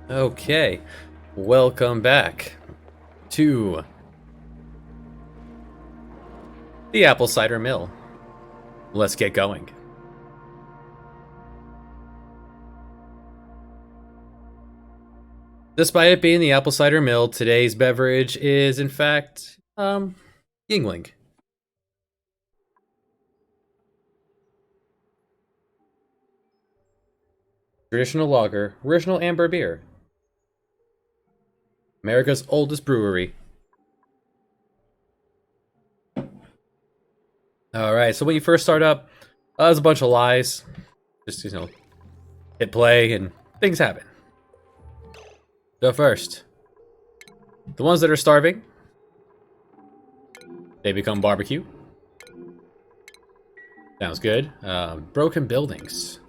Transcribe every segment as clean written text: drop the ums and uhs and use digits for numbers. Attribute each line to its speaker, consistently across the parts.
Speaker 1: Okay, welcome back to the Apple Cider Mill. Let's get going. Despite it being the Apple Cider Mill, today's beverage is in fact, Yingling. Traditional lager, original amber beer. America's oldest brewery. Alright, so when you first start up, there's a bunch of lies. Just, hit play and things happen. So first, the ones that are starving, they become barbecue. Sounds good. Broken buildings.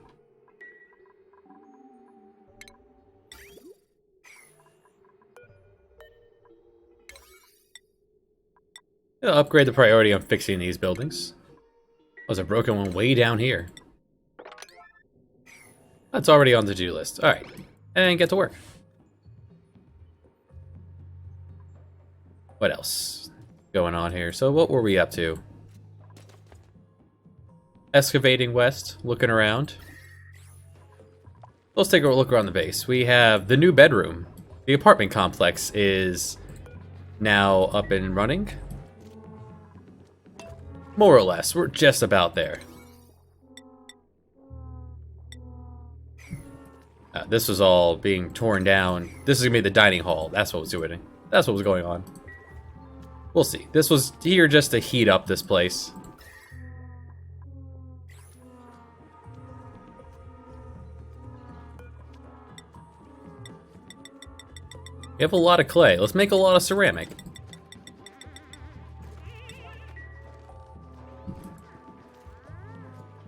Speaker 1: I'll upgrade the priority on fixing these buildings. There's a broken one way down here. That's already on the to-do list. Alright, and get to work. What else going on here? So what were we up to? Excavating west, looking around. Let's take a look around the base. We have the new bedroom. The apartment complex is now up and running. More or less, we're just about there. This was all being torn down. This is gonna be the dining hall. That's what was doing. That's what was going on. We'll see. This was here just to heat up this place. We have a lot of clay. Let's make a lot of ceramic.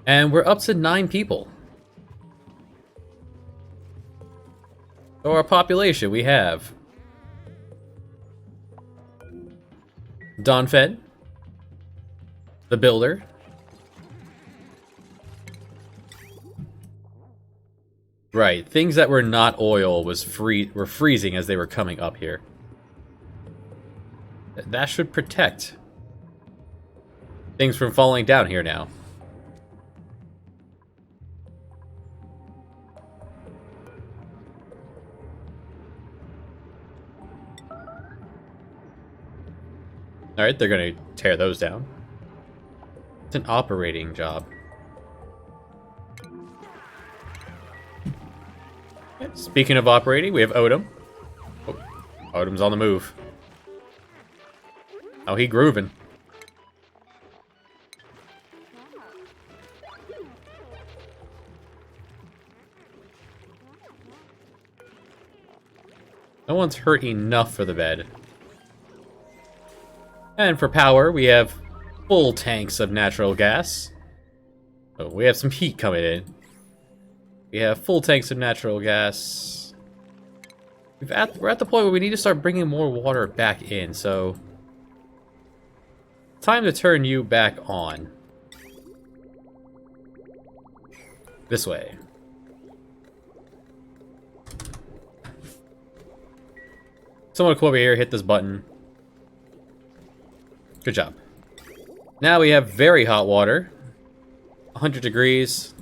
Speaker 1: And we're up to 9 people. So our population, we have Donfed, the Builder, right, things that were not oil were freezing as they were coming up here. That should protect things from falling down here now. Alright, they're gonna tear those down. It's an operating job. Speaking of operating, we have Odom. Oh, Odom's on the move. Oh, he grooving. No one's hurt enough for the bed. And for power, we have full tanks of natural gas. Oh, we have some heat coming in. We have full tanks of natural gas. We're at the point where we need to start bringing more water back in, so... Time to turn you back on. This way. Someone come over here, hit this button. Good job. Now we have very hot water. 100 degrees.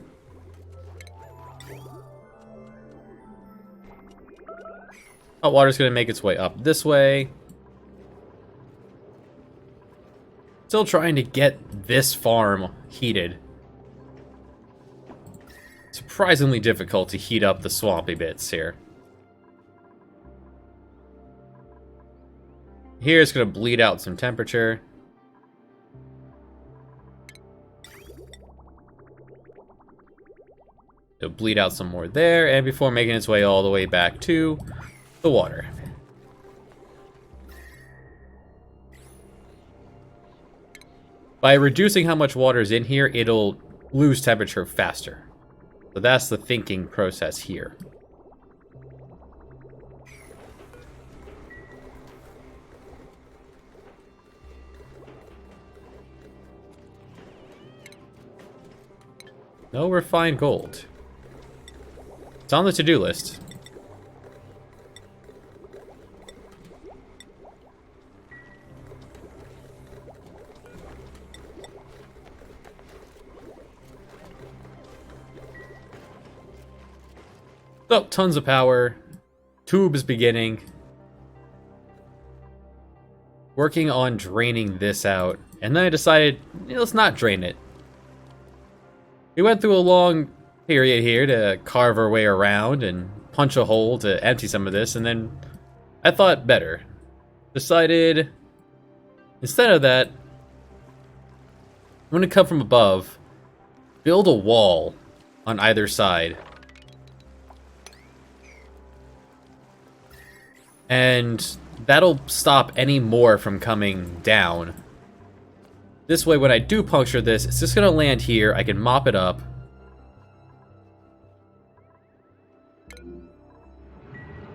Speaker 1: Hot water's going to make its way up this way. Still trying to get this farm heated. Surprisingly difficult to heat up the swampy bits here. Here it's going to bleed out some temperature. It'll bleed out some more there, and before making its way all the way back to the water. By reducing how much water is in here, it'll lose temperature faster. So that's the thinking process here. No refined gold. It's on the to-do list. So, tons of power. Tube is beginning. Working on draining this out. And then I decided, let's not drain it. We went through a long period here to carve our way around and punch a hole to empty some of this, and then I thought better. Decided, instead of that, I'm going to come from above, build a wall on either side. And that'll stop any more from coming down. This way, when I do puncture this, it's just going to land here. I can mop it up.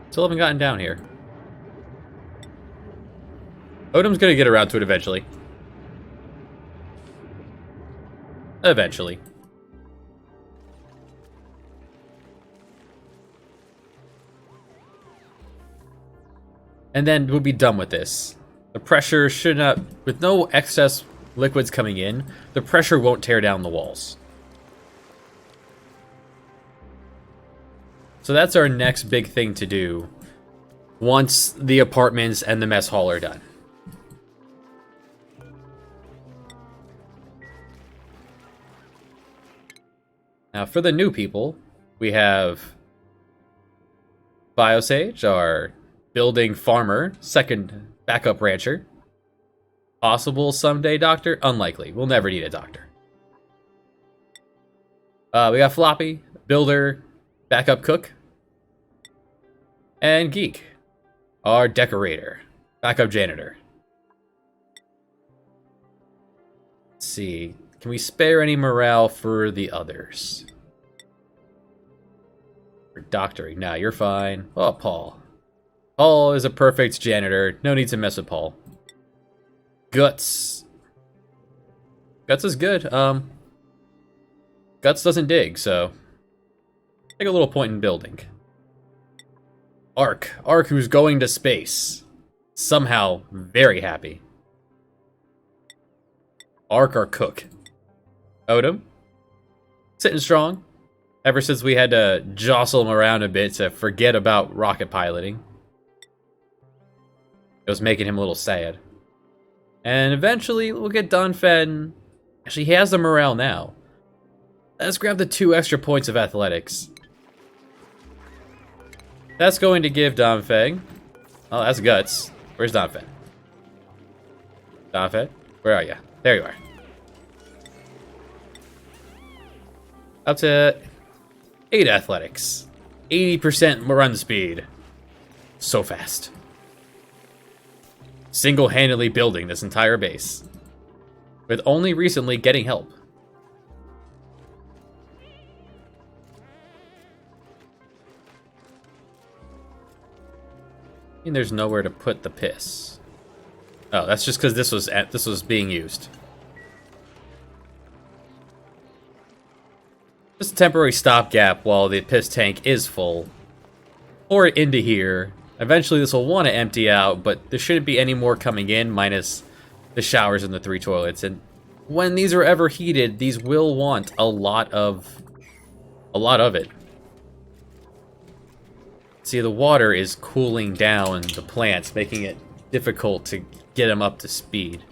Speaker 1: Still haven't gotten down here. Odin's going to get around to it eventually. Eventually. And then we'll be done with this. The pressure should not, with no excess liquids coming in, the pressure won't tear down the walls. So that's our next big thing to do once the apartments and the mess hall are done. Now for the new people, we have Biosage, our building farmer, second backup rancher. Possible someday doctor? Unlikely. We'll never need a doctor. We got Floppy, builder, backup cook. And Geek, our decorator, backup janitor. Let's see. Can we spare any morale for the others? For doctoring. Nah, you're fine. Oh, Paul. Paul is a perfect janitor. No need to mess with Paul. Guts. Guts is good. Guts doesn't dig, so take a little point in building. Ark. Ark, who's going to space. Somehow very happy. Ark, our cook. Odom. Sitting strong. Ever since we had to jostle him around a bit to forget about rocket piloting. It was making him a little sad. And eventually, we'll get Donphan. Actually, he has the morale now. Let's grab the 2 extra points of athletics. That's going to give Donphan. Oh, that's Guts. Where's Donphan? Donphan? Where are you? There you are. Up to 8 athletics. 80% run speed. So fast. Single-handedly building this entire base. With only recently getting help. And there's nowhere to put the piss. Oh, that's just because this was being used. Just a temporary stopgap while the piss tank is full. Pour it into here. Eventually this will want to empty out, but there shouldn't be any more coming in, minus the showers and the 3 toilets. And when these are ever heated, these will want a lot of it. See, the water is cooling down the plants, making it difficult to get them up to speed.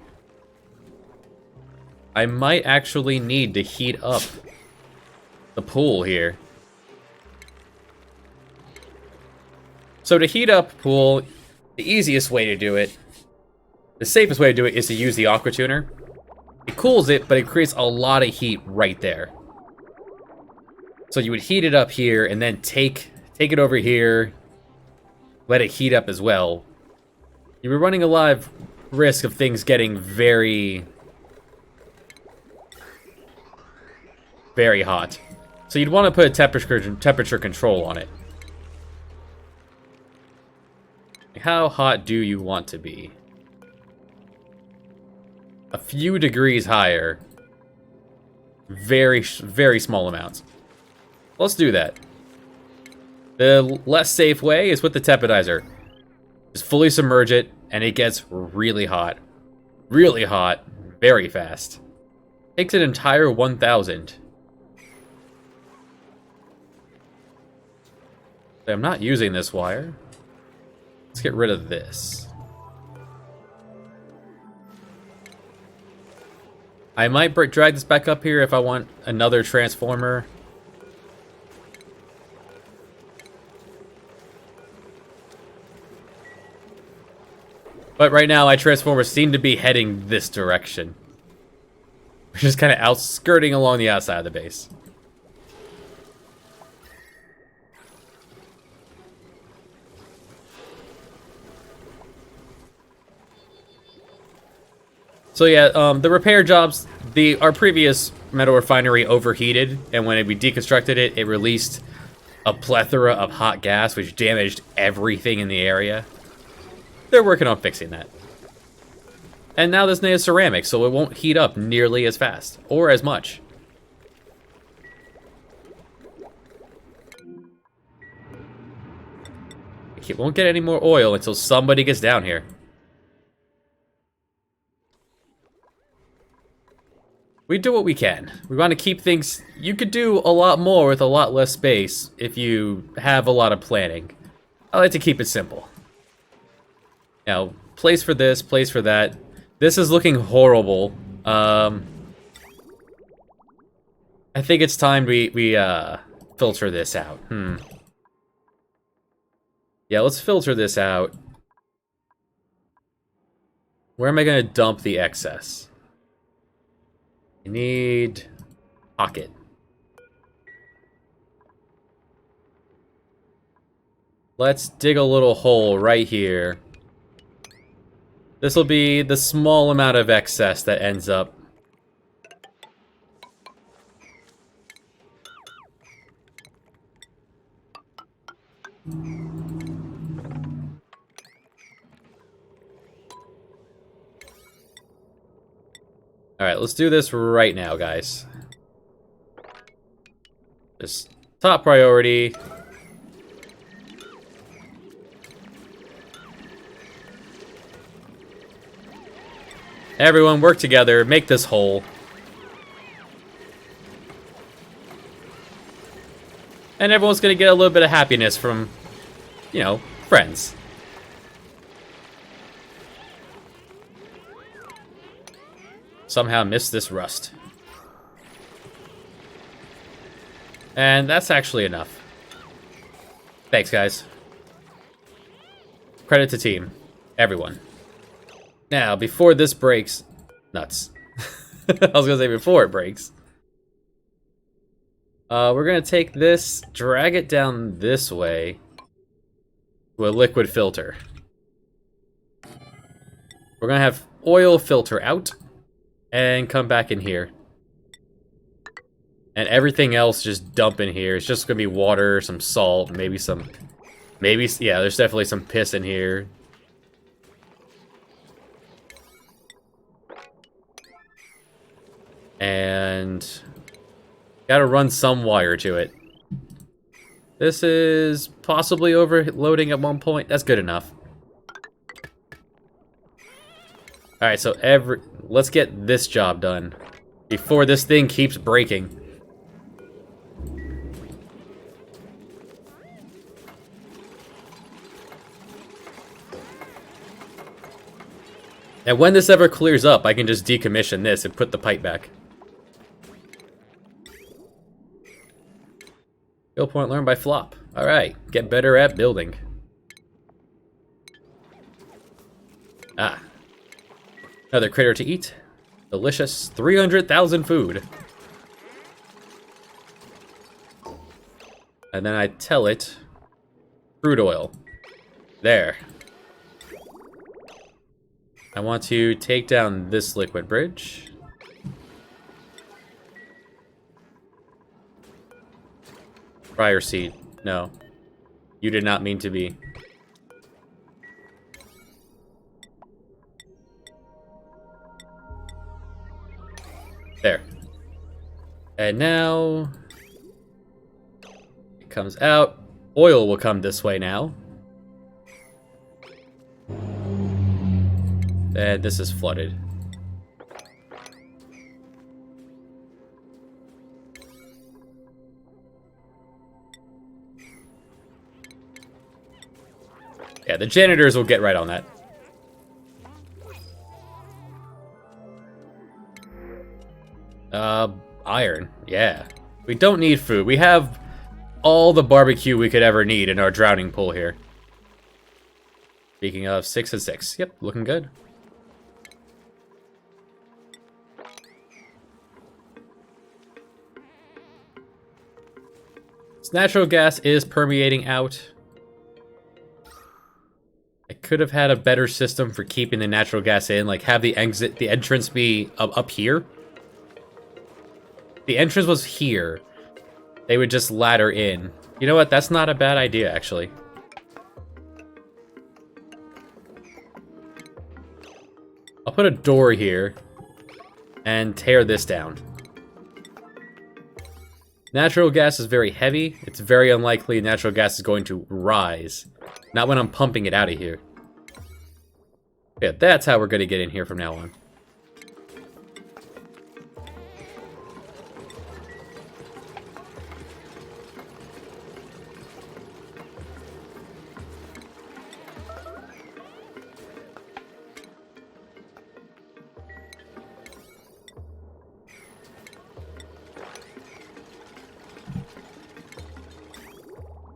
Speaker 1: I might actually need to heat up the pool here. So to heat up pool, the easiest way to do it, the safest way to do it is to use the aqua tuner. It cools it, but it creates a lot of heat right there. So you would heat it up here and then take it over here, let it heat up as well. You were running a lot of risk of things getting very, very hot. So you'd want to put a temperature control on it. How hot do you want to be? A few degrees higher. Very, very small amounts. Let's do that. The less safe way is with the Tepidizer. Just fully submerge it, and it gets really hot. Really hot, very fast. Takes an entire 1,000. I'm not using this wire. Let's get rid of this. I might drag this back up here if I want another transformer. But right now, my transformers seem to be heading this direction. We're just kind of outskirting along the outside of the base. So yeah, the repair jobs, our previous metal refinery overheated, and when we deconstructed it, it released a plethora of hot gas, which damaged everything in the area. They're working on fixing that. And now this is ceramic, so it won't heat up nearly as fast, or as much. It won't get any more oil until somebody gets down here. We do what we can. We want to keep things... You could do a lot more with a lot less space if you have a lot of planning. I like to keep it simple. Now, place for this, place for that. This is looking horrible. I think it's time we filter this out. Yeah, let's filter this out. Where am I going to dump the excess? I need pocket. Let's dig a little hole right here. This will be the small amount of excess that ends up. Alright, let's do this right now, guys. Just top priority. Everyone work together, make this hole. And everyone's gonna get a little bit of happiness from, you know, friends. Somehow missed this rust. And that's actually enough. Thanks, guys. Credit to team. Everyone. Now, before this breaks... Nuts. I was gonna say before it breaks. We're gonna take this, drag it down this way to a liquid filter. We're gonna have oil filter out and come back in here. And everything else just dump in here. It's just gonna be water, some salt, maybe, yeah, there's definitely some piss in here. And gotta run some wire to it. This is possibly overloading at one point. That's good enough. Alright, so let's get this job done before this thing keeps breaking. And when this ever clears up, I can just decommission this and put the pipe back. Skill point learned by Flop. Alright, get better at building. Ah. Another critter to eat. Delicious 300,000 food. And then I tell it crude oil. There. I want to take down this liquid bridge. Briar seed. No. You did not mean to be. There. And now it comes out. Oil will come this way now. And this is flooded. Yeah, the janitors will get right on that. Iron. Yeah. We don't need food. We have all the barbecue we could ever need in our drowning pool here. Speaking of, 6 and 6. Yep, looking good. This natural gas is permeating out. I could have had a better system for keeping the natural gas in, like have the entrance be up here. The entrance was here. They would just ladder in. You know what? That's not a bad idea, actually. I'll put a door here and tear this down. Natural gas is very heavy. It's very unlikely natural gas is going to rise. Not when I'm pumping it out of here. Yeah, that's how we're going to get in here from now on.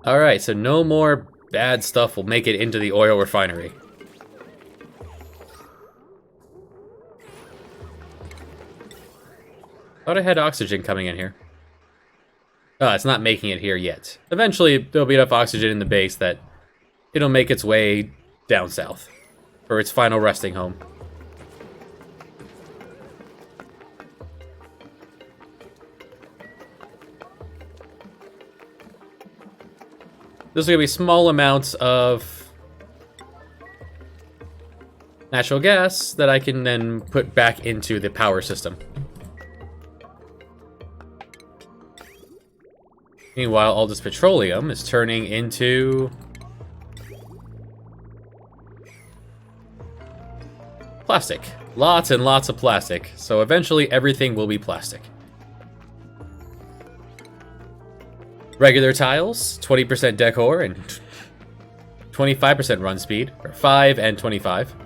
Speaker 1: Alright, so no more bad stuff will make it into the oil refinery. Thought I had oxygen coming in here. Oh, it's not making it here yet. Eventually, there'll be enough oxygen in the base that it'll make its way down south for its final resting home. There's going to be small amounts of natural gas that I can then put back into the power system. Meanwhile, all this petroleum is turning into plastic. Lots and lots of plastic. So eventually everything will be plastic. Regular tiles, 20% decor and 25% run speed, or 5 and 25.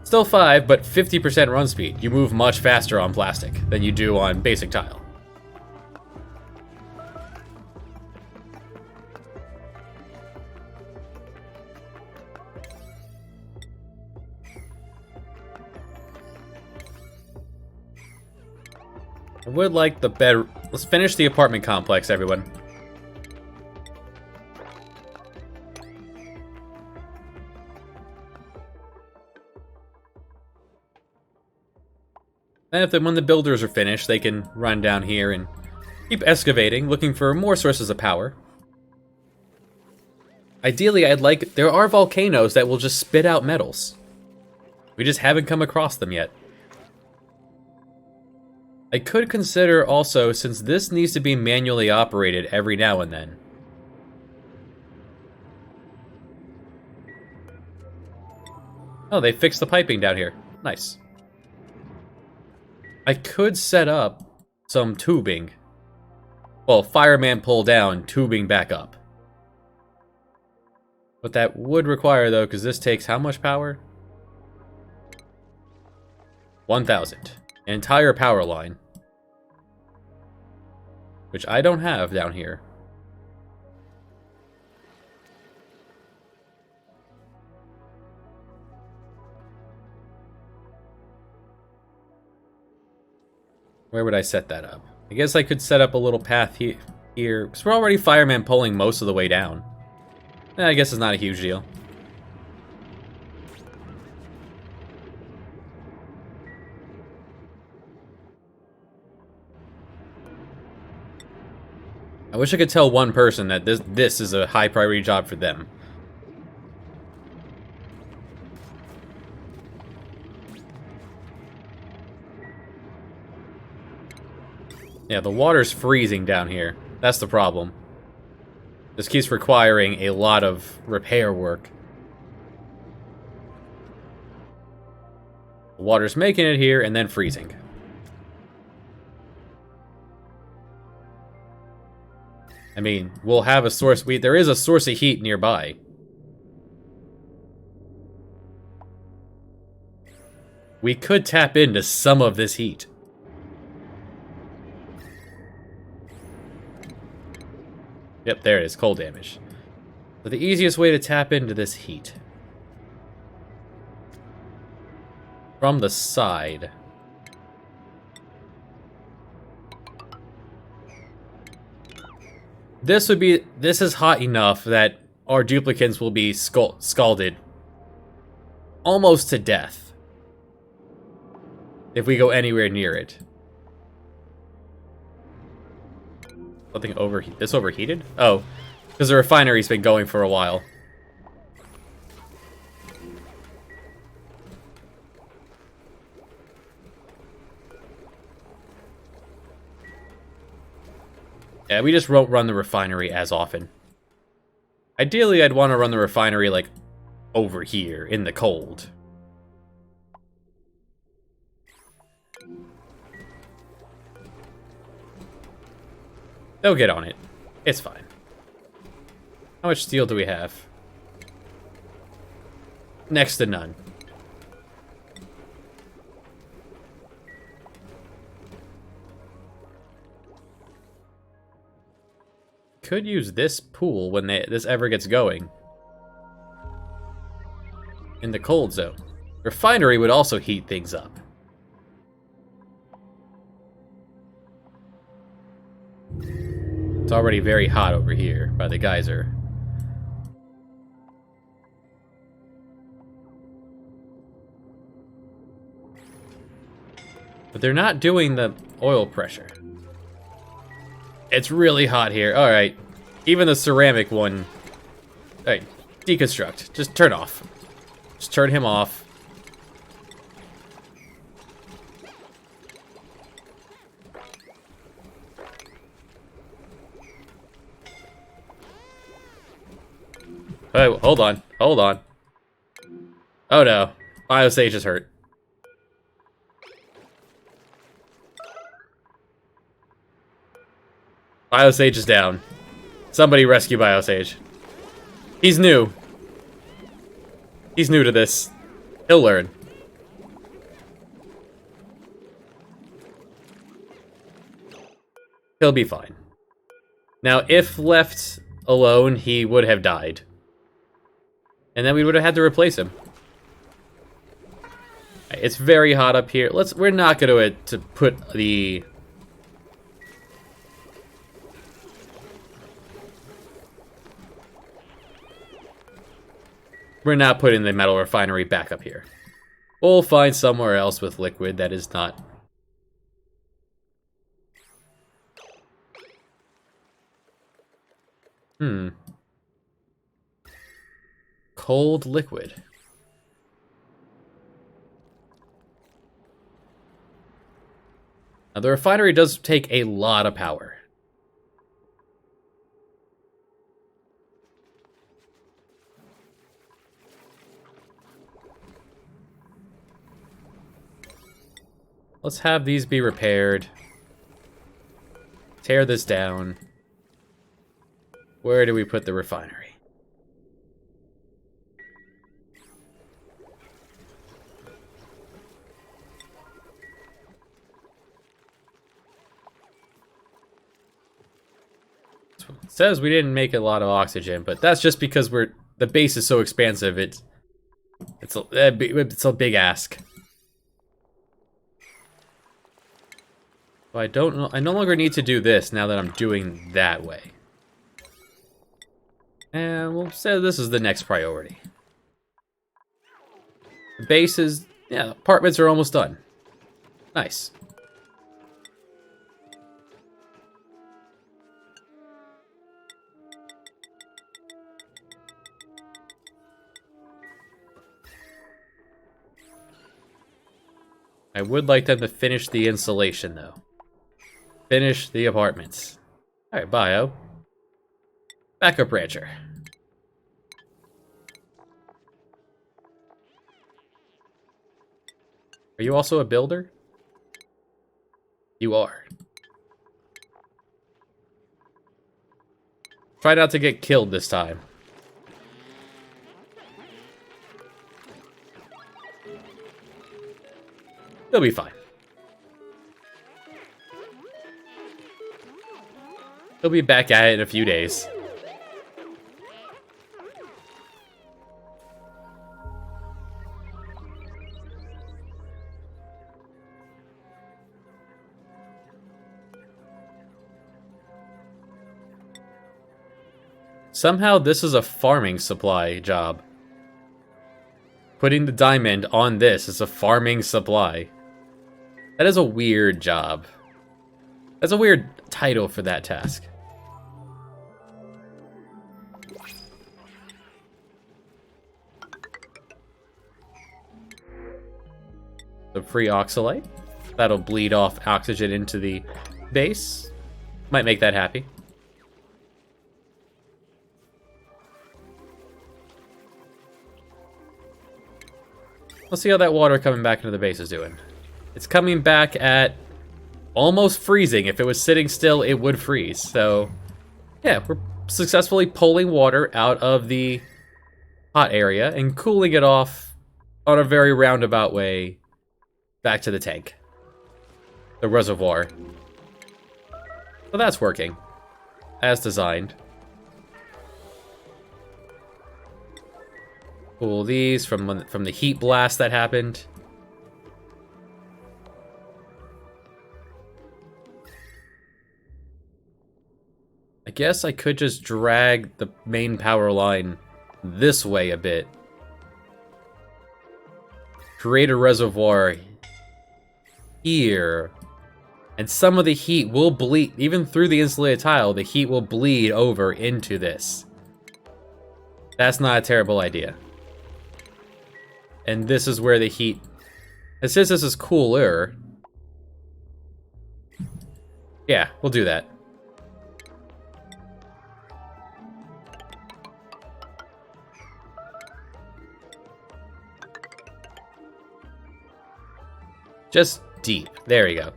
Speaker 1: Still 5, but 50% run speed. You move much faster on plastic than you do on basic tile. I would like the bed. Let's finish the apartment complex, everyone. And when the builders are finished, they can run down here and keep excavating, looking for more sources of power. Ideally, there are volcanoes that will just spit out metals. We just haven't come across them yet. I could consider also, since this needs to be manually operated every now and then. Oh, they fixed the piping down here. Nice. I could set up some tubing. Well, fireman pull down, tubing back up. What that would require, though, because this takes how much power? 1,000. An entire power line. Which I don't have down here. Where would I set that up? I guess I could set up a little path here, because we're already fireman pulling most of the way down. I guess it's not a huge deal. I wish I could tell one person that this is a high priority job for them. Yeah, the water's freezing down here. That's the problem. This keeps requiring a lot of repair work. The water's making it here and then freezing. I mean, we'll have a source. There is a source of heat nearby. we could tap into some of this heat. Yep, there it is, cold damage. But the easiest way to tap into this heat. From the side. This is hot enough that our duplicants will be scalded almost to death if we go anywhere near it. Something this overheated? Oh, because the refinery's been going for a while. Yeah, we just won't run the refinery as often. Ideally, I'd want to run the refinery, like, over here, in the cold. They'll get on it. It's fine. How much steel do we have? Next to none. Could use this pool when this ever gets going. In the cold zone. Refinery would also heat things up. It's already very hot over here by the geyser. But they're not doing the oil pressure. It's really hot here. Alright. Even the ceramic one... Alright, deconstruct. Just turn off. Just turn him off. Oh, hold on. Hold on. Oh no. Biosage is hurt. Biosage is down. Somebody rescue Biosage. He's new. He's new to this. He'll learn. He'll be fine. Now, if left alone, he would have died. And then we would have had to replace him. It's very hot up here. We're not going to put the... We're not putting the metal refinery back up here. We'll find somewhere else with liquid that is not... Cold liquid. Now, the refinery does take a lot of power. Let's have these be repaired. Tear this down. Where do we put the refinery? It says we didn't make a lot of oxygen, but that's just because the base is so expansive. It's a big ask. But I no longer need to do this now that I'm doing that way. And we'll say this is the next priority. The base is, yeah, apartments are almost done. Nice. I would like them to finish the insulation, though. Finish the apartments. Alright, Bio. Backup rancher. Are you also a builder? You are. Try not to get killed this time. He'll be fine. He'll be back at it in a few days. Somehow this is a farming supply job. Putting the diamond on this is a farming supply. That is a weird job. That's a weird title for that task. The free oxalite. That'll bleed off oxygen into the base. Might make that happy. Let's see how that water coming back into the base is doing. It's coming back at almost freezing. If it was sitting still, it would freeze. So, yeah, we're successfully pulling water out of the hot area and cooling it off on a very roundabout way back to the tank. The reservoir. So that's working. As designed. Cool these from the heat blast that happened. I guess I could just drag the main power line this way a bit. Create a reservoir here. And some of the heat will bleed, even through the insulated tile, the heat will bleed over into this. That's not a terrible idea. And this is where the heat... It says this is cooler. Yeah, we'll do that. Just deep. There we go.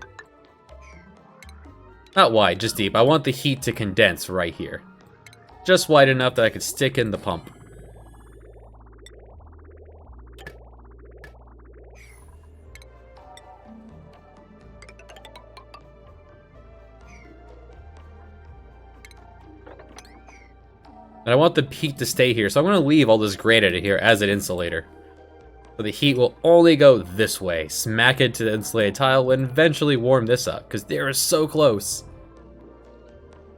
Speaker 1: Not wide, just deep. I want the heat to condense right here. Just wide enough that I could stick in the pump. And I want the heat to stay here, so I'm going to leave all this granite in here as an insulator. So the heat will only go this way, smack it to the insulated tile, and eventually warm this up, because they're so close.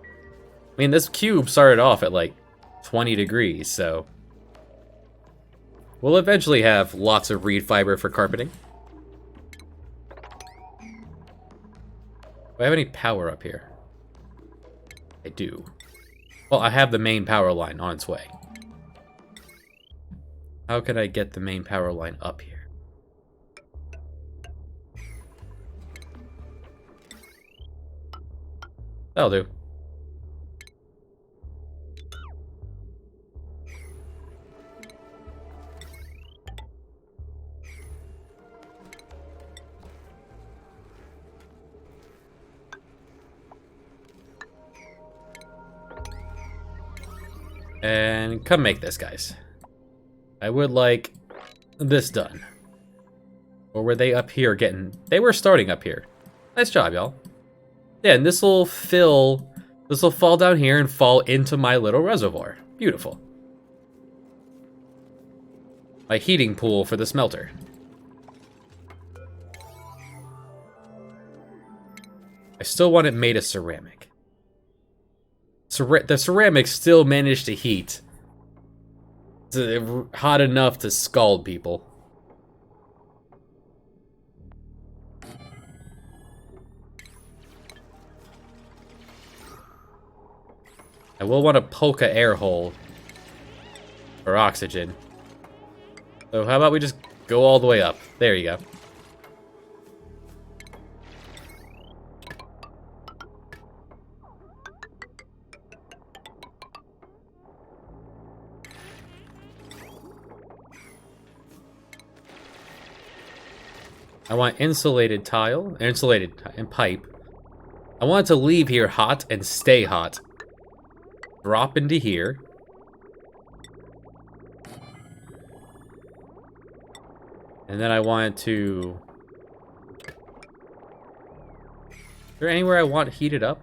Speaker 1: I mean, this cube started off at like 20 degrees, so... We'll eventually have lots of reed fiber for carpeting. Do I have any power up here? I do. Well, I have the main power line on its way. How can I get the main power line up here? That'll do. And come make this, guys. I would like this done. Or were they up here getting... They were starting up here. Nice job, y'all. Yeah, and this will fill... This will fall down here and fall into my little reservoir. Beautiful. My heating pool for the smelter. I still want it made of ceramic. The ceramic still managed to heat. It's hot enough to scald people. I will want a polka air hole for oxygen. So how about we just go all the way up? There you go. I want insulated tile, insulated and pipe. I want it to leave here hot and stay hot. Drop into here. And then I want it to there anywhere I want heated up?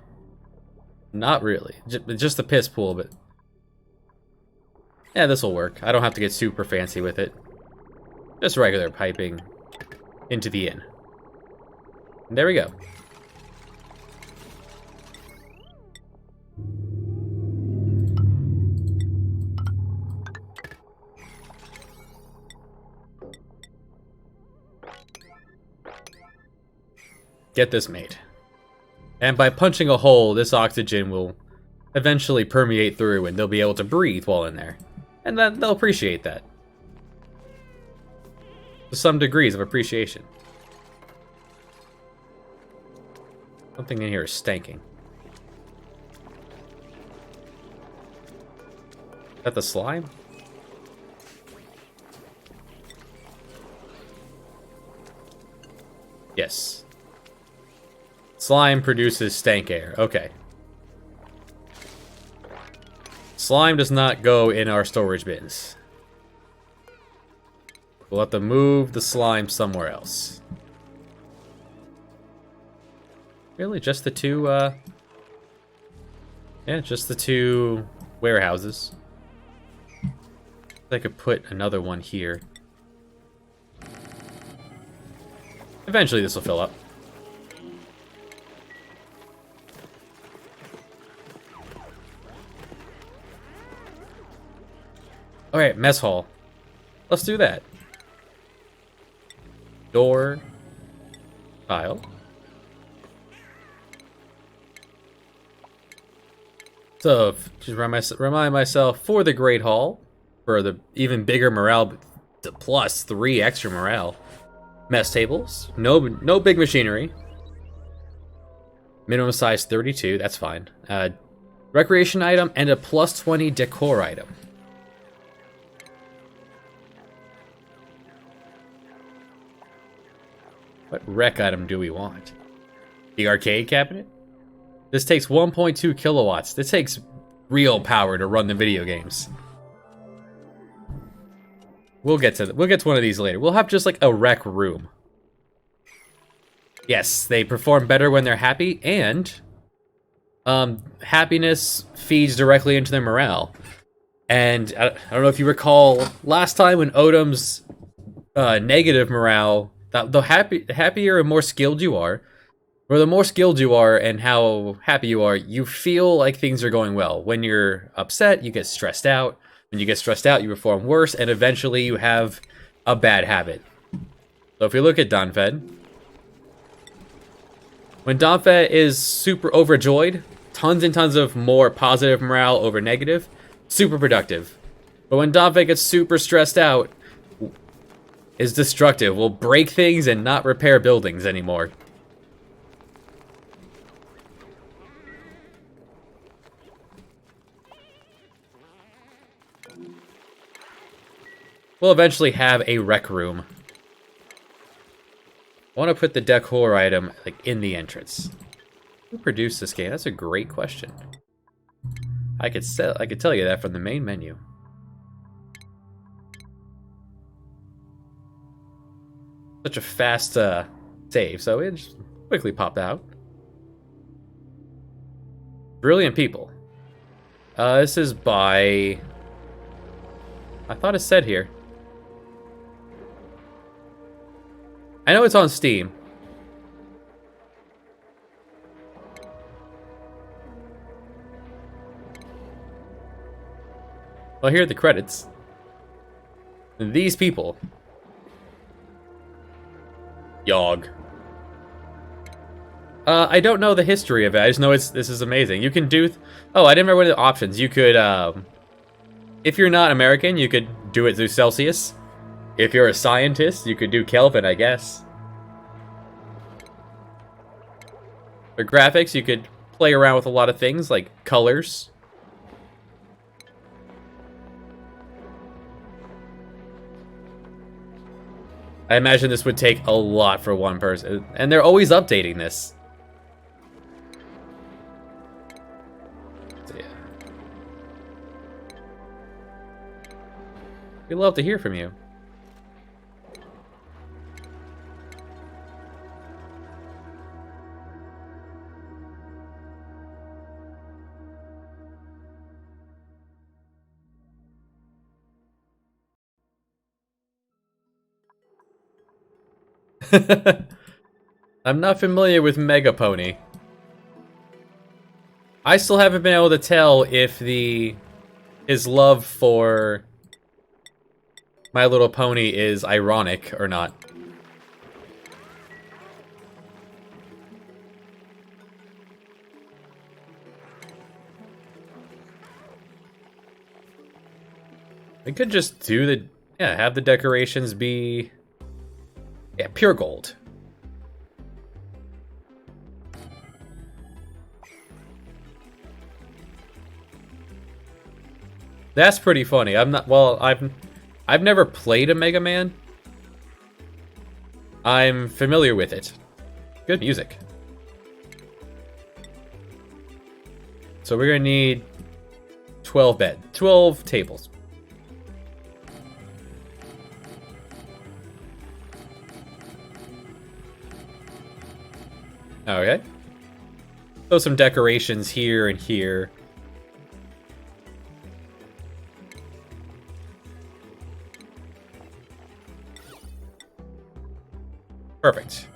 Speaker 1: Not really. Just the piss pool, but... yeah, this will work. I don't have to get super fancy with it. Just regular piping into the inn. And there we go. Get this made. And by punching a hole, this oxygen will eventually permeate through and they'll be able to breathe while in there. And then they'll appreciate that. To some degrees of appreciation. Something in here is stanking. Is that the slime? Yes. Slime produces stank air. Okay. Slime does not go in our storage bins. We'll have to move the slime somewhere else. Really? Just the two, yeah, just the two warehouses. I could put another one here. Eventually this will fill up. Alright, mess hall. Let's do that. Door. Tile. So, just remind myself, for the Great Hall, for the even bigger morale, the plus 3 extra morale. Mess tables. No big machinery. Minimum size 32, that's fine. Recreation item and a plus 20 decor item. What rec item do we want? The arcade cabinet? This takes 1.2 kilowatts. This takes real power to run the video games. We'll get to one of these later. We'll have just like a rec room. Yes, they perform better when they're happy, and happiness feeds directly into their morale. And I don't know if you recall last time when Odom's negative morale. The happier and more skilled you are, or the more skilled you are and how happy you are, you feel like things are going well. When you're upset, you get stressed out. When you get stressed out, you perform worse, and eventually you have a bad habit. So if you look at Donphed, when Donphed is super overjoyed, tons and tons of more positive morale over negative, super productive. But when Donphed gets super stressed out, is destructive, will break things and not repair buildings anymore. We'll eventually have a rec room. I want to put the decor item like in the entrance. Who produced this game? That's a great question. I could tell you that from the main menu. Such a fast save, so it just quickly popped out. Brilliant People. This is by... I thought it said here. I know it's on Steam. Well, here are the credits. These people. Yogg. I don't know the history of it. I just know this is amazing. You can do... oh, I didn't remember one of the options. You could, if you're not American, you could do it through Celsius. If you're a scientist, you could do Kelvin, I guess. For graphics, you could play around with a lot of things, like colors. I imagine this would take a lot for one person. And they're always updating this. So, yeah. We'd love to hear from you. I'm not familiar with Mega Pony. I still haven't been able to tell if his love for My Little Pony is ironic or not. We could just do the... Yeah, have the decorations be... Yeah, pure gold. That's pretty funny. I'm not... Well, I've never played a Mega Man. I'm familiar with it. Good music. So we're gonna need 12 tables. Okay. So some decorations here and here. Perfect.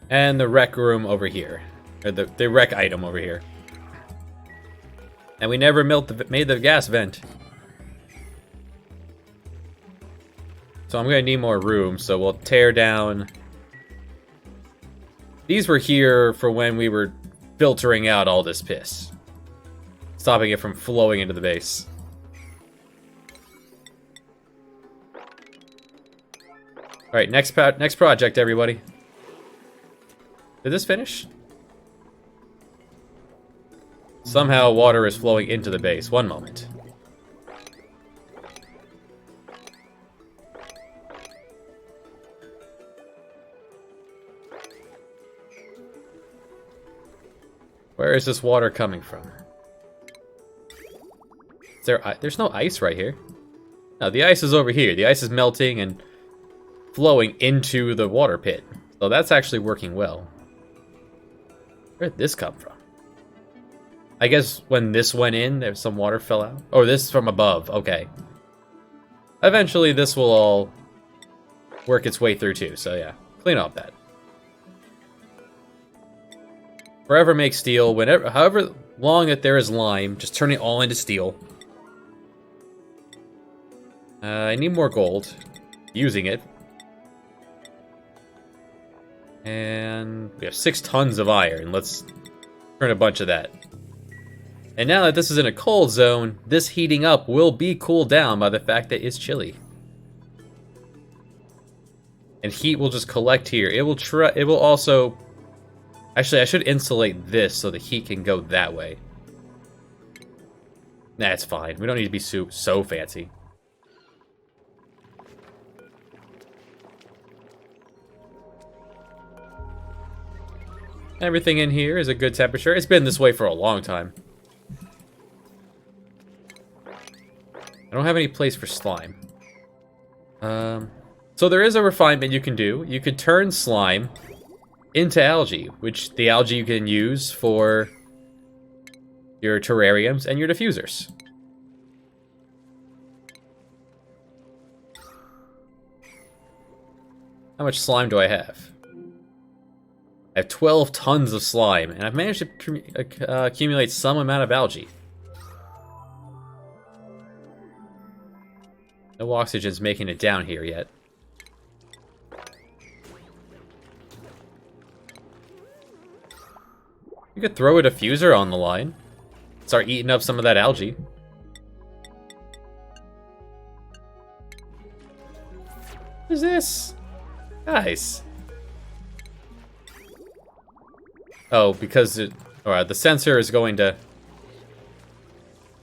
Speaker 1: And the rec room over here. Or the rec item over here. And we never made the gas vent. So I'm gonna need more room, so we'll tear down... These were here for when we were filtering out all this piss. Stopping it from flowing into the base. Alright, next project, everybody. Did this finish? Somehow water is flowing into the base. One moment. Where is this water coming from? Is there's no ice right here. No, the ice is over here. The ice is melting and flowing into the water pit. So that's actually working well. Where did this come from? I guess when this went in, there some water fell out. Oh, this is from above. Okay. Eventually, this will all work its way through too. So yeah, clean off that. Forever make steel. However long that there is lime, just turn it all into steel. I need more gold. Using it. And we have 6 tons of iron. Let's turn a bunch of that. And now that this is in a cold zone, this heating up will be cooled down by the fact that it's chilly. And heat will just collect here. It will also... Actually, I should insulate this so the heat can go that way. Nah, it's fine. We don't need to be so fancy. Everything in here is a good temperature. It's been this way for a long time. I don't have any place for slime. So there is a refinement you can do. You could turn slime into algae, which the algae you can use for your terrariums and your diffusers. How much slime do I have? I have 12 tons of slime, and I've managed to accumulate some amount of algae. No oxygen's making it down here yet. You could throw a diffuser on the line. Start eating up some of that algae. What is this? Guys. Oh, because the sensor is going to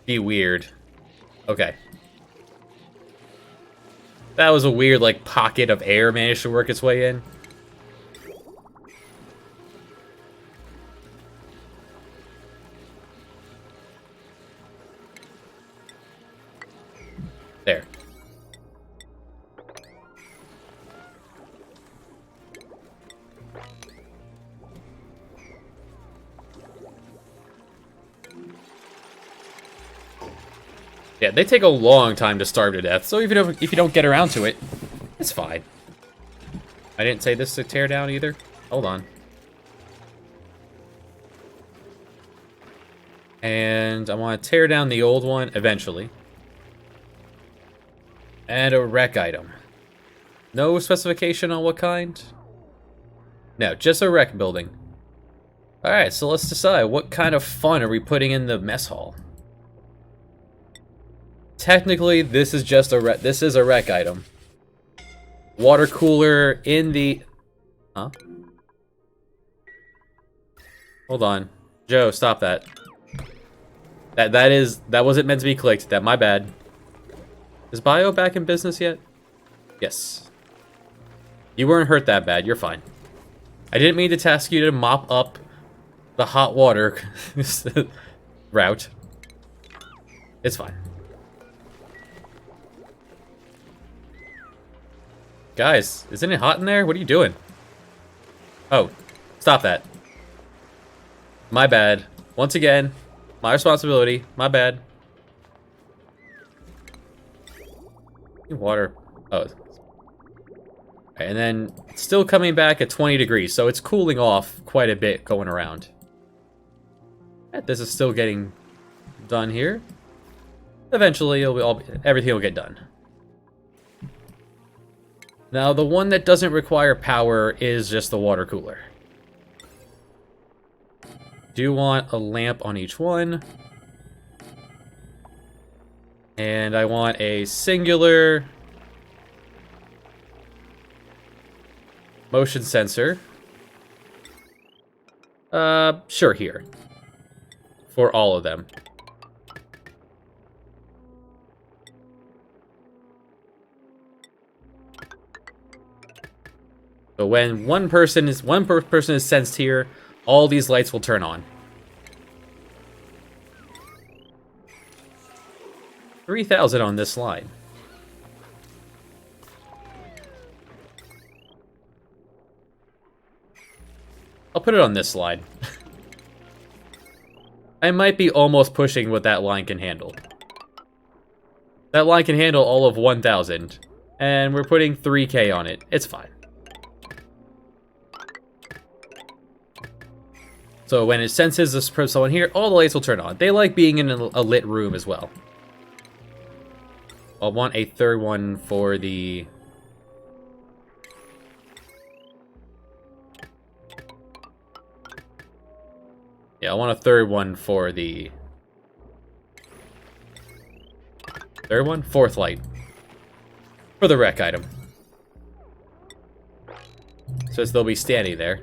Speaker 1: be weird. Okay. That was a weird, like, pocket of air managed to work its way in. There. Yeah, they take a long time to starve to death, so even if you don't get around to it, it's fine. I didn't say this to tear down either. Hold on. And I want to tear down the old one eventually. And a wreck item. No specification on what kind? No, just a wreck building. Alright, so let's decide what kind of fun are we putting in the mess hall. Technically, this is just a wreck item. Water cooler in the... Huh? Hold on. Joe, stop that. That wasn't meant to be clicked. My bad. Is Bio back in business yet? Yes. You weren't hurt that bad. You're fine. I didn't mean to task you to mop up the hot water route. It's fine. Guys, isn't it hot in there? What are you doing? Oh, stop that. My bad. Once again, my responsibility. My bad. Water. Oh. And then still coming back at 20 degrees, so it's cooling off quite a bit going around. This is still getting done here. Eventually, everything will get done. Now, the one that doesn't require power is just the water cooler. Do want a lamp on each one. And I want a singular motion sensor. Sure, here. For all of them. So when one person is sensed here, all these lights will turn on. 3,000 on this line. I'll put it on this slide. I might be almost pushing what that line can handle. That line can handle all of 1,000. And we're putting 3K on it. It's fine. So when it senses this someone here, all the lights will turn on. They like being in a lit room as well. I'll want a third one for the... Yeah, I want a third one for the... Third one? Fourth light. For the wreck item. So they'll be standing there.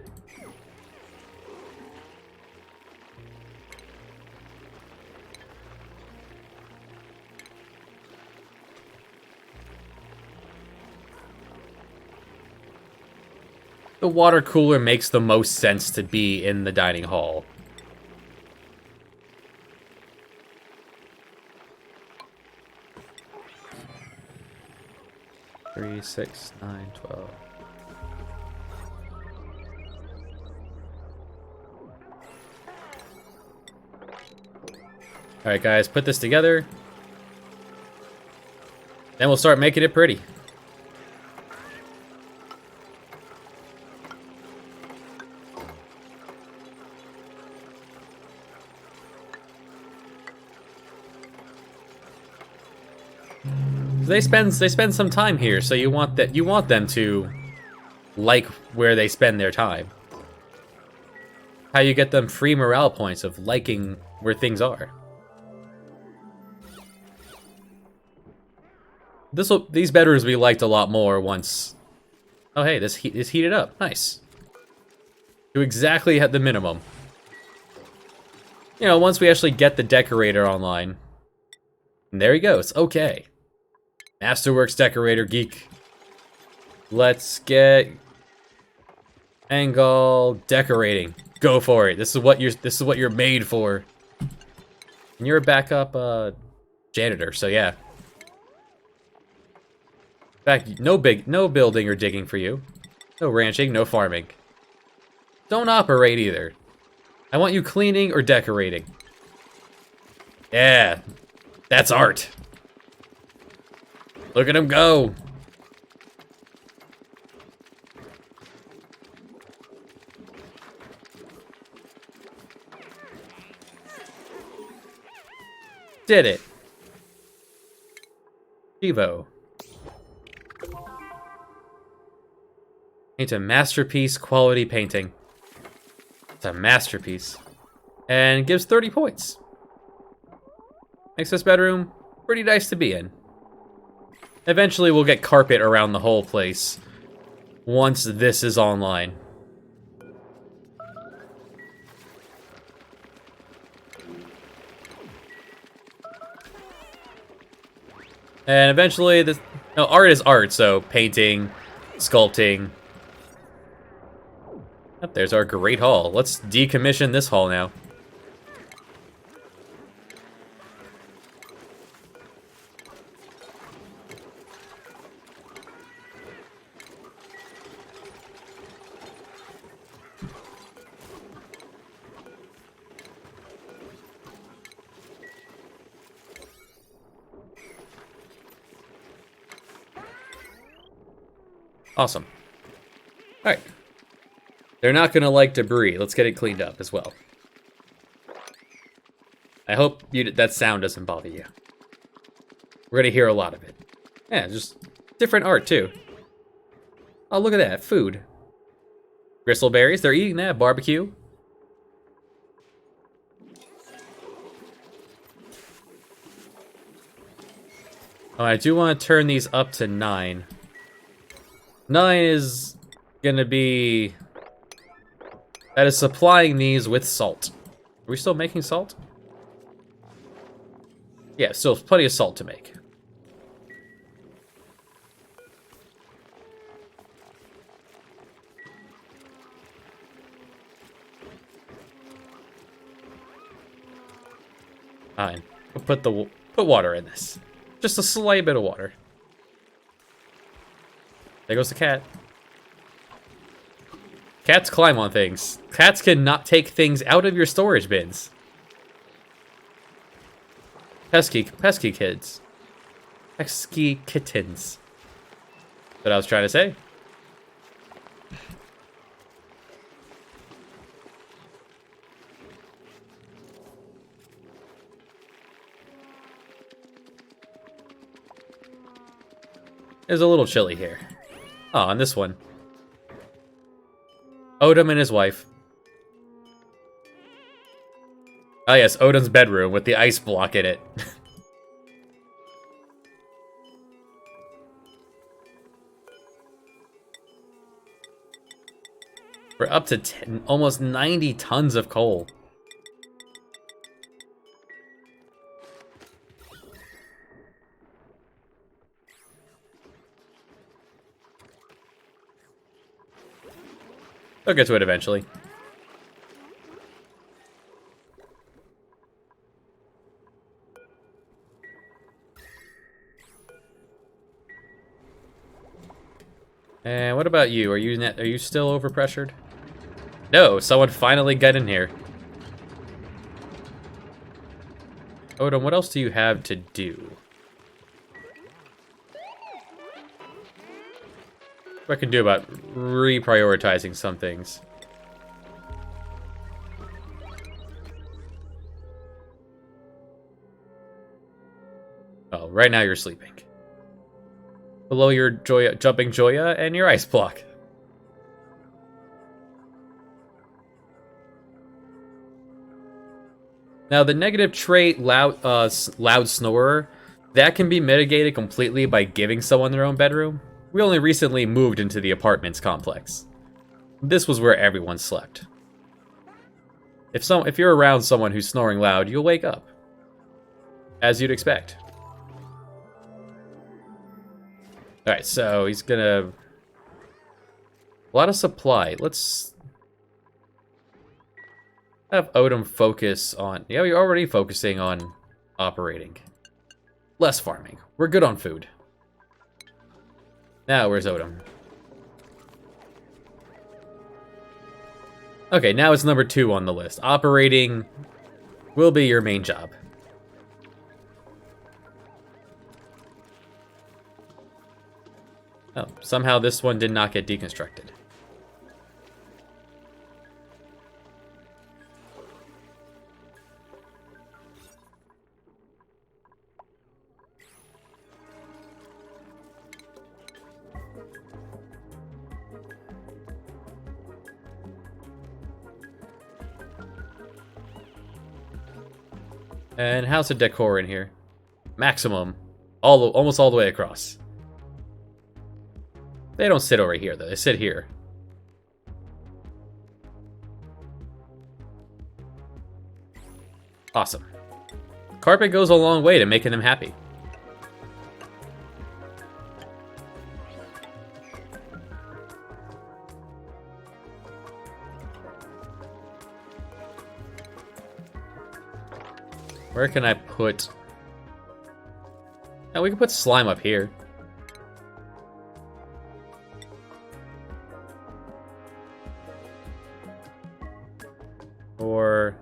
Speaker 1: The water cooler makes the most sense to be in the dining hall. Three, 6, 9, 12. Alright guys, put this together. Then we'll start making it pretty. They spend some time here, so you want them to like where they spend their time. How you get them free morale points of liking where things are. These bedrooms will be liked a lot more once. Oh hey, this is heated up. Nice. To exactly at the minimum. You know, once we actually get the decorator online. And there he goes. Okay. Masterworks decorator geek. Let's get Angle decorating. Go for it. This is what you're made for. And you're a backup janitor, so yeah. In fact, no building or digging for you. No ranching, no farming. Don't operate either. I want you cleaning or decorating. Yeah. That's art. Look at him go. Did it. Chivo. Paint a masterpiece quality painting. It's a masterpiece. And gives 30 points. Makes this bedroom pretty nice to be in. Eventually we'll get carpet around the whole place once this is online. And eventually, art is art, so painting, sculpting. Oh, there's our great hall. Let's decommission this hall now. Awesome. Alright. They're not gonna like debris. Let's get it cleaned up as well. I hope that sound doesn't bother you. We're gonna hear a lot of it. Yeah, just different art too. Oh, look at that. Food. Bristleberries. They're eating that. Barbecue. Oh, I do want to turn these up to 9. 9 is gonna be... That is supplying these with salt. Are we still making salt? Yeah, still plenty of salt to make. Fine. We'll put water in this. Just a slight bit of water. There goes the cat. Cats climb on things. Cats cannot take things out of your storage bins. Pesky kids. Pesky kittens. That's what I was trying to say. It's a little chilly here. Oh, and this one. Odom and his wife. Oh yes, Odom's bedroom with the ice block in it. We're up to almost 90 tons of coal. They'll get to it eventually. And what about you? Are you still overpressured? No, someone finally got in here. Odom, what else do you have to do? What I can do about reprioritizing some things. Oh, right now you're sleeping. Below your jumping Joya and your ice block. Now the negative trait, loud snorer, that can be mitigated completely by giving someone their own bedroom. We only recently moved into the apartments complex. This was where everyone slept. If you're around someone who's snoring loud, you'll wake up. As you'd expect. Alright, so he's gonna... A lot of supply. Let's have Odom focus on... Yeah, we're already focusing on operating. Less farming. We're good on food. Now, where's Odom? Okay, now it's number 2 on the list. Operating will be your main job. Oh, somehow this one did not get deconstructed. And how's the decor in here? Maximum. Almost all the way across. They don't sit over here, though. They sit here. Awesome. Carpet goes a long way to making them happy. Where can I put... Oh, we can put slime up here. Or...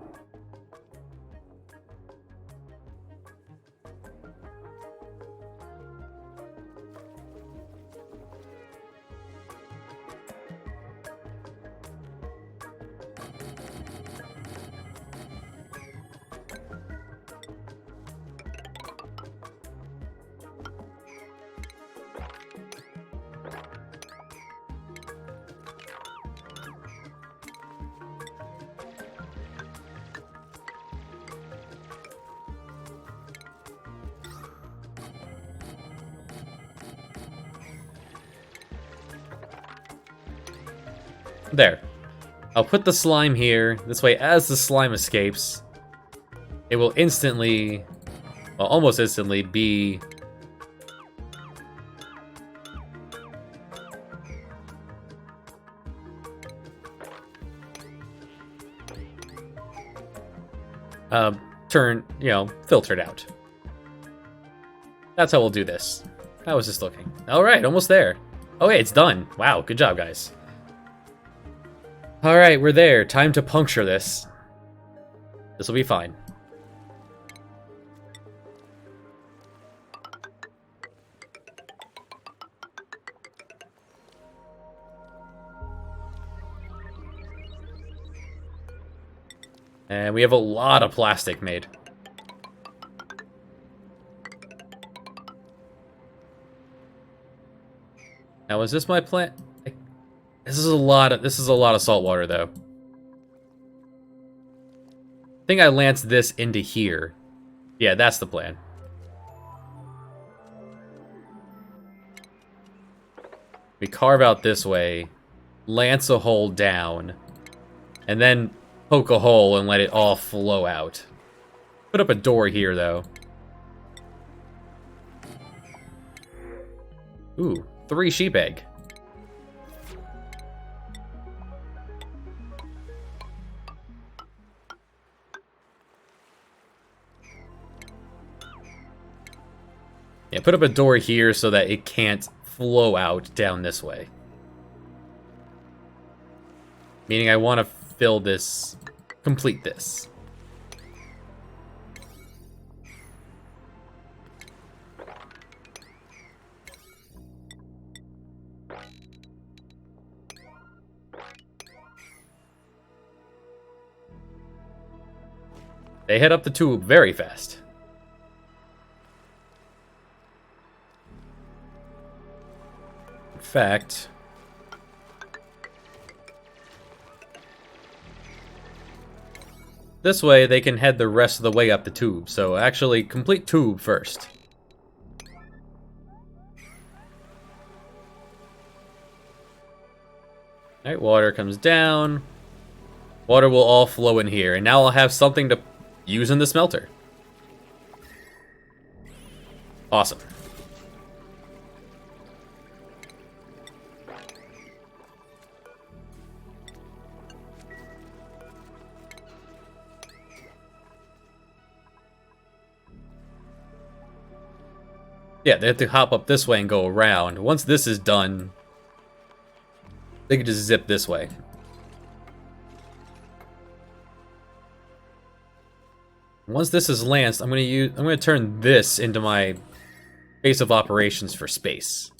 Speaker 1: There. I'll put the slime here. This way, as the slime escapes, it will instantly, well, almost instantly, be... filtered out. That's how we'll do this. I was just looking. Alright, almost there. Oh, hey, it's done. Wow, good job, guys. Alright, we're there. Time to puncture this. This will be fine. And we have a lot of plastic made. Now, is this my plant? This is a lot of salt water, though. I think I lanced this into here. Yeah, that's the plan. We carve out this way, lance a hole down, and then poke a hole and let it all flow out. Put up a door here, though. Ooh, 3 sheep egg. Yeah, put up a door here so that it can't flow out down this way. Meaning I want to fill this, complete this. They head up the tube very fast. In fact, this way they can head the rest of the way up the tube. So actually, complete tube first. Alright, water comes down. Water will all flow in here. And now I'll have something to use in the smelter. Awesome. Yeah, they have to hop up this way and go around. Once this is done, they can just zip this way. Once this is lanced, I'm gonna turn this into my base of operations for space.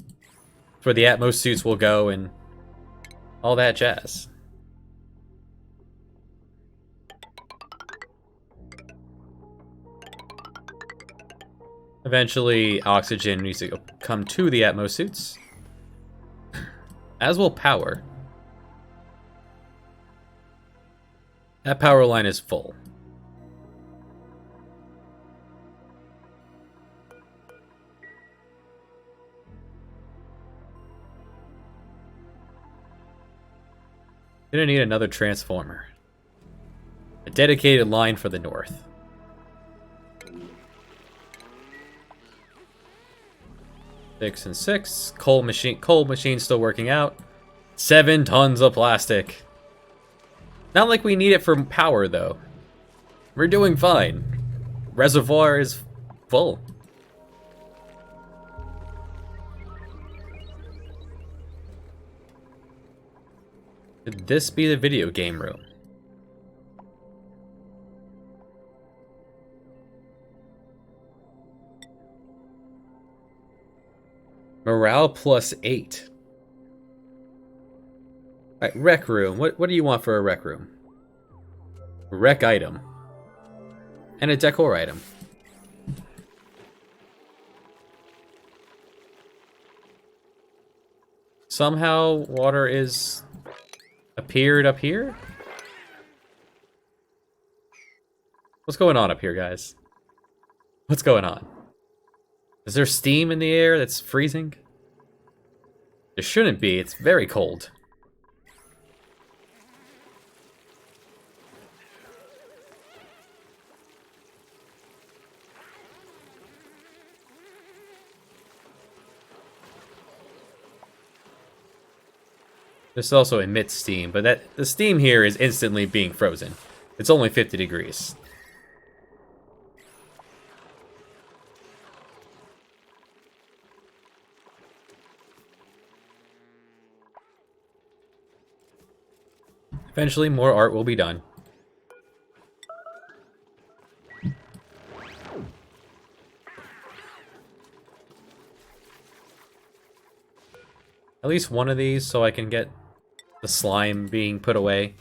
Speaker 1: It's where the Atmos suits will go and all that jazz. Eventually, oxygen needs to come to the Atmos suits, as will power. That power line is full. Gonna need another transformer. A dedicated line for the north. Six and 6. Coal machine still working out. 7 tons of plastic. Not like we need it for power though. We're doing fine. Reservoir is full. Could this be the video game room? Morale plus 8. Alright, rec room. What do you want for a rec room? Rec item. And a decor item. Somehow water is appeared up here? What's going on up here, guys? What's going on? Is there steam in the air that's freezing? There shouldn't be, it's very cold. This also emits steam, but the steam here is instantly being frozen. It's only 50 degrees. Eventually, more art will be done. At least one of these so I can get the slime being put away.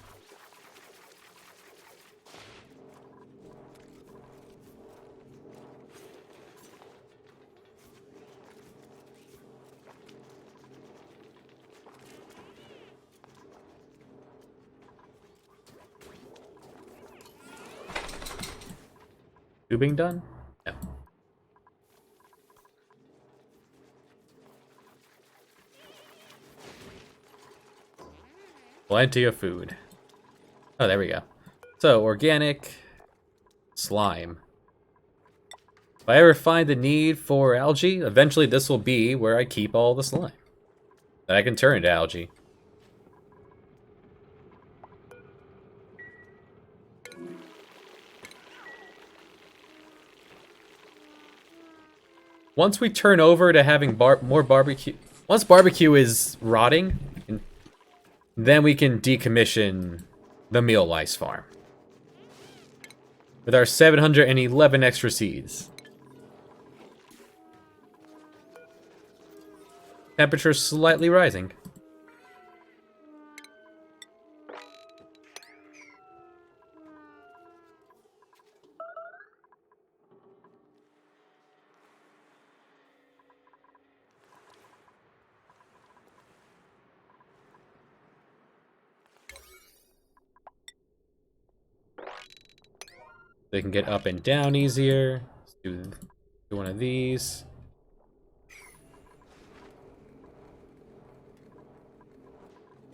Speaker 1: Tubing done? Yeah. Plenty of food. Oh, there we go. So, organic slime. If I ever find the need for algae, eventually this will be where I keep all the slime that I can turn into algae. Once we turn over to having more barbecue, once barbecue is rotting, then we can decommission the meal lice farm with our 711 extra seeds. Temperature slightly rising. They can get up and down easier. Let's do one of these.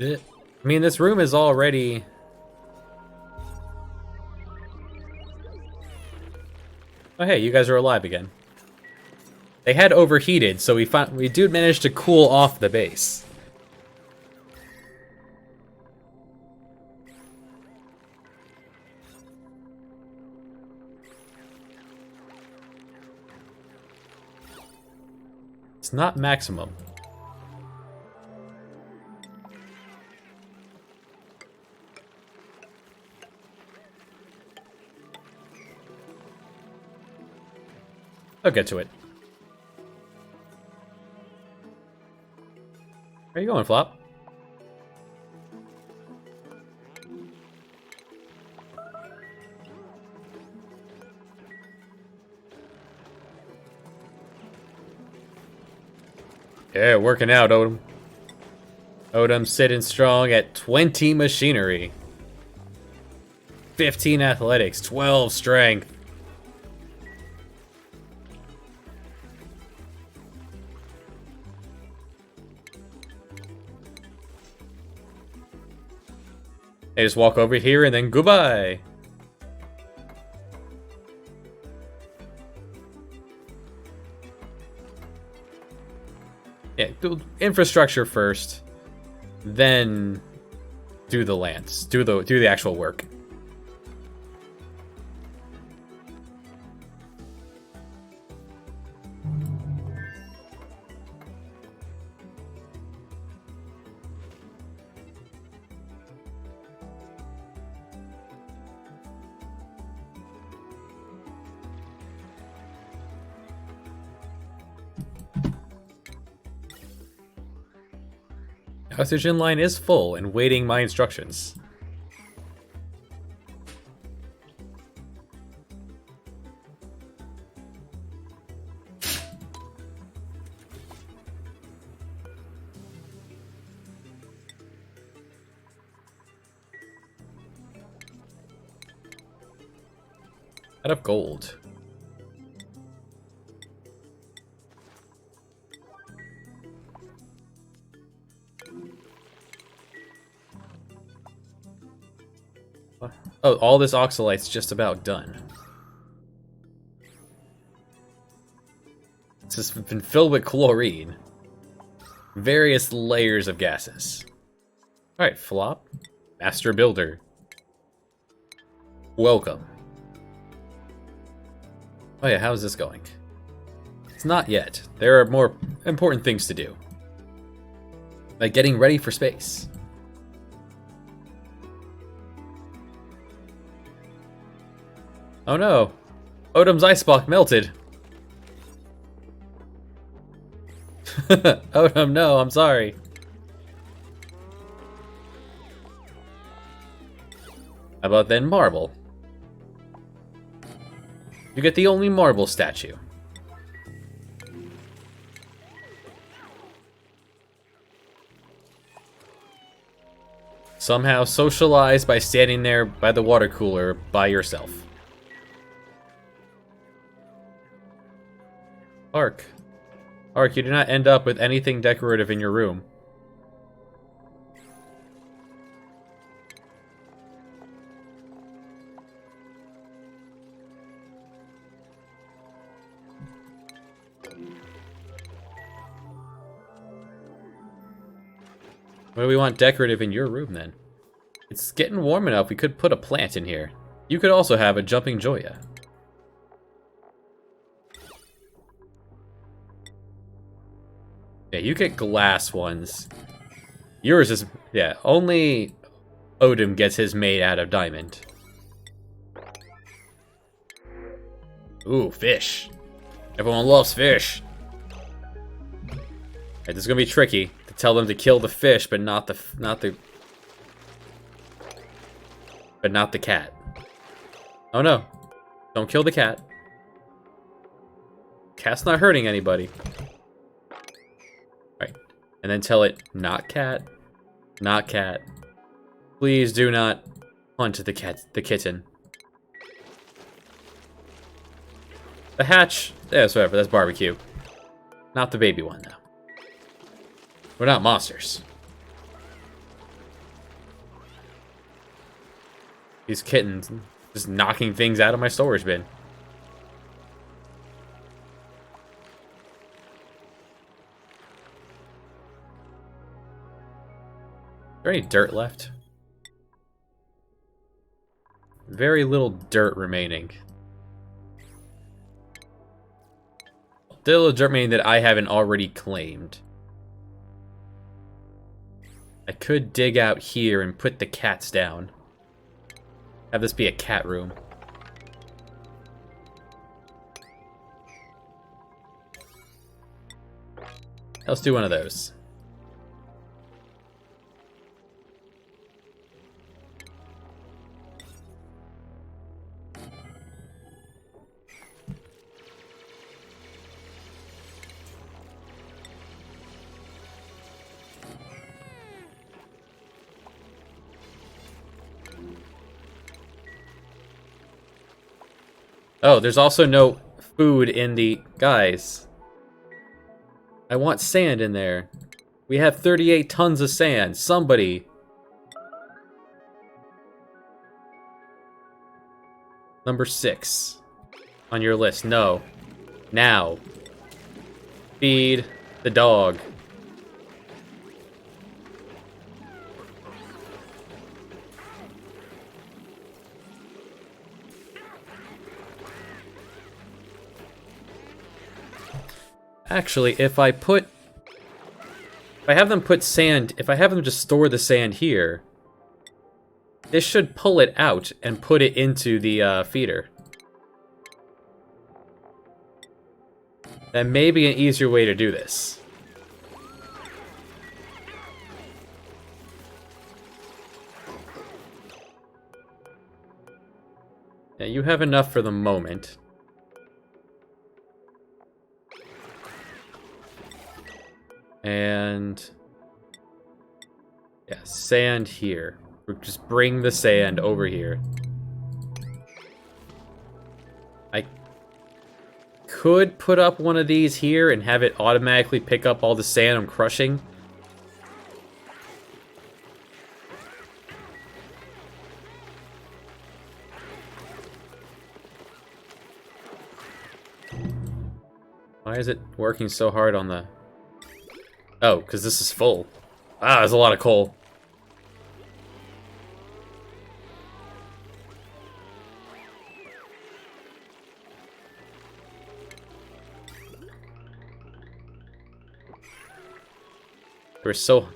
Speaker 1: I mean, this room is already... Oh, hey, you guys are alive again. They had overheated, so we did manage to cool off the base. It's not maximum. I'll get to it. Where are you going, Flop? Yeah, working out, Odom. Odom sitting strong at 20 machinery. 15 athletics, 12 strength. They just walk over here and then goodbye. Yeah, do infrastructure first, then do the lands. Do the actual work. Oxygen line is full and waiting my instructions. Out of gold. Oh, all this oxalite's just about done. This has been filled with chlorine. Various layers of gases. Alright, Flop. Master Builder. Welcome. Oh yeah, how's this going? It's not yet. There are more important things to do. Like getting ready for space. Oh no! Odum's ice block melted! Odum, no, I'm sorry. How about then marble? You get the only marble statue. Somehow socialize by standing there by the water cooler by yourself. Ark. Ark, you do not end up with anything decorative in your room. What do we want decorative in your room, then? It's getting warm enough, we could put a plant in here. You could also have a jumping Joya. Yeah, you get glass ones. Yours is... yeah, only Odum gets his made out of diamond. Ooh, fish. Everyone loves fish. Alright, this is gonna be tricky. To tell them to kill the fish, but not the cat. Oh no. Don't kill the cat. Cat's not hurting anybody. Right. And then tell it, not cat. Not cat. Please do not hunt the kitten. The hatch, that's whatever, that's barbecue. Not the baby one, though. We're not monsters. These kittens just knocking things out of my storage bin. Is there any dirt left? Very little dirt remaining. Little dirt remaining that I haven't already claimed. I could dig out here and put the cats down. Have this be a cat room. Let's do one of those. Oh, there's also no food in the... Guys. I want sand in there. We have 38 tons of sand. Somebody. Number 6 on your list. No. Now. Feed the dog. Actually, if I have them put sand, if I have them just store the sand here, this should pull it out and put it into the feeder. That may be an easier way to do this. Yeah, you have enough for the moment. And yeah, sand here. Just bring the sand over here. I could put up one of these here and have it automatically pick up all the sand I'm crushing. Why is it working so hard on the... Oh, because this is full. Ah, there's a lot of coal.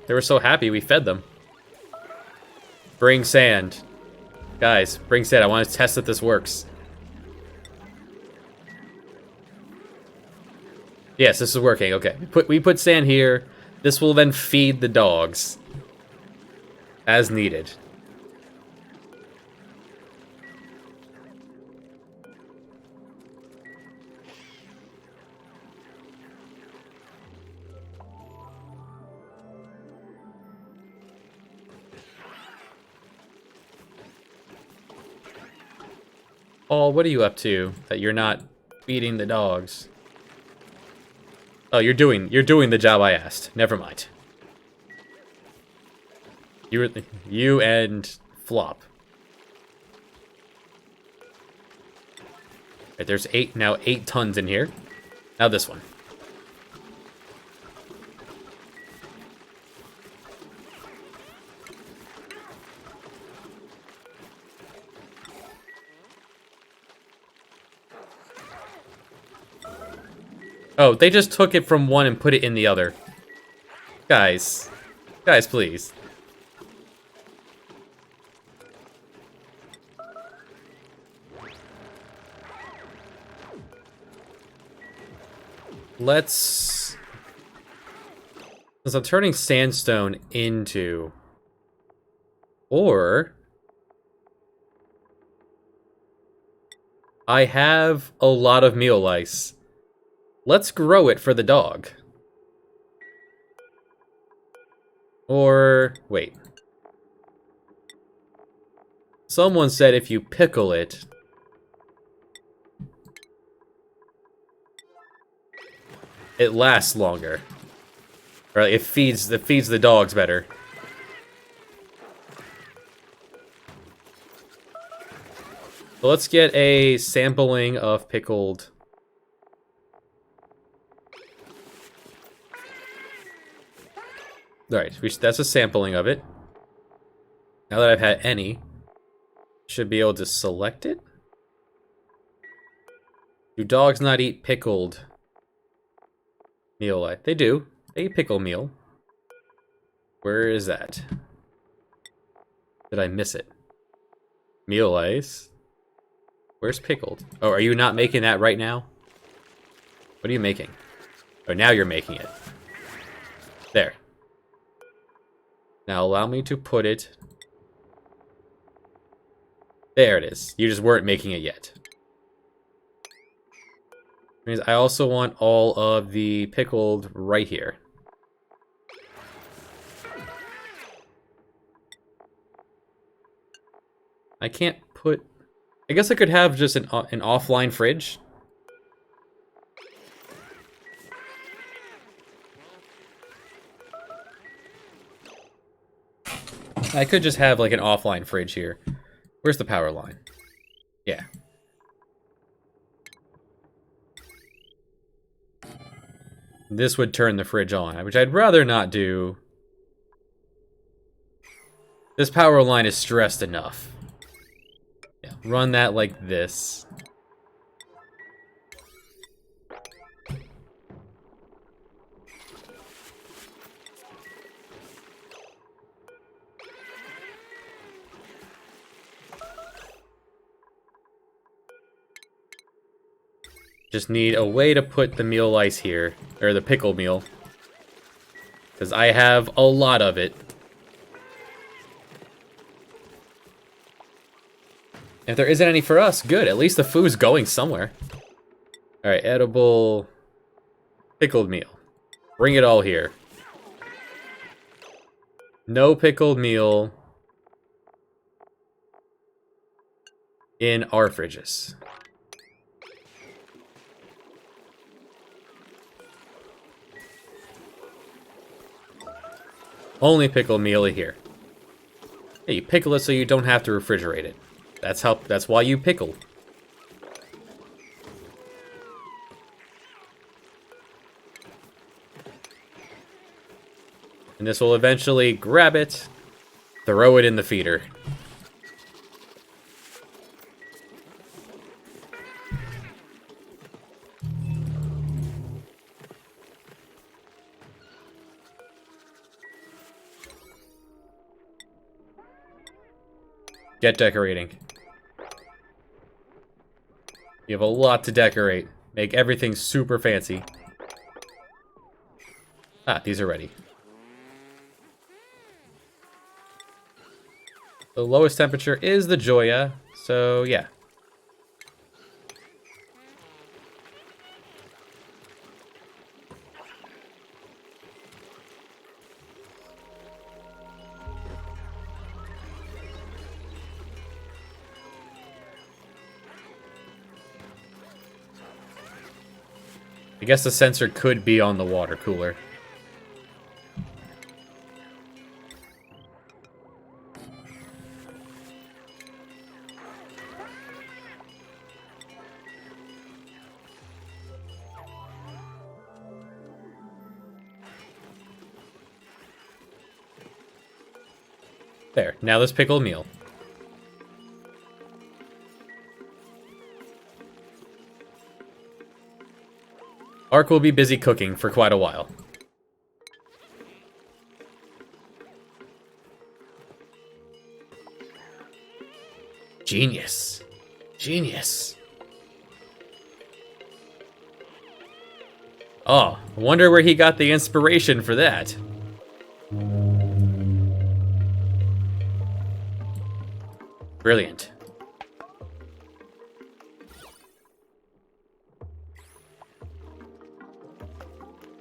Speaker 1: They were so happy we fed them. Bring sand. Guys, bring sand. I want to test that this works. Yes, this is working. Okay. We put sand here. This will then feed the dogs as needed. Paul, what are you up to that you're not feeding the dogs? Oh, you're doing the job I asked. Never mind. You and Flop. Right, there's 8 tons in here. Now this one. Oh, they just took it from one and put it in the other. Guys. Guys, please. Let's... Since I'm turning sandstone into... Or... I have a lot of meal lice. Let's grow it for the dog. Or... wait. Someone said if you pickle it... it lasts longer. Or it feeds the dogs better. So let's get a sampling of pickled... Alright, that's a sampling of it. Now that I've had any, should be able to select it. Do dogs not eat pickled meal? They do. They eat pickle meal. Where is that? Did I miss it? Meal ice. Where's pickled? Oh, are you not making that right now? What are you making? Oh, now you're making it. There. Now allow me to put it... There it is. You just weren't making it yet. Means I also want all of the pickled right here. I can't put... I guess I could have just an offline fridge. I could just have like an offline fridge here. Where's the power line? Yeah. this would turn the fridge on, which I'd rather not do. This power line is stressed enough. Yeah, run that like this. Just need a way to put the meal ice here, or the pickle meal. Because I have a lot of it. If there isn't any for us, good. At least the food's going somewhere. Alright, edible pickled meal. Bring it all here. No pickled meal in our fridges. Only pickled meal here. Yeah, you pickle it so you don't have to refrigerate it. That's why you pickle. And this will eventually grab it, throw it in the feeder. Get decorating. You have a lot to decorate. Make everything super fancy. Ah, these are ready. The lowest temperature is the Joya, so yeah. I guess the sensor could be on the water cooler. There, now this pickled meal. Ark will be busy cooking for quite a while. Genius. Genius. Oh, I wonder where he got the inspiration for that. Brilliant.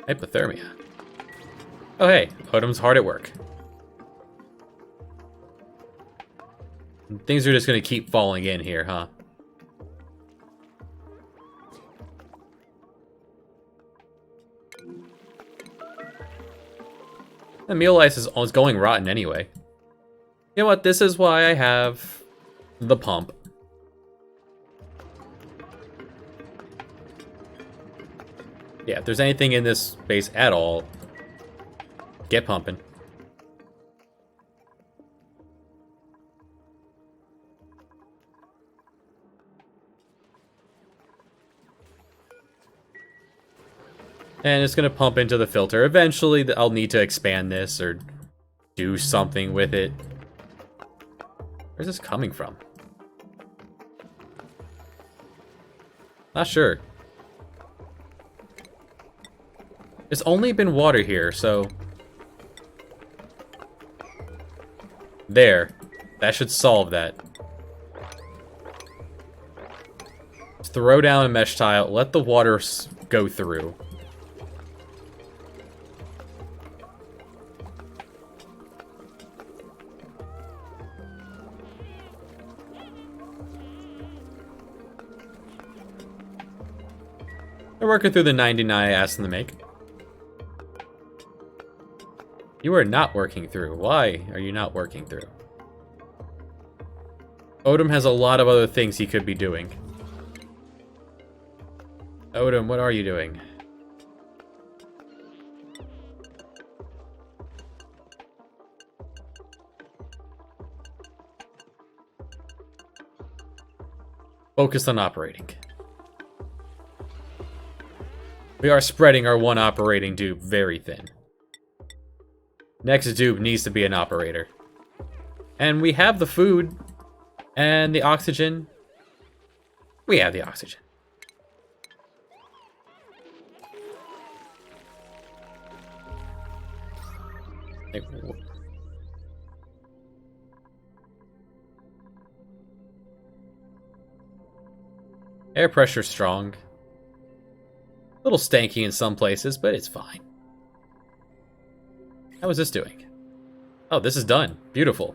Speaker 1: Hypothermia. Oh hey, Odum's hard at work. Things are just gonna keep falling in here, huh? The meal ice is going rotten anyway. You know what? This is why I have the pump. Yeah, if there's anything in this space at all, get pumping. And it's going to pump into the filter. Eventually, I'll need to expand this or do something with it. Where's this coming from? Not sure. There's only been water here, so... There. That should solve that. Just throw down a mesh tile, let the water go through. They're working through the 99 I asked them to make. You are not working through. Why are you not working through? Odum has a lot of other things he could be doing. Odum, what are you doing? Focused on operating. We are spreading our one operating dupe very thin. Next dupe needs to be an operator. And we have the food and the oxygen. We have the oxygen. Air pressure strong. A little stanky in some places, but it's fine. How is this doing? Oh, this is done. Beautiful.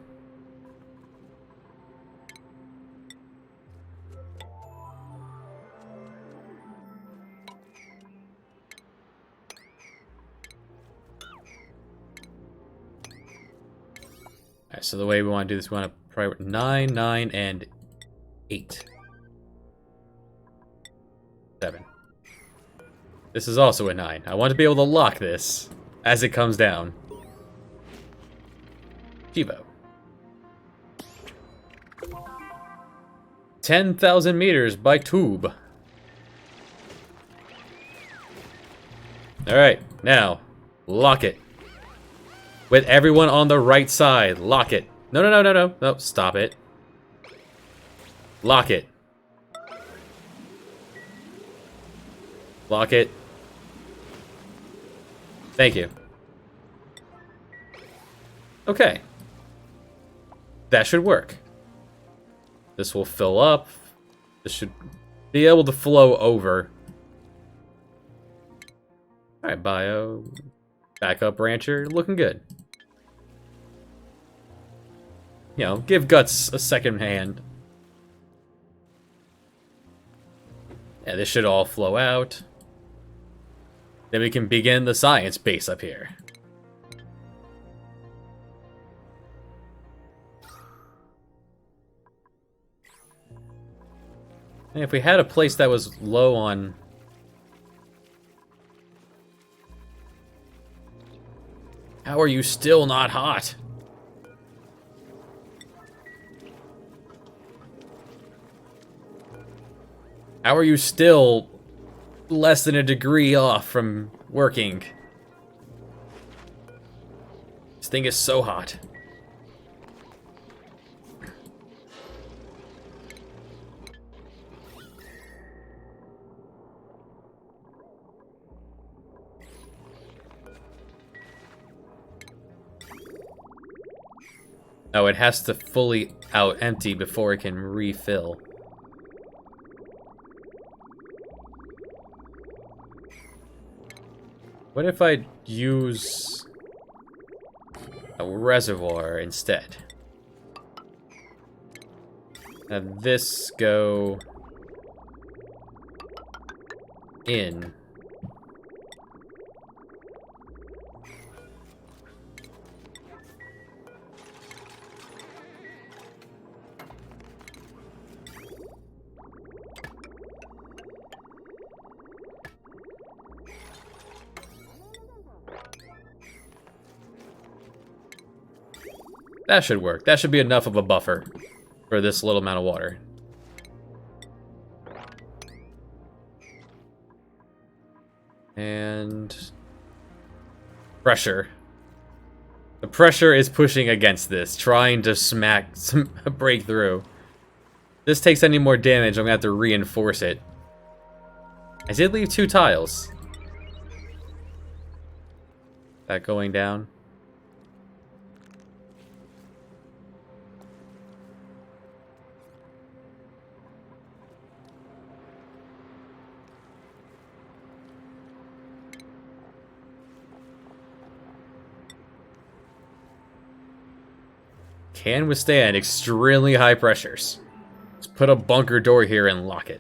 Speaker 1: Alright, so the way we want to do this, we want to prioritize 9, 9, and 8. 7. This is also a 9. I want to be able to lock this as it comes down. Chivo. 10,000 meters by tube. Alright, now, lock it. With everyone on the right side, lock it. No, no, no, no, no. No, stop it. Lock it. Lock it. Thank you. Okay. That should work. This will fill up. This should be able to flow over. Alright, bio. Backup rancher. Looking good. You know, give Guts a second hand. Yeah, this should all flow out. Then we can begin the science base up here. And if we had a place that was low on... How are you still not hot? How are you still less than a degree off from working? This thing is so hot. Oh, it has to fully out empty before it can refill. What if I use a reservoir instead? Have this go in. That should work. That should be enough of a buffer for this little amount of water. And... pressure. The pressure is pushing against this, trying to break through. If this takes any more damage, I'm gonna have to reinforce it. I did leave 2 tiles. That going down. Can withstand extremely high pressures. Let's put a bunker door here and lock it.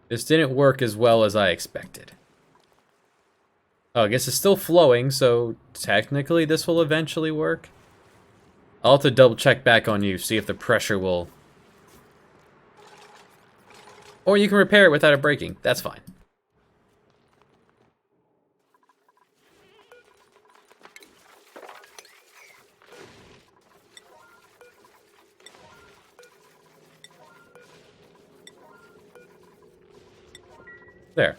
Speaker 1: This didn't work as well as I expected. Oh, I guess it's still flowing, so technically this will eventually work. I'll have to double check back on you, see if the pressure will... Or you can repair it without it breaking. That's fine. There.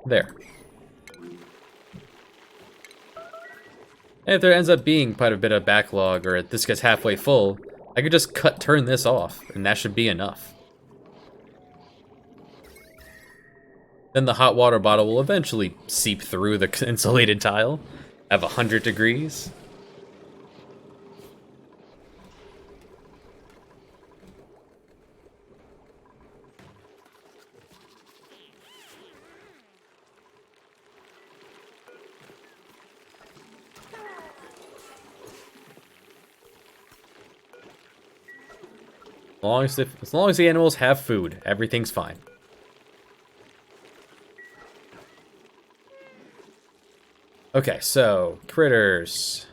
Speaker 1: There. And if there ends up being quite a bit of backlog, or this gets halfway full, I could just turn this off, and that should be enough. Then the hot water bottle will eventually seep through the insulated tile at 100 degrees. As long as the animals have food, everything's fine. Okay, so critters.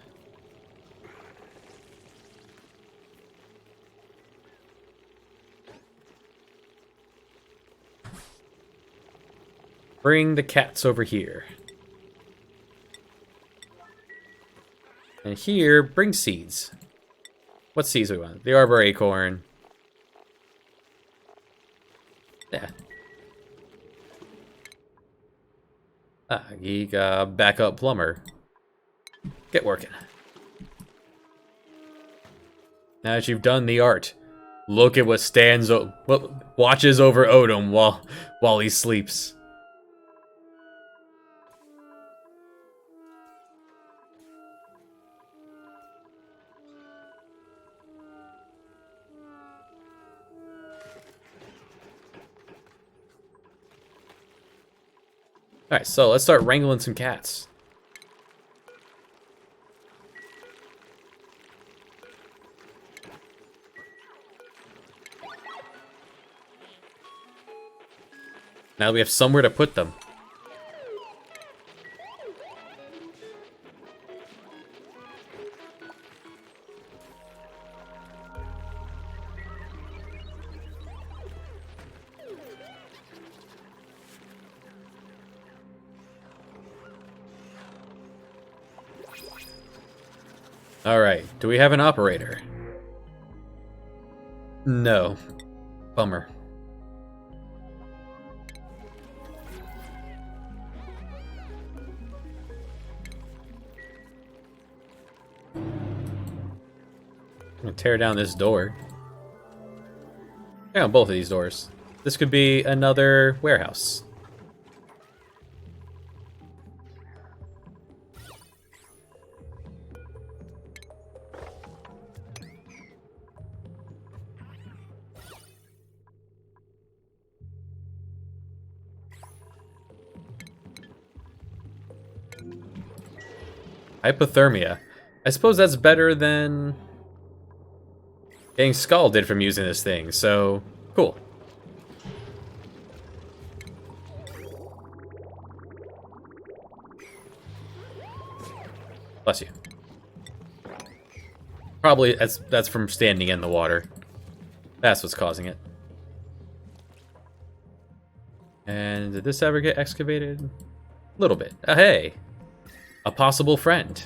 Speaker 1: Bring the cats over here. And here, bring seeds. What seeds do we want? The arbor acorn. Yeah. Geek, backup plumber. Get working. Now that you've done the art, look at what watches over Odin while he sleeps. Alright, so let's start wrangling some cats. Now we have somewhere to put them. Alright, do we have an operator? No. Bummer. I'm gonna tear down this door. Yeah, both of these doors. This could be another warehouse. Hypothermia. I suppose that's better than getting scalded from using this thing, so cool. Bless you. Probably that's from standing in the water. That's what's causing it. And did this ever get excavated? A little bit. Hey! A possible friend.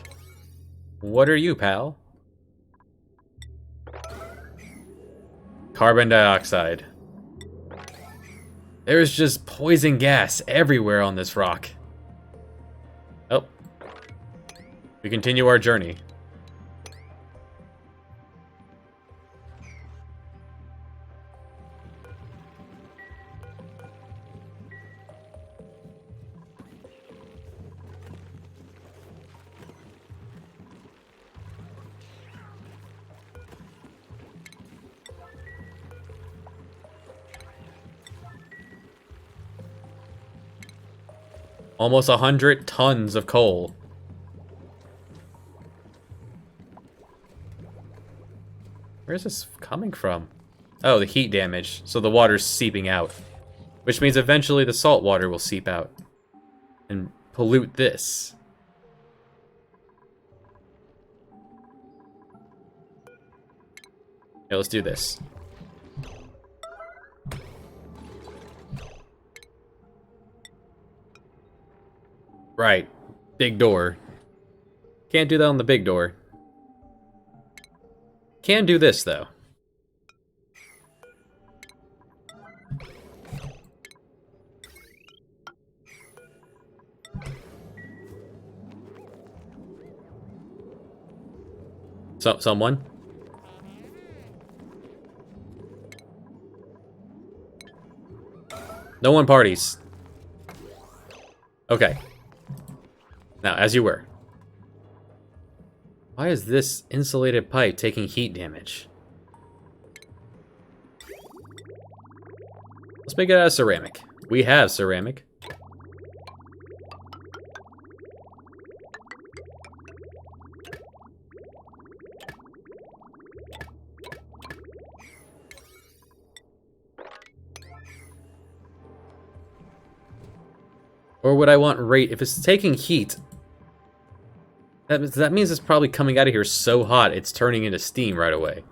Speaker 1: What are you, pal? Carbon dioxide. There's just poison gas everywhere on this rock. Oh. We continue our journey. Almost 100 tons of coal. Where's this coming from? Oh, the heat damage. So the water's seeping out. Which means eventually the salt water will seep out and pollute this. Yeah, let's do this. Right. Big door. Can't do that on the big door. Can do this, though. Someone? No one parties. Okay. Now, as you were. Why is this insulated pipe taking heat damage? Let's make it out of ceramic. We have ceramic. Or would I want rate? If it's taking heat, that means it's probably coming out of here so hot it's turning into steam right away.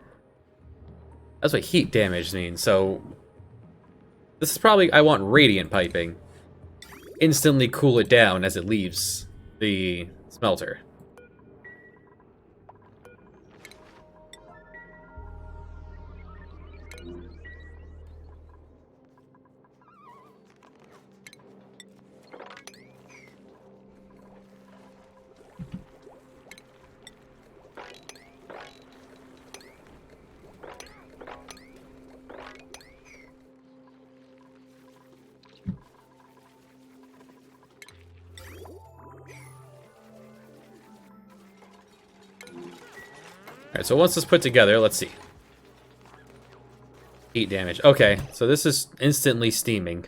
Speaker 1: That's what heat damage means. So this is probably, I want radiant piping. Instantly cool it down as it leaves the smelter. Alright, so once it's put together, let's see. Heat damage. Okay, so this is instantly steaming.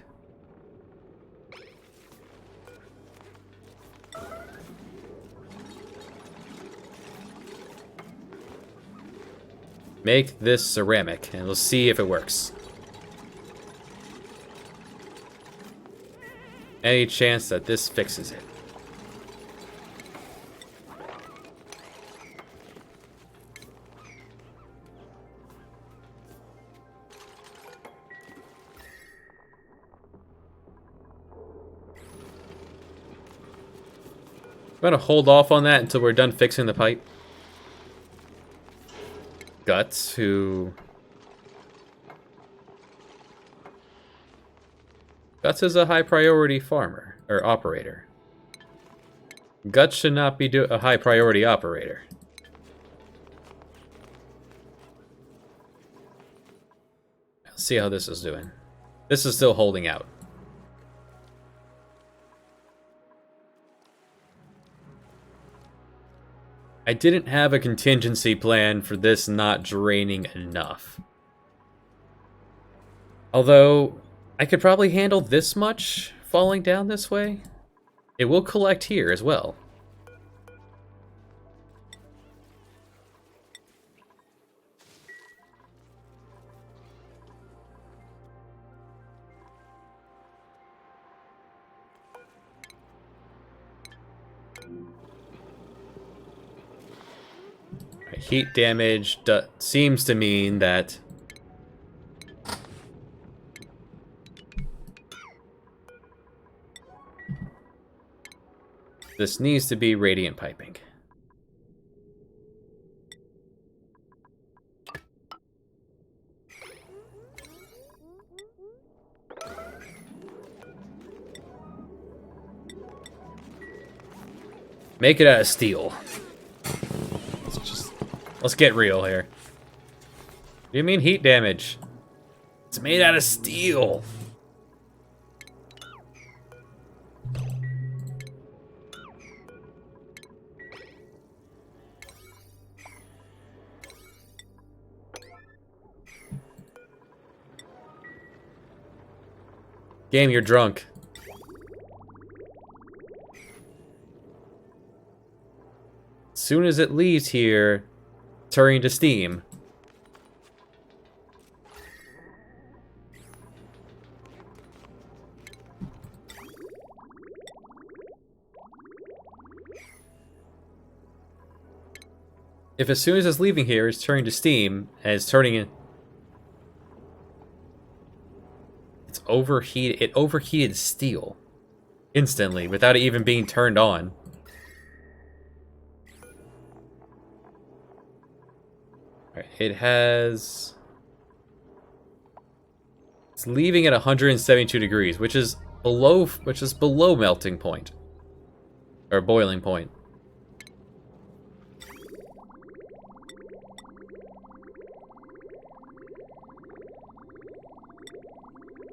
Speaker 1: Make this ceramic, and we'll see if it works. Any chance that this fixes it? I'm gonna hold off on that until we're done fixing the pipe. Guts, who... Guts is a high priority farmer, or operator. Guts should not be a high priority operator. Let's see how this is doing. This is still holding out. I didn't have a contingency plan for this not draining enough. Although, I could probably handle this much falling down this way. It will collect here as well. Heat damage seems to mean that this needs to be radiant piping. Make it out of steel. Let's get real here. What do you mean heat damage? It's made out of steel. Game, you're drunk. As soon as it leaves here, turning to steam. If as soon as it's leaving here, it's turning to steam, and it's turning in... It's overheated. It overheated steel. Instantly, without it even being turned on. Alright, it has... It's leaving at 172 degrees, which is below melting point. Or boiling point.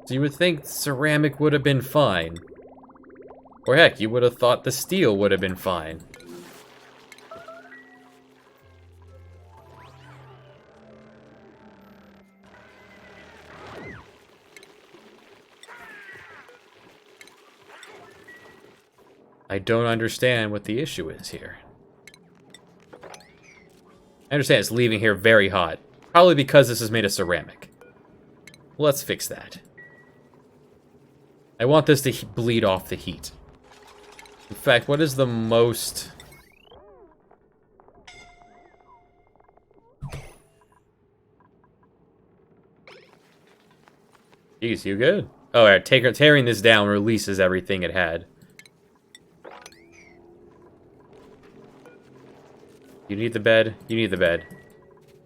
Speaker 1: So you would think ceramic would have been fine. Or heck, you would have thought the steel would have been fine. I don't understand what the issue is here. I understand it's leaving here very hot. Probably because this is made of ceramic. Let's fix that. I want this to bleed off the heat. In fact, what is the most... Jeez, you good? Oh, alright, tearing this down releases everything it had. You need the bed? You need the bed.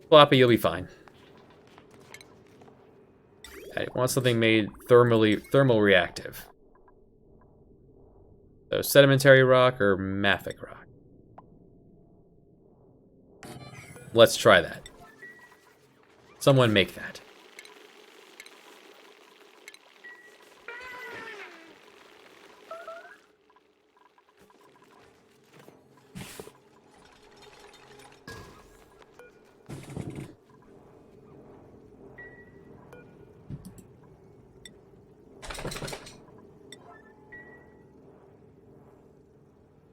Speaker 1: Floppy, you'll be fine. I want something made thermal reactive. So sedimentary rock or mafic rock. Let's try that. Someone make that.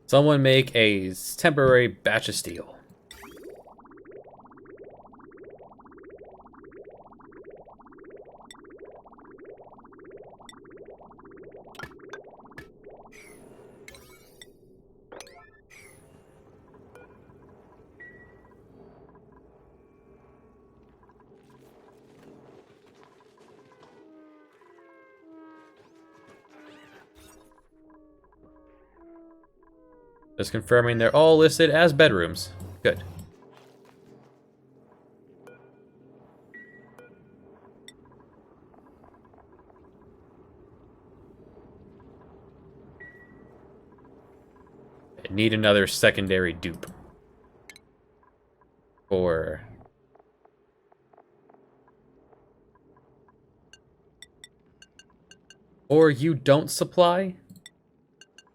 Speaker 1: Someone make a temporary batch of steel. Just confirming they're all listed as bedrooms. Good. I need another secondary dupe. Or you don't supply?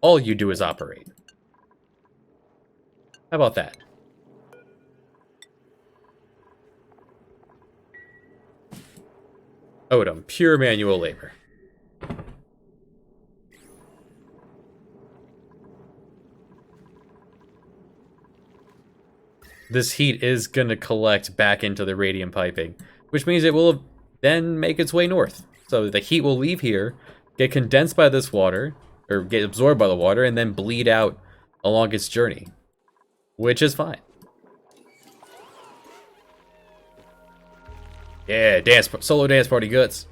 Speaker 1: All you do is operate. How about that? Odom, pure manual labor. This heat is gonna collect back into the radiant piping, which means it will then make its way north. So the heat will leave here, get condensed by this water, or get absorbed by the water, and then bleed out along its journey. Which is fine. Yeah, solo dance party goods.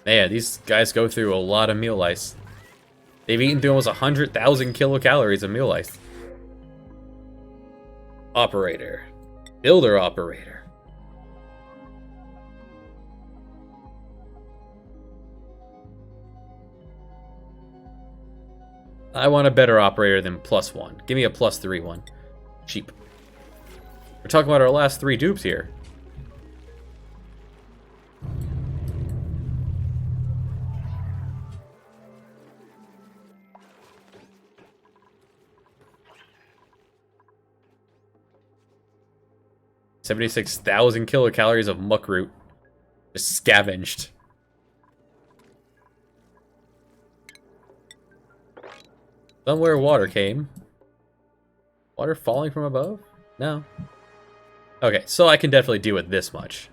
Speaker 1: Man, these guys go through a lot of meal ice. They've eaten through almost 100,000 kilocalories of meal ice. Operator. Builder operator. I want a better operator than +1. Give me a +3 one. Cheap. We're talking about our last 3 dupes here. $76,000 kilocalories of muckroot. Just scavenged. Somewhere water came. Water falling from above? No. Okay, so I can definitely deal with this much.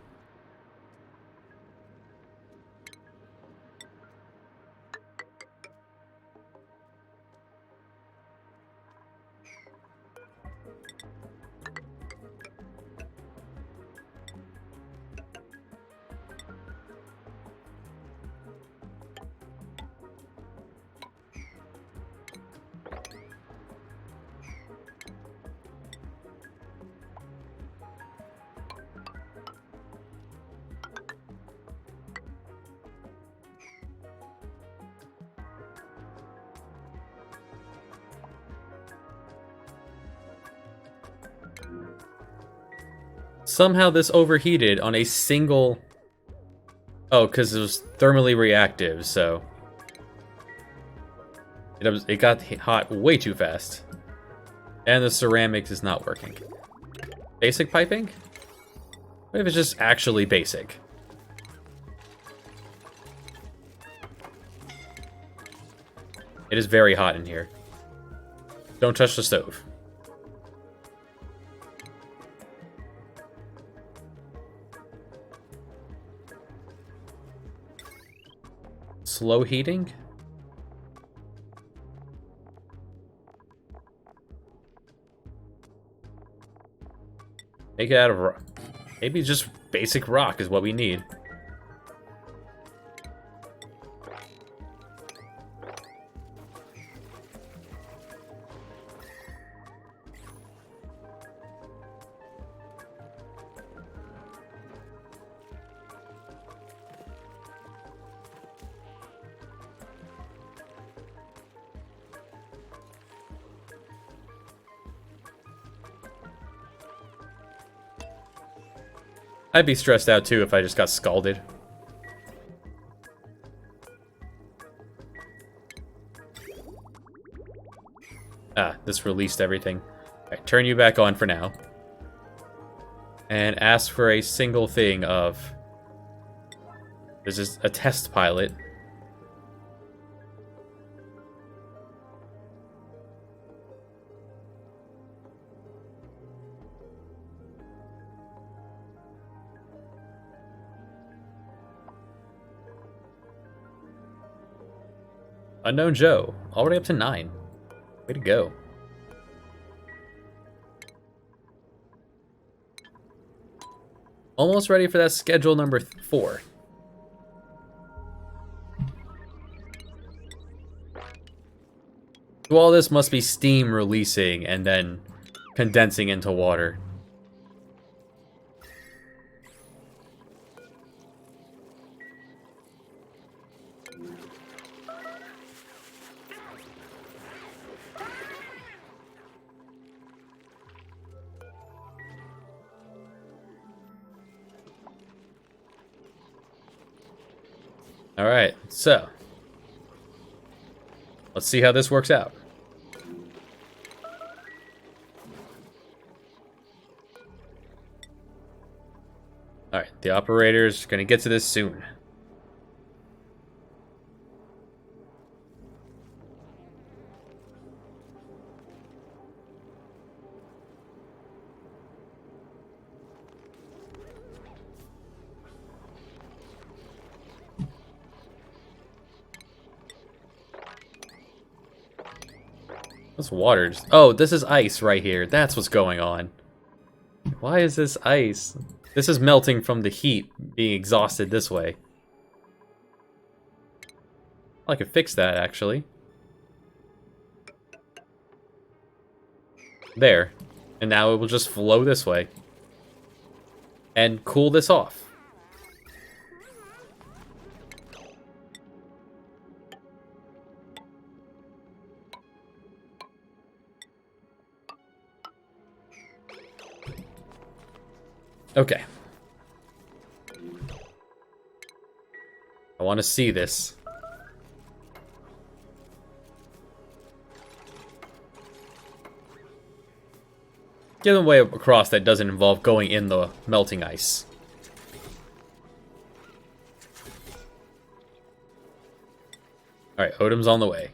Speaker 1: Somehow this overheated on a single... Oh, because it was thermally reactive, so... It got hot way too fast. And the ceramics is not working. Basic piping? What if it's just actually basic? It is very hot in here. Don't touch the stove. Slow heating? Make it out of rock. Maybe just basic rock is what we need. I'd be stressed out too if I just got scalded. Ah, this released everything. Alright, turn you back on for now. And ask for a single thing of... This is a test pilot. Unknown Joe, already up to 9. Way to go. Almost ready for that schedule number 4. So all this must be steam releasing and then condensing into water. Alright, so let's see how this works out. Alright, the operator's gonna get to this soon. What's water? Oh, this is ice right here. That's what's going on. Why is this ice? This is melting from the heat being exhausted this way. I could fix that, actually. There. And now it will just flow this way. And cool this off. Okay. I want to see this. Get a way across that doesn't involve going in the melting ice. Alright, Odin's on the way.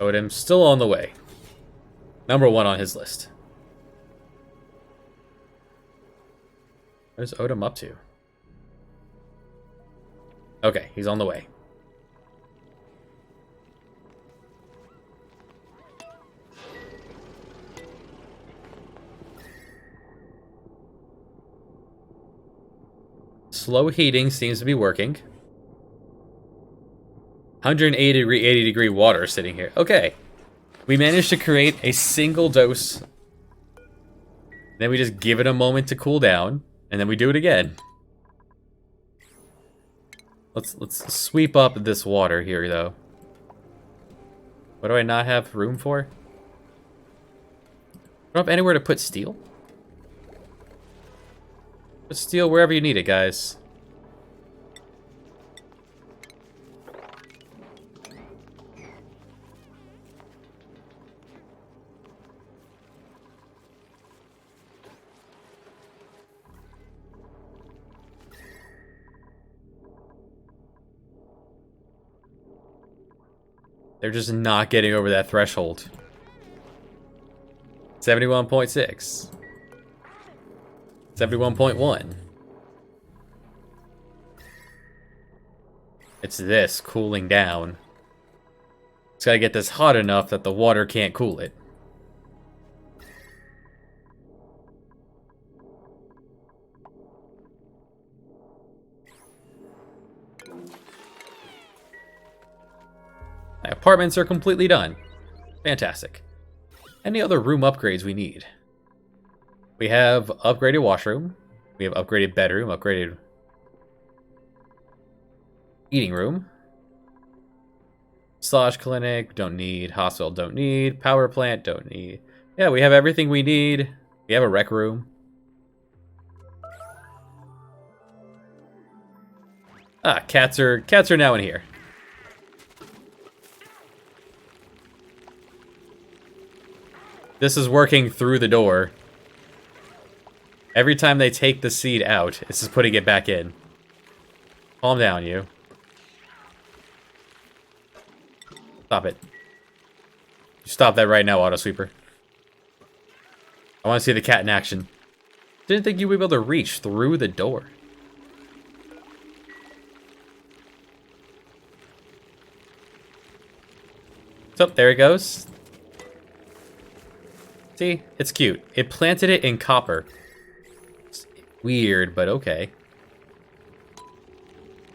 Speaker 1: Odin's still on the way. Number 1 on his list. What is Odin up to? Okay, he's on the way. Slow heating seems to be working. 180 degree water sitting here. Okay. We managed to create a single dose. Then we just give it a moment to cool down. And then we do it again. Let's sweep up this water here, though. What do I not have room for? I don't have anywhere to put steel? Put steel wherever you need it, guys. They're just not getting over that threshold. 71.6. 71.1. It's this cooling down. It's gotta get this hot enough that the water can't cool it. My apartments are completely done. Fantastic. Any other room upgrades we need? We have upgraded washroom. We have upgraded bedroom, upgraded eating room. Massage clinic, don't need. Hospital, don't need. Power plant, don't need. Yeah, we have everything we need. We have a rec room. Ah, cats are now in here. This is working through the door. Every time they take the seed out, this is putting it back in. Calm down, you. Stop it. You stop that right now, Autosweeper. I want to see the cat in action. Didn't think you would be able to reach through the door. So, there it goes. See? It's cute. It planted it in copper. It's weird, but okay.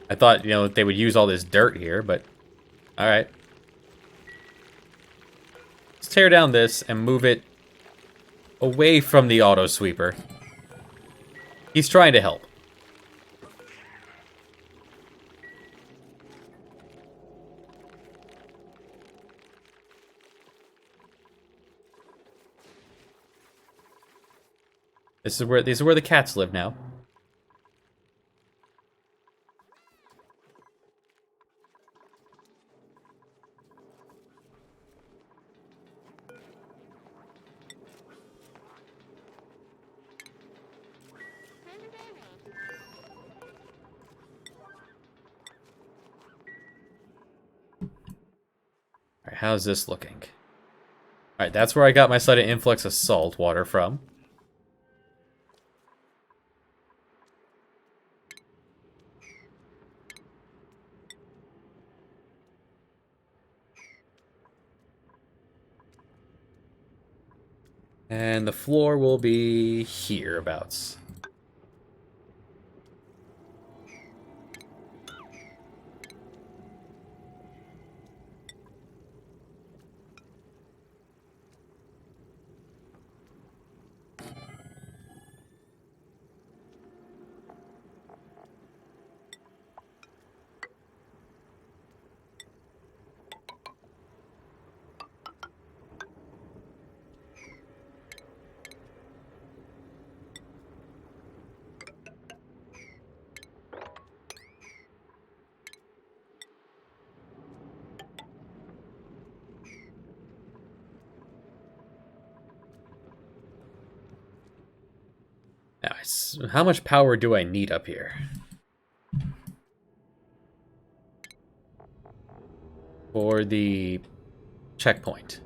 Speaker 1: I thought, you know, they would use all this dirt here, but... Alright. Let's tear down this and move it away from the auto sweeper. He's trying to help. These are where the cats live now. Alright, how's this looking? Alright, that's where I got my sudden influx of salt water from. And the floor will be hereabouts. Nice. How much power do I need up here? For the checkpoint.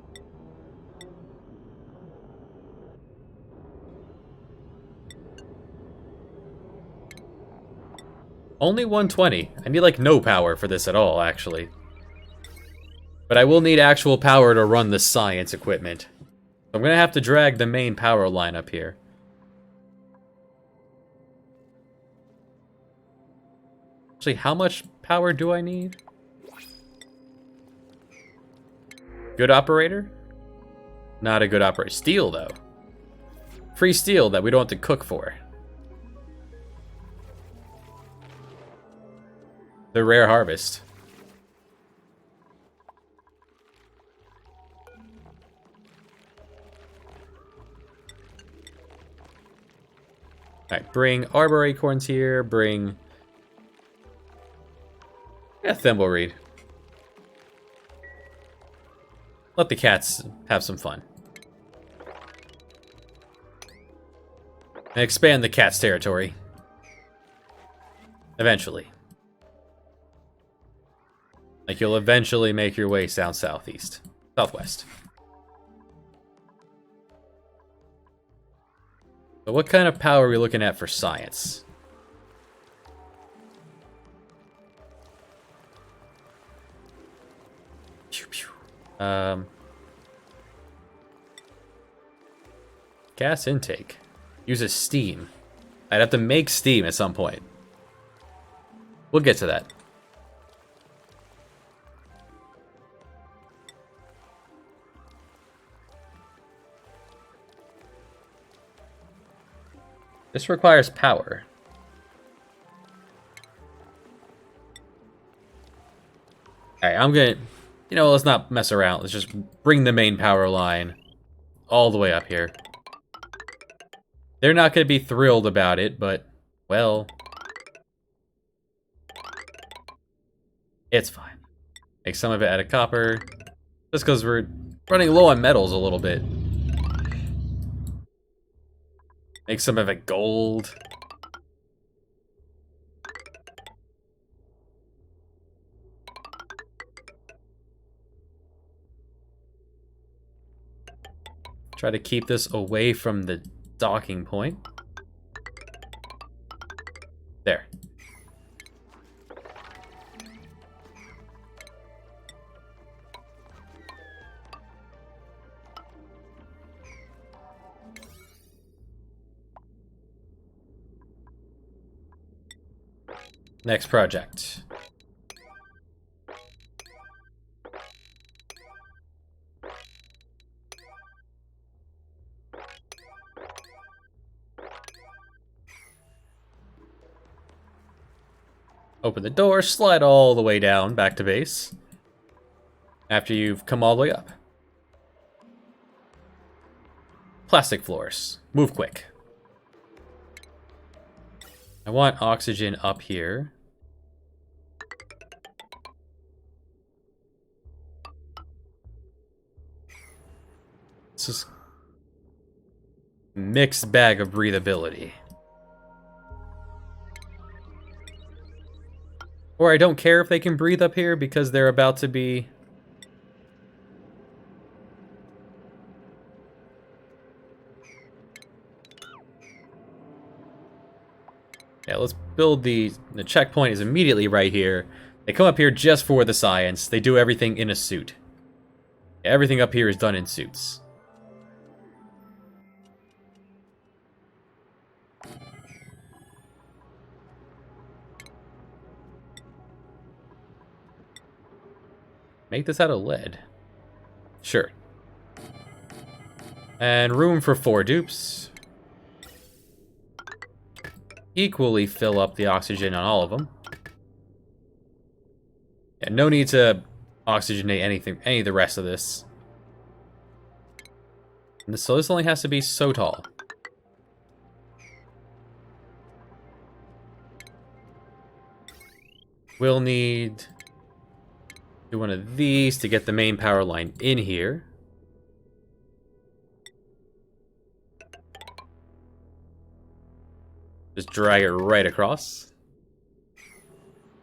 Speaker 1: Only 120. I need like no power for this at all, actually. But I will need actual power to run the science equipment. I'm gonna have to drag the main power line up here. Actually, how much power do I need? Good operator? Not a good operator. Steel, though. Free steel that we don't have to cook for. The rare harvest. Alright, bring Arbor Acorns here, bring... yeah, Thimbleweed. Let the cats have some fun. And expand the cat's territory. Eventually. Like, you'll eventually make your way down southeast. Southwest. So what kind of power are we looking at for science? Pew, pew. Gas intake. Uses steam. I'd have to make steam at some point. We'll get to that. This requires power. Alright, I'm gonna... you know, let's not mess around. Let's just bring the main power line all the way up here. They're not gonna be thrilled about it, but, well... it's fine. Make some of it out of copper. Just because we're running low on metals a little bit. Make some of it gold. Try to keep this away from the docking point. There. Next project. Open the door, slide all the way down, back to base. After you've come all the way up. Plastic floors. Move quick. I want oxygen up here. This is mixed bag of breathability. Or I don't care if they can breathe up here because they're about to be... yeah, let's build the checkpoint is immediately right here. They come up here just for the science. They do everything in a suit. Everything up here is done in suits. Make this out of lead. Sure. And room for 4 dupes. Equally fill up the oxygen on all of them. Yeah, no need to oxygenate any of the rest of this. And so this only has to be so tall. We'll need... do one of these to get the main power line in here. Just drag it right across.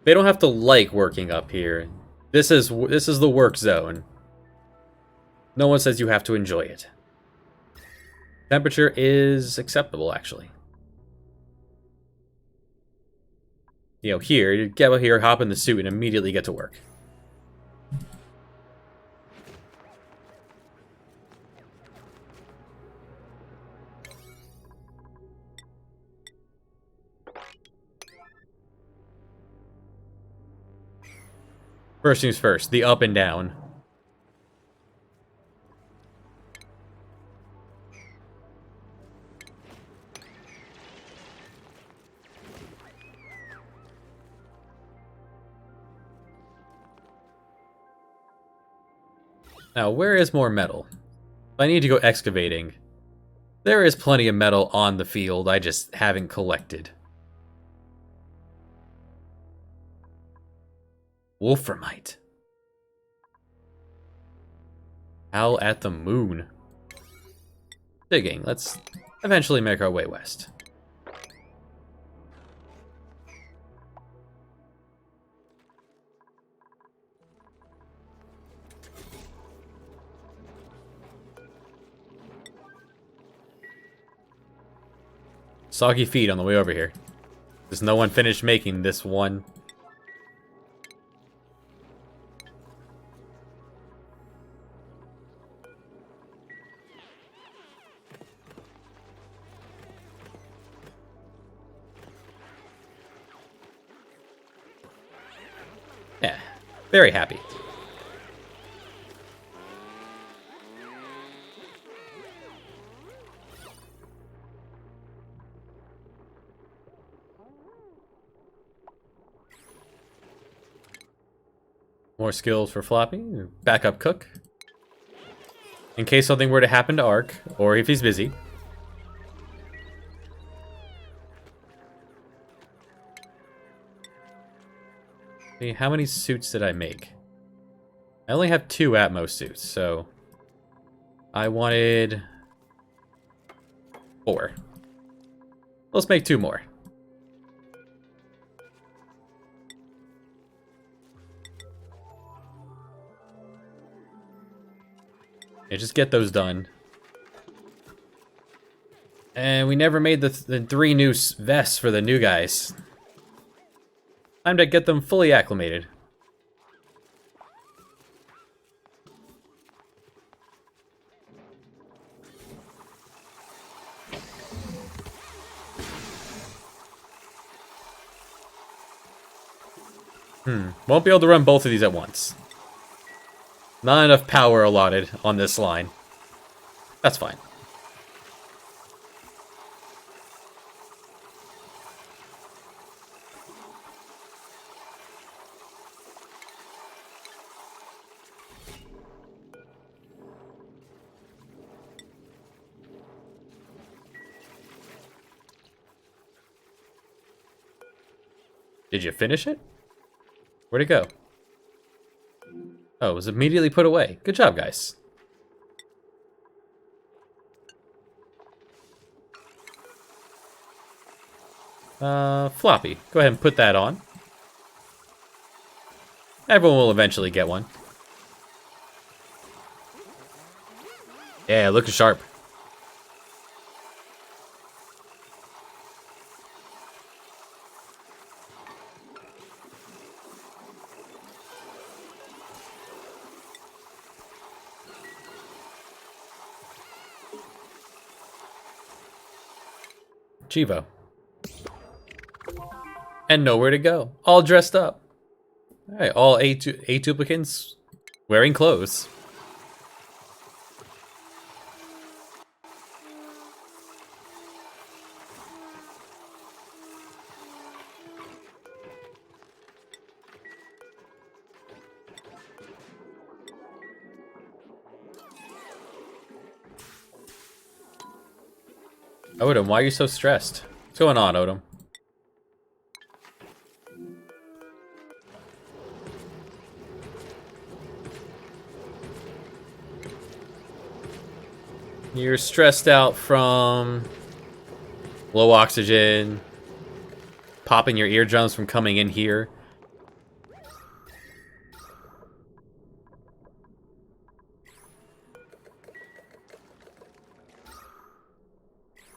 Speaker 1: They don't have to like working up here. This is the work zone. No one says you have to enjoy it. Temperature is acceptable, actually. You know, here, you get out here, hop in the suit, and immediately get to work. First things first, the up and down. Now, where is more metal? I need to go excavating. There is plenty of metal on the field, I just haven't collected. Wolframite. Howl at the moon. Digging. Let's eventually make our way west. Soggy feet on the way over here. Does no one finish making this one? Yeah, very happy. More skills for Floppy. Backup cook. In case something were to happen to Ark, or if he's busy. See, how many suits did I make? I only have 2 Atmos suits, so I wanted 4. Let's make 2 more. Yeah, just get those done. And we never made the 3 new vests for the new guys. Time to get them fully acclimated. Won't be able to run both of these at once. Not enough power allotted on this line. That's fine. Did you finish it? Where'd it go? Oh, it was immediately put away. Good job, guys. Floppy, go ahead and put that on. Everyone will eventually get one. Yeah, looking sharp. Chivo. And nowhere to go. All dressed up. Alright, all A-duplicants wearing clothes. Odom, why are you so stressed? What's going on, Odom? You're stressed out from low oxygen, popping your eardrums from coming in here.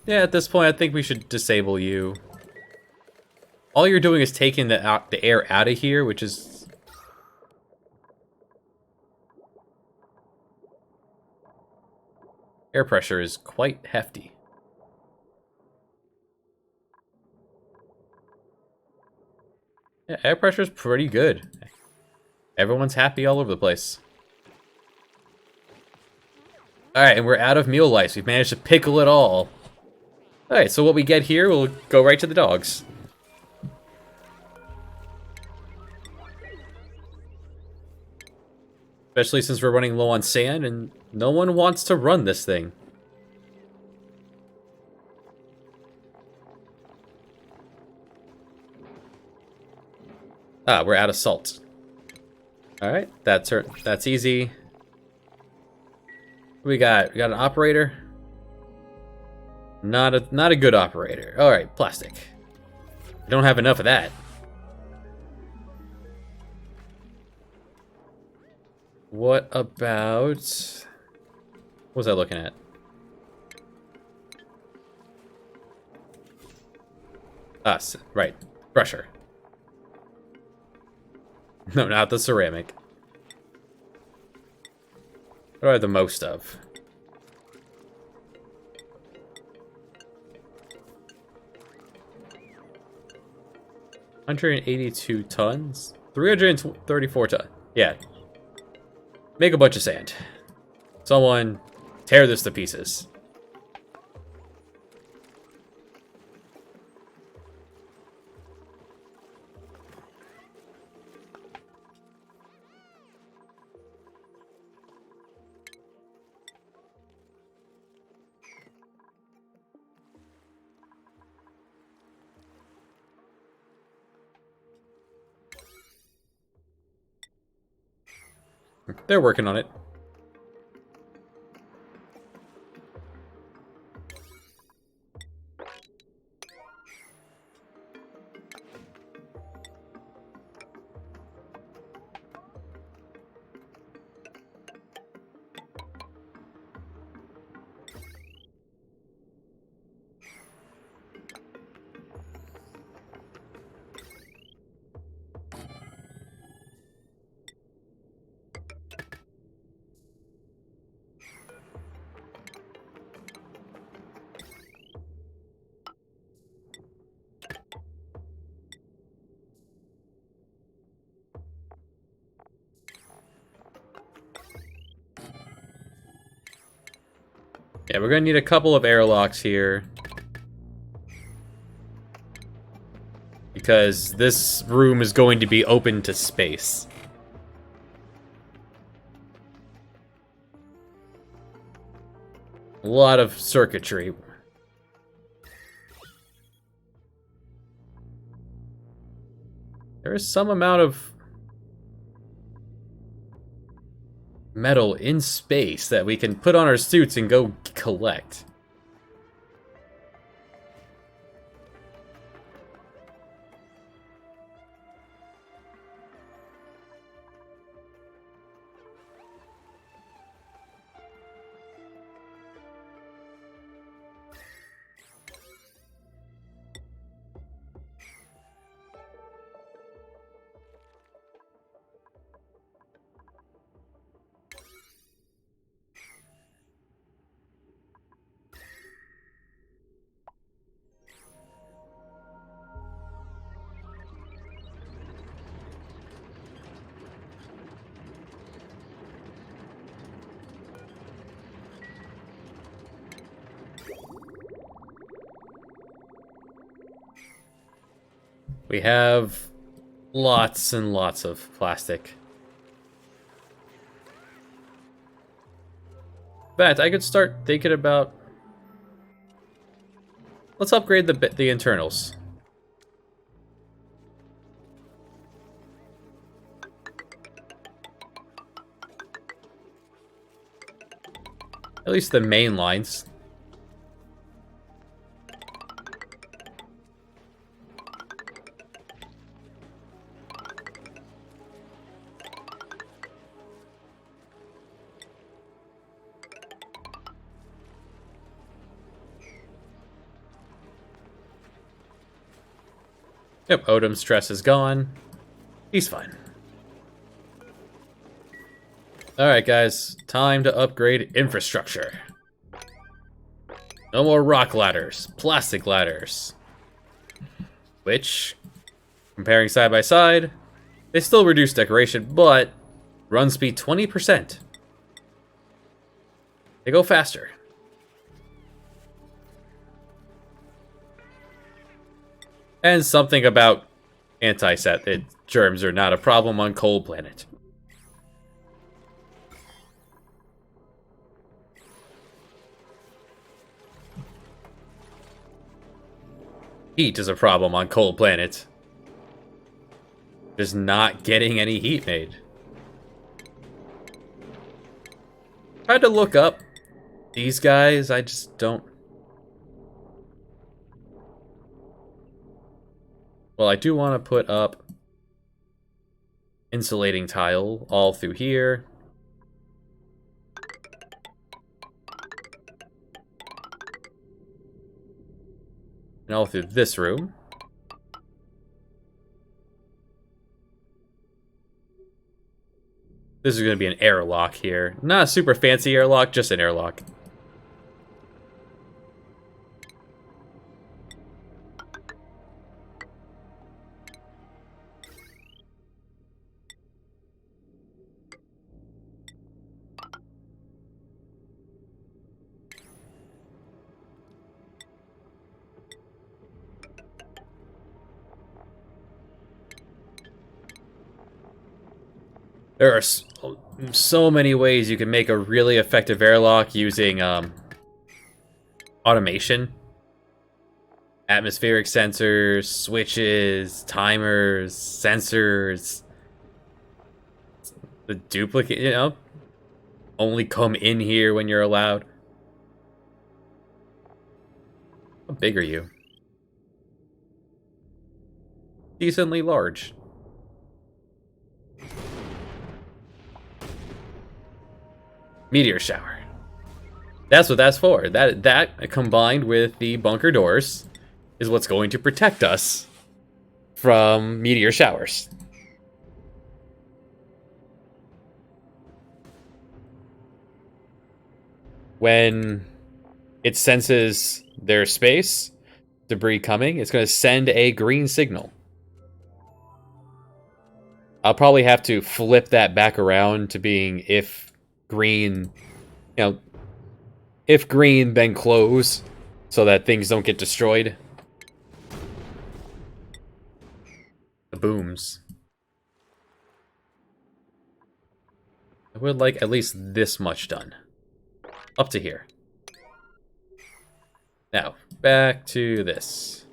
Speaker 1: Yeah, at this point, I think we should disable you. All you're doing is taking the air out of here, which is... Air pressure is quite hefty. Yeah, air pressure is pretty good. Everyone's happy all over the place. Alright, and we're out of meal lice. We've managed to pickle it all. Alright, so what we get here, we'll go right to the dogs. Especially since we're running low on sand and no one wants to run this thing. Ah, we're out of salt. Alright, that's easy. We got an operator. Not a good operator. Alright, plastic. I don't have enough of that. What about... What was I looking at? Right. Brusher. No, not the ceramic. What do I have the most of? $182 tons? 334 tons. Yeah. Make a bunch of sand. Someone tear this to pieces. They're working on it. Yeah, we're gonna need a couple of airlocks here. Because this room is going to be open to space. A lot of circuitry. There is some amount of metal in space that we can put on our suits and go collect. We have lots and lots of plastic. In fact, I could start thinking about... Let's upgrade the internals. At least the main lines. Yep, Odom's stress is gone. He's fine. Alright guys, time to upgrade infrastructure. No more rock ladders, plastic ladders. Which, comparing side by side, they still reduce decoration, but run speed 20%. They go faster. And something about anti-set that germs are not a problem on Cold Planet. Heat is a problem on Cold Planet. Just not getting any heat made. Tried to look up these guys, I just don't. Well, I do want to put up insulating tile all through here. And all through this room. This is going to be an airlock here. Not a super fancy airlock, just an airlock. There are so many ways you can make a really effective airlock using automation. Atmospheric sensors, switches, timers, sensors. The duplicate, you know, only come in here when you're allowed. How big are you? Decently large. Meteor shower. That's what that's for. That combined with the bunker doors is what's going to protect us from meteor showers. When it senses there's space, debris coming, it's going to send a green signal. I'll probably have to flip that back around to being if green, you know, if green, then close, so that things don't get destroyed. The booms. I would like at least this much done. Up to here. Now, back to this.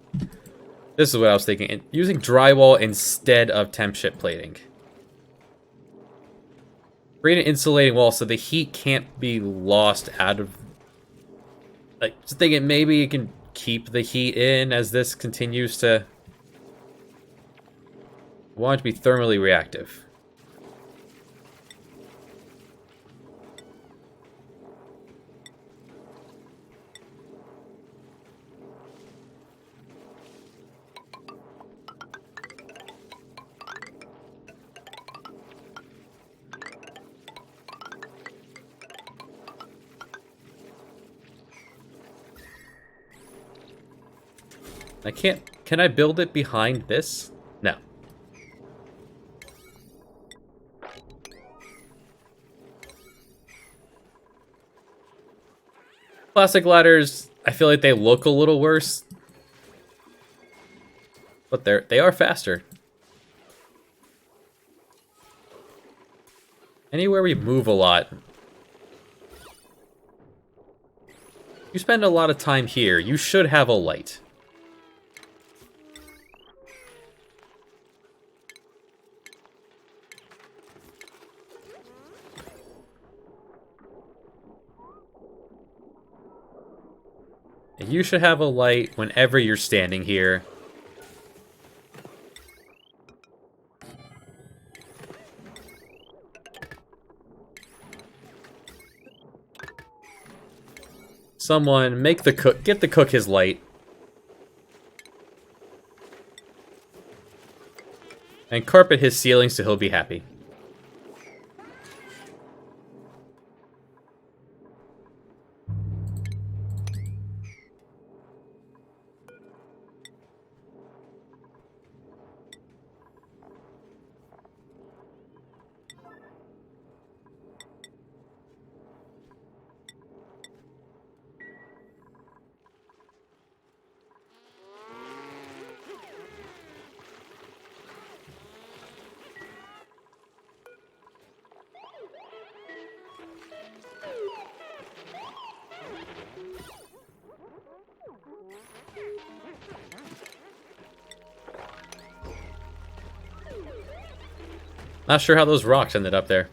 Speaker 1: This is what I was thinking. Using drywall instead of temp chip plating. Create an insulating wall so the heat can't be lost out of... Like, just thinking maybe you can keep the heat in as this continues to... I want it to be thermally reactive. I can't... Can I build it behind this? No. Plastic ladders, I feel like they look a little worse. But they are faster. Anywhere we move a lot. You spend a lot of time here, you should have a light. You should have a light whenever you're standing here. Someone make the cook, get the cook his light. And carpet his ceiling so he'll be happy. Not sure how those rocks ended up there.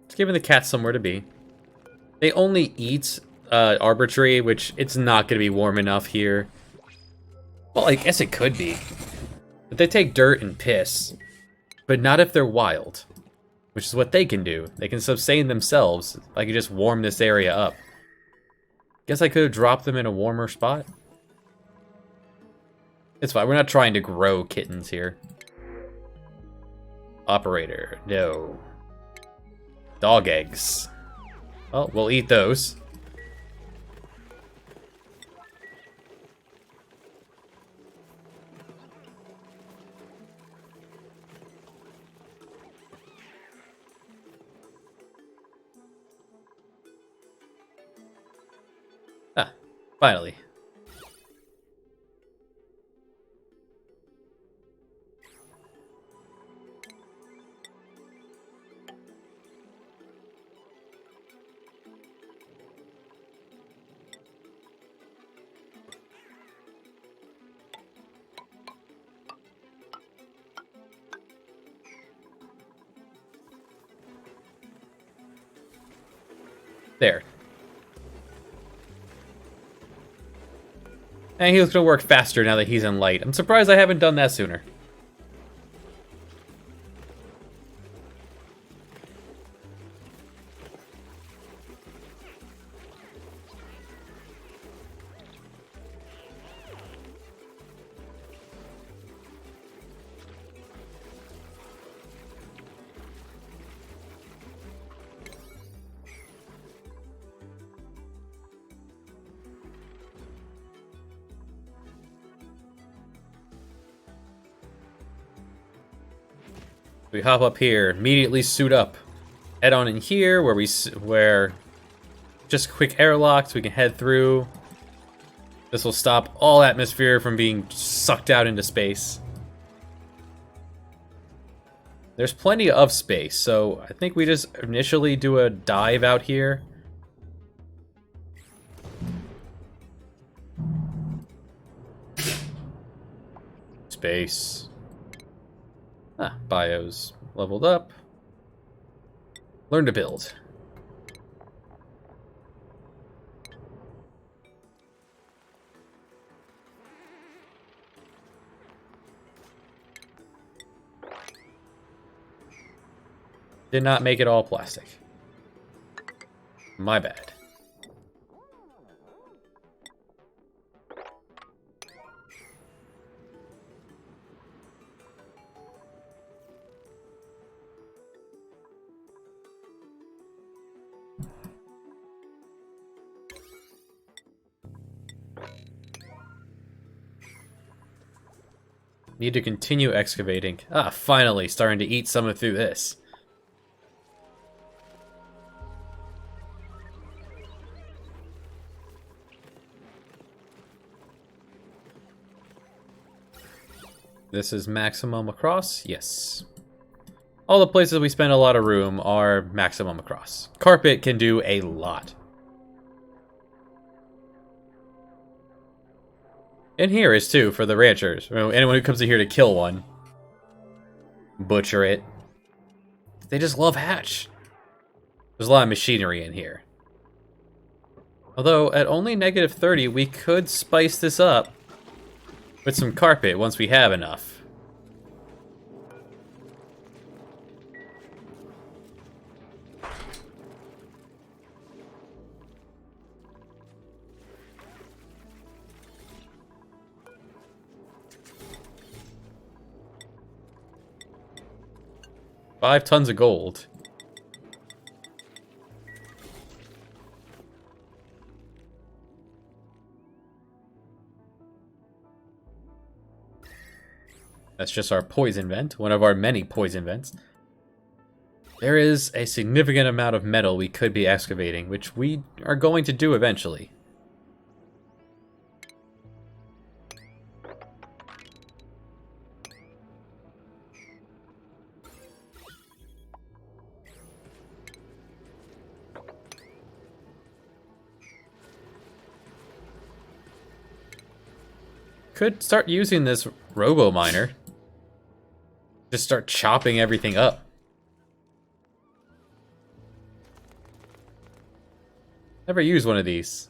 Speaker 1: It's giving the cats somewhere to be. They only eat Arbor Tree, which it's not going to be warm enough here. Well, I guess it could be. But they take dirt and piss. But not if they're wild. Which is what they can do. They can sustain themselves. I could just warm this area up. Guess I could have dropped them in a warmer spot. It's fine. We're not trying to grow kittens here. Operator. No. Dog eggs. Well, we'll eat those. Ah, finally. There. And he was going to work faster now that he's in light. I'm surprised I haven't done that sooner. We hop up here, immediately suit up. Head on in here, where just quick airlocks, we can head through. This will stop all atmosphere from being sucked out into space. There's plenty of space, so I think we just initially do a dive out here. Space. Ah, bios leveled up. Learn to build. Did not make it all plastic. My bad. Need to continue excavating. Ah, finally, starting to eat some of through this. This is maximum across? Yes. All the places we spend a lot of room are maximum across. Carpet can do a lot. And here is too, for the ranchers. Anyone who comes in here to kill one. Butcher it. They just love hatch. There's a lot of machinery in here. Although, at only -30, we could spice this up with some carpet once we have enough. $5 tons of gold. That's just our poison vent, one of our many poison vents. There is a significant amount of metal we could be excavating, which we are going to do eventually. Could start using this robo miner. Just start chopping everything up. Never use one of these.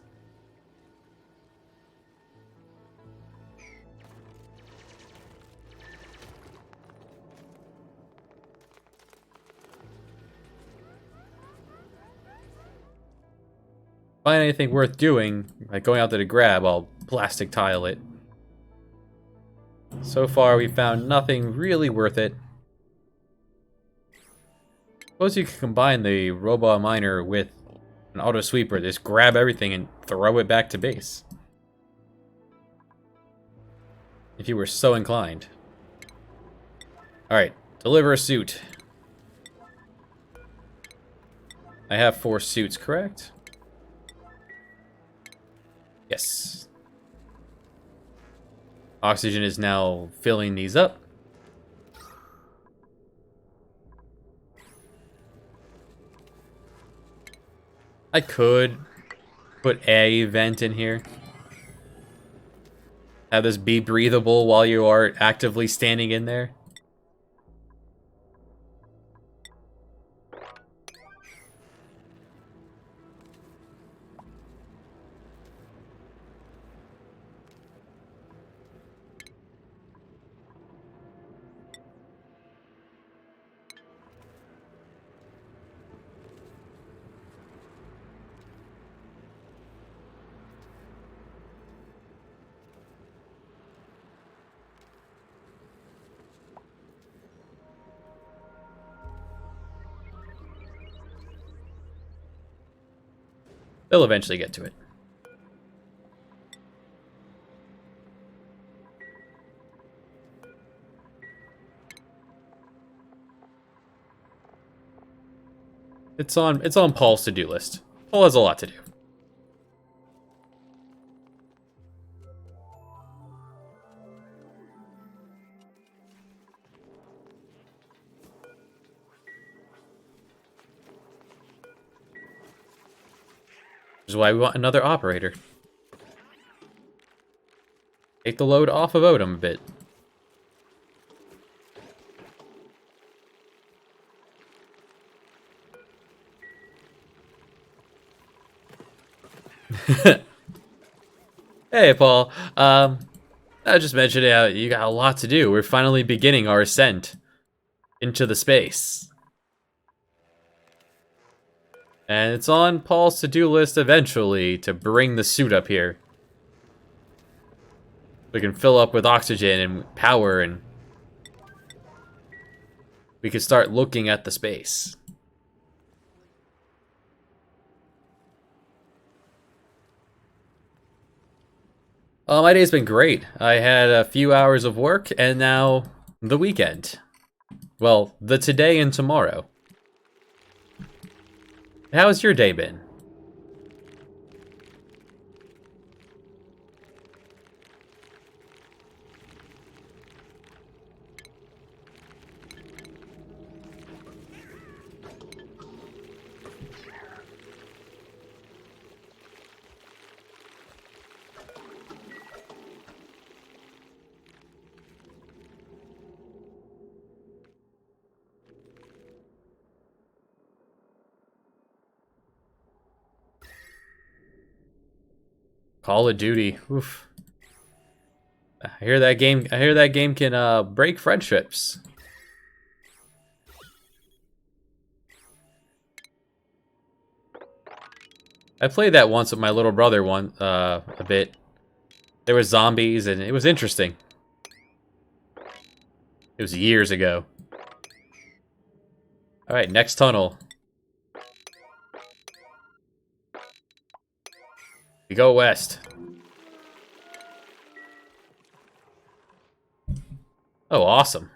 Speaker 1: Find anything worth doing, like going out there to grab, I'll plastic tile it. So far, we found nothing really worth it. Suppose you could combine the robot miner with an auto sweeper. Just grab everything and throw it back to base. If you were so inclined. Alright, deliver a suit. I have 4 suits, correct? Yes. Oxygen is now filling these up. I could put a vent in here. Have this be breathable while you are actively standing in there. They'll eventually get to it. It's on Paul's to-do list. Paul has a lot to do. Which is why we want another operator. Take the load off of Odom a bit. Hey, Paul. I just mentioned you got a lot to do. We're finally beginning our ascent into the space. And it's on Paul's to-do list eventually to bring the suit up here. We can fill up with oxygen and power, and we can start looking at the space. My day's been great. I had a few hours of work, and now the weekend. Well, the today and tomorrow. How's your day been? Call of Duty. Oof. I hear that game can break friendships. I played that once with my little brother a bit. There were zombies and it was interesting. It was years ago. Alright, next tunnel. We go west. Oh, awesome.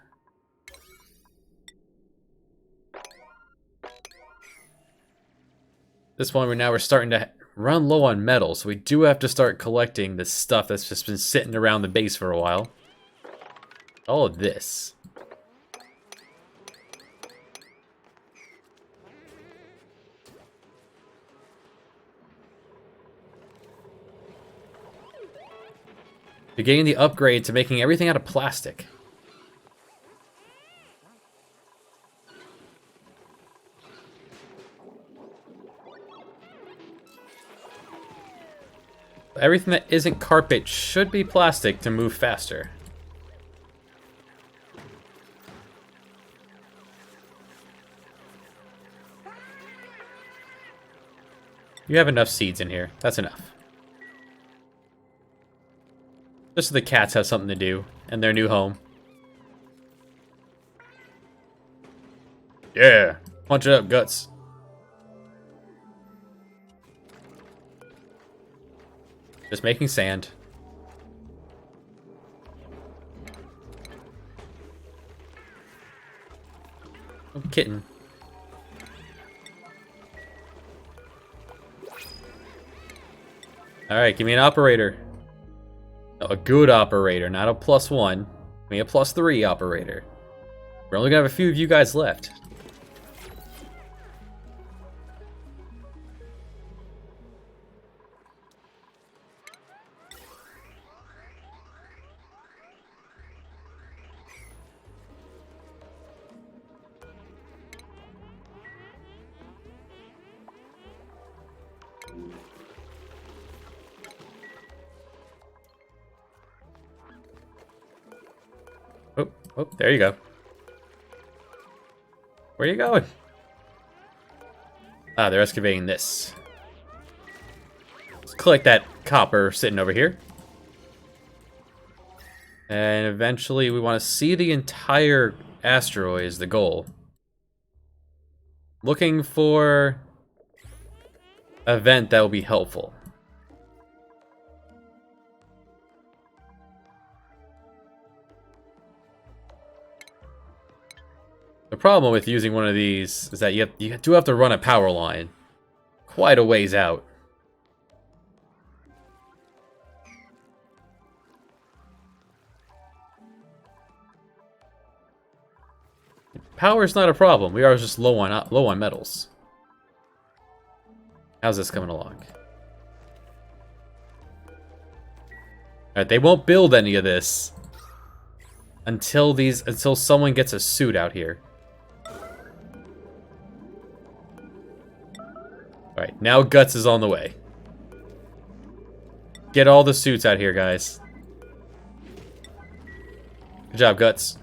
Speaker 1: This one, we're starting to run low on metal, so we do have to start collecting this stuff that's just been sitting around the base for a while. All of this. to getting the upgrade to making everything out of plastic. Everything that isn't carpet should be plastic to move faster. You have enough seeds in here. That's enough. Just so the cats have something to do in their new home. Yeah! Punch it up, Guts. Just making sand. Oh, kitten. Alright, give me an operator. A good operator, not a +1. Give me a +3 operator. We're only gonna have a few of you guys left. Oh, oh, there you go. Where are you going? Ah, they're excavating this. Let's collect that copper sitting over here. And eventually we want to see the entire asteroid is the goal. Looking for an event that will be helpful. The problem with using one of these is that you do have to run a power line quite a ways out. Power is not a problem. We are just low on metals. How's this coming along? Alright, they won't build any of this until someone gets a suit out here. Alright, now Guts is on the way. Get all the suits out here, guys. Good job, Guts.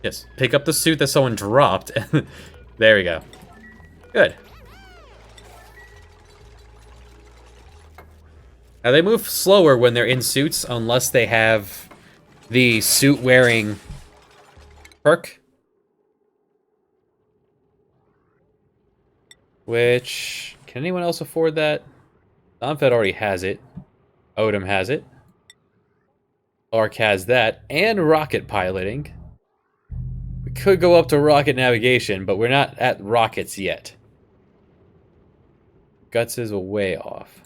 Speaker 1: Yes, pick up the suit that someone dropped. There we go. Good. Now they move slower when they're in suits, unless they have the suit-wearing perk. Which, can anyone else afford that? Donfed already has it. Odom has it. Ark has that, and rocket piloting. We could go up to rocket navigation, but we're not at rockets yet. Guts is way off.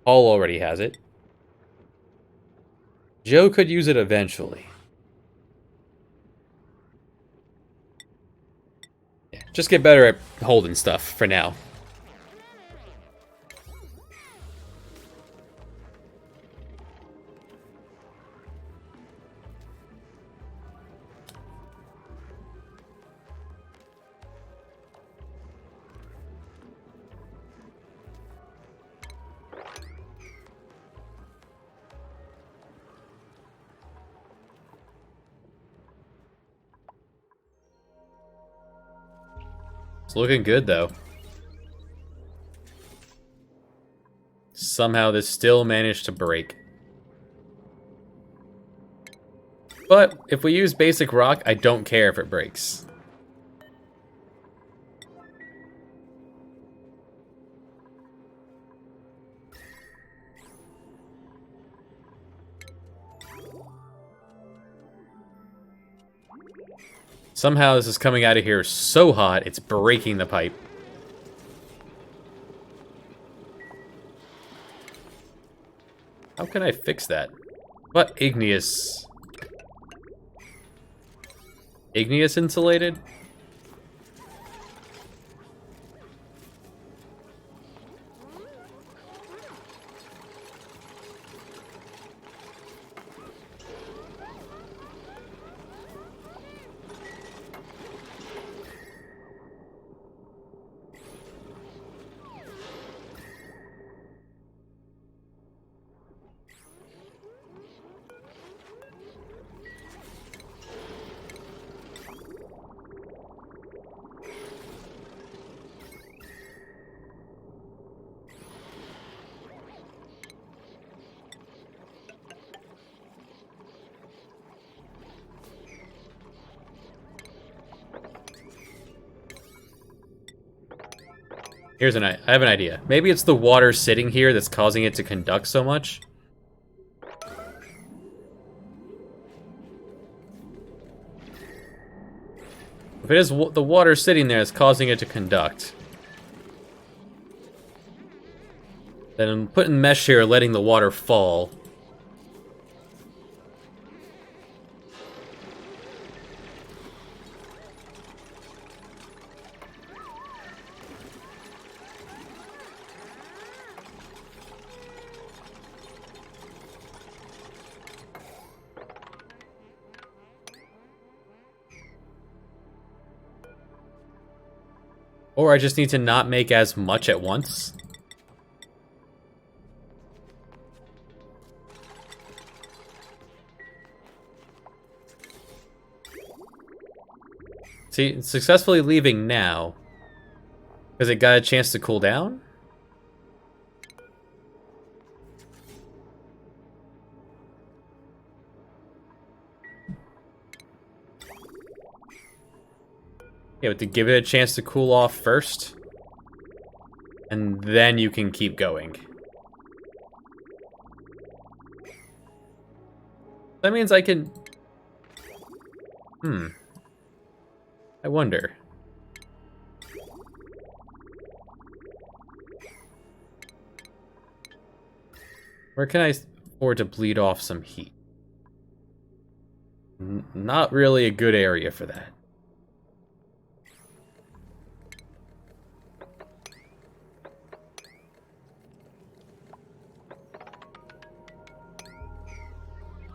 Speaker 1: Paul already has it. Joe could use it eventually. Yeah, just get better at holding stuff for now. It's looking good, though. Somehow this still managed to break. But if we use basic rock, I don't care if it breaks. Somehow this is coming out of here so hot, it's breaking the pipe. How can I fix that? What igneous? Igneous insulated? I have an idea. Maybe it's the water sitting here that's causing it to conduct so much. If it is the water sitting there that's causing it to conduct, then I'm putting mesh here, letting the water fall. Or I just need to not make as much at once. See, it's successfully leaving now. Because it got a chance to cool down? Yeah, but to give it a chance to cool off first. And then you can keep going. That means I can... I wonder. Where can I afford to bleed off some heat? Not really a good area for that.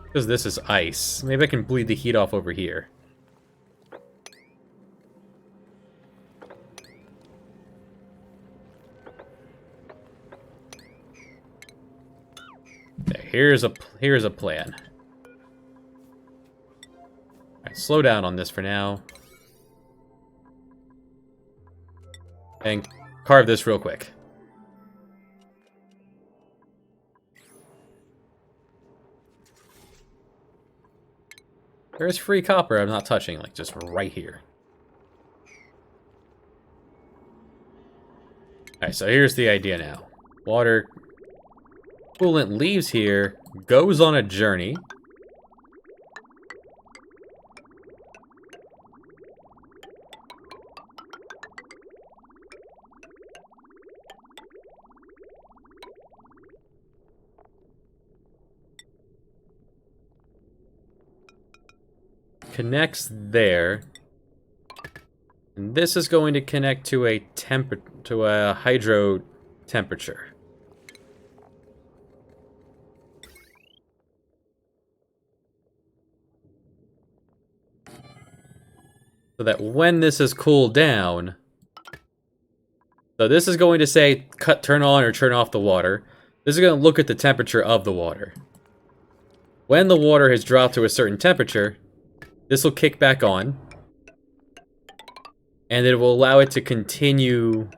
Speaker 1: Because this is ice. Maybe I can bleed the heat off over here. Okay, here's a plan. Alright, slow down on this for now. And carve this real quick. There's free copper I'm not touching, like, just right here. Alright, so here's the idea now. Water coolant leaves here, goes on a journey. Connects there, and this is going to connect to a hydro temperature. So that when this is cooled down, so this is going to say turn on or turn off the water. This is going to look at the temperature of the water. When the water has dropped to a certain temperature, this will kick back on, and it will allow it to continue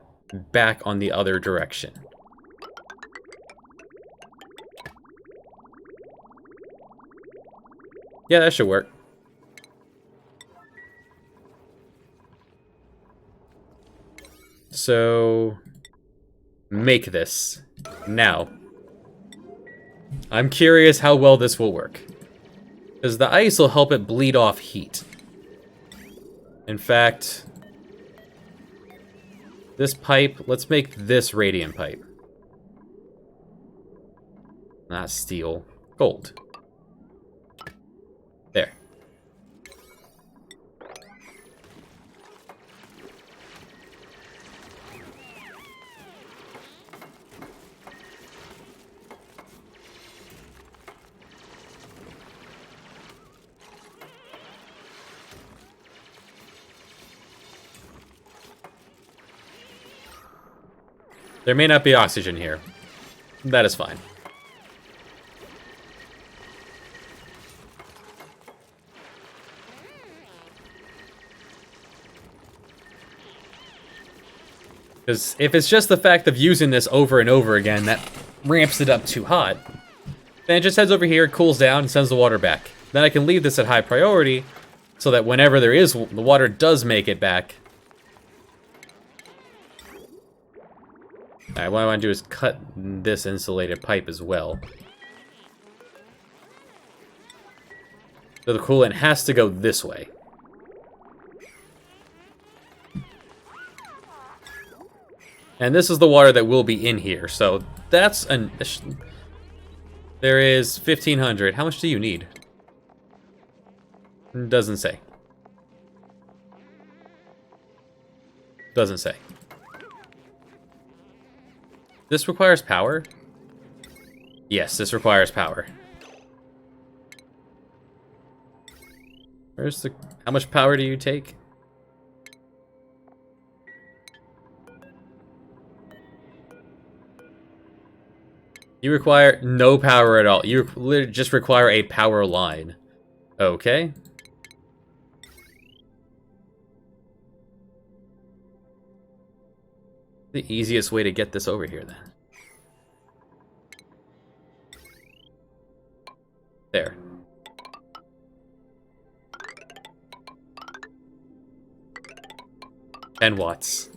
Speaker 1: back on the other direction. Yeah, that should work. So, make this. Now. I'm curious how well this will work. Because the ice will help it bleed off heat. In fact, this pipe, let's make this radiant pipe. Not steel, gold. There. There may not be oxygen here. That is fine. Because if it's just the fact of using this over and over again that ramps it up too hot, then it just heads over here, cools down, and sends the water back. Then I can leave this at high priority, so that whenever the water does make it back. Alright, what I want to do is cut this insulated pipe as well. So the coolant has to go this way. And this is the water that will be in here, so that's an... There is 1,500. How much do you need? Doesn't say. Doesn't say. This requires power? Yes, this requires power. Where's the... How much power do you take? You require no power at all. You literally just require a power line. Okay. The easiest way to get this over here, then. There. And watts.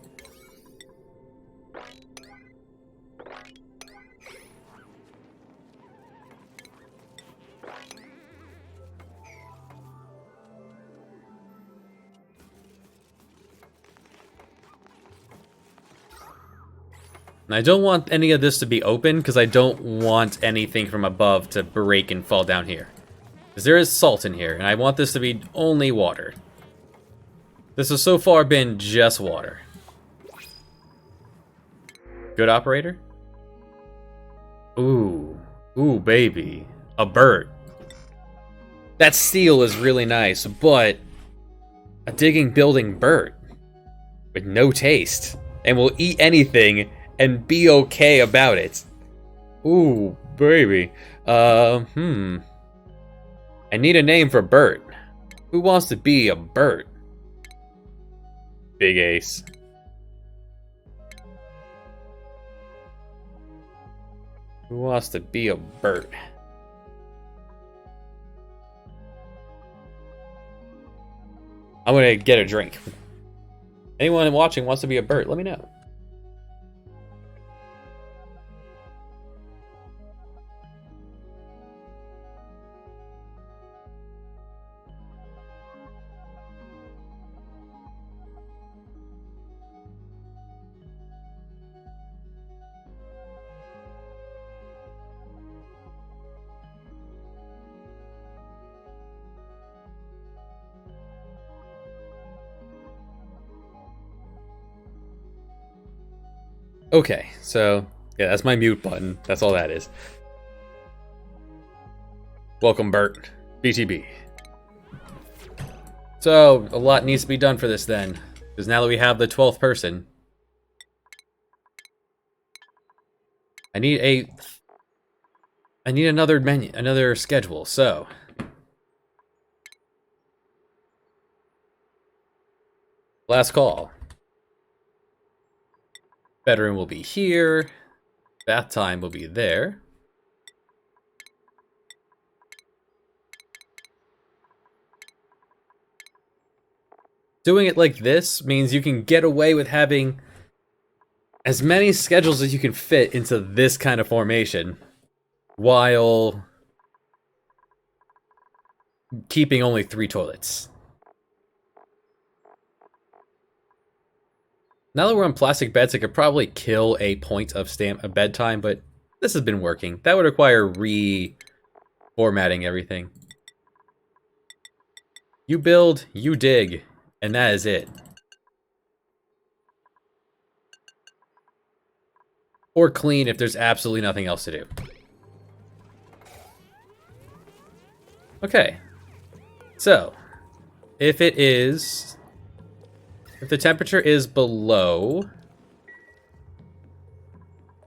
Speaker 1: And I don't want any of this to be open, because I don't want anything from above to break and fall down here. Because there is salt in here, and I want this to be only water. This has so far been just water. Good operator? Ooh. Ooh, baby. A bird. That steel is really nice, but... a digging building bird. With no taste. And will eat anything and be okay about it. Ooh, baby. I need a name for Bert. Who wants to be a Bert? Big Ace. Who wants to be a Bert? I'm gonna get a drink. Anyone watching wants to be a Bert, let me know. Okay, so, yeah, that's my mute button. That's all that is. Welcome, Bert. BTB. So, a lot needs to be done for this then. Because now that we have the 12th person... I need another menu, another schedule, so... Last call. Bedroom will be here. Bath time will be there. Doing it like this means you can get away with having as many schedules as you can fit into this kind of formation, while keeping only 3 toilets. Now that we're on plastic beds, I could probably kill a point of bedtime, but this has been working. That would require reformatting everything. You build, you dig, and that is it. Or clean if there's absolutely nothing else to do. Okay. So, if the temperature is below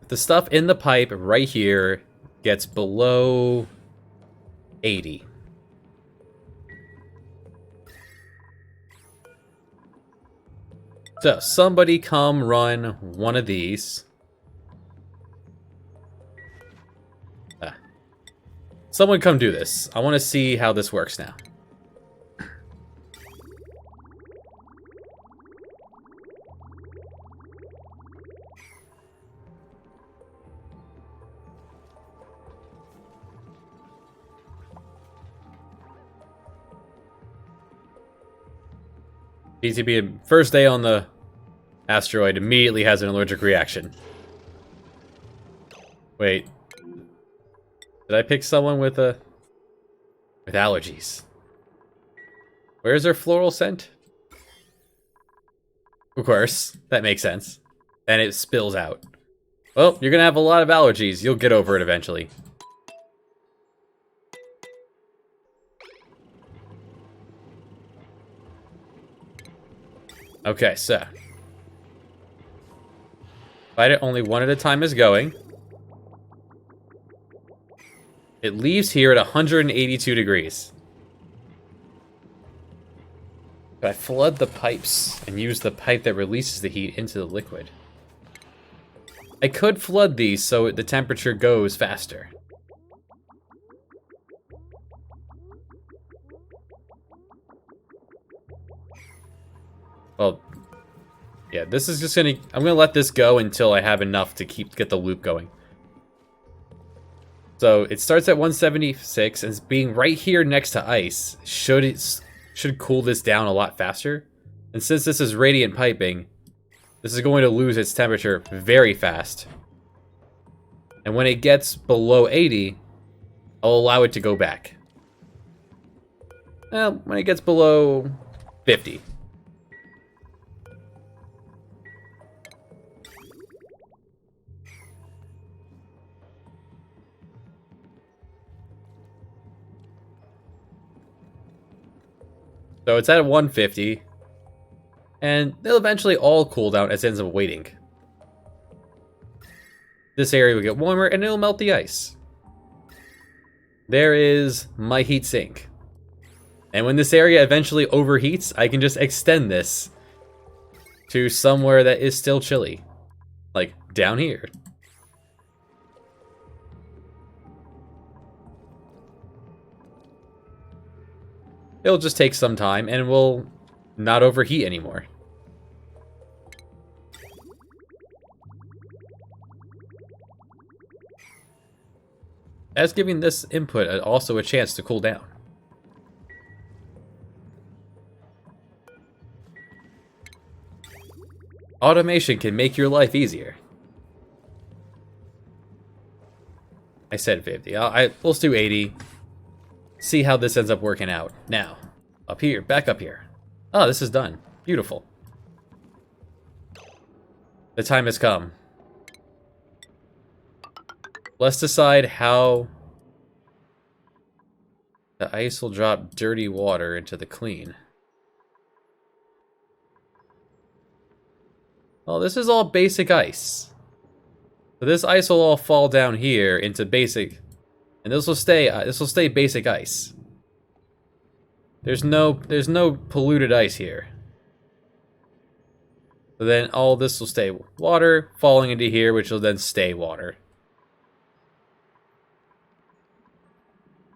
Speaker 1: if the stuff in the pipe right here gets below 80. So, somebody come run one of these. Someone come do this. I want to see how this works now. PTB, first day on the asteroid, immediately has an allergic reaction. Wait. Did I pick someone with allergies? Where's their floral scent? Of course, that makes sense. And it spills out. Well, you're gonna have a lot of allergies. You'll get over it eventually. Okay, so. Fight it only one at a time is going. It leaves here at 182 degrees. If I flood the pipes and use the pipe that releases the heat into the liquid. I could flood these so the temperature goes faster. Well, yeah, this is just I'm gonna let this go until I have enough to get the loop going. So it starts at 176 and it's being right here next to ice. Should cool this down a lot faster. And since this is radiant piping, this is going to lose its temperature very fast. And when it gets below 80, I'll allow it to go back. Well, when it gets below 50. So it's at 150. And they'll eventually all cool down as it ends up waiting. This area will get warmer and it'll melt the ice. There is my heat sink. And when this area eventually overheats, I can just extend this to somewhere that is still chilly. Like down here. It'll just take some time and will not overheat anymore. As giving this input also a chance to cool down. Automation can make your life easier. I said 50. Let's do 80. See how this ends up working out. Now, up here, back up here. Oh, this is done. Beautiful. The time has come. Let's decide how the ice will drop dirty water into the clean. Well, this is all basic ice. So this ice will all fall down here into basic, and this will stay basic ice. There's no polluted ice here. So then all this will stay water falling into here, which will then stay water.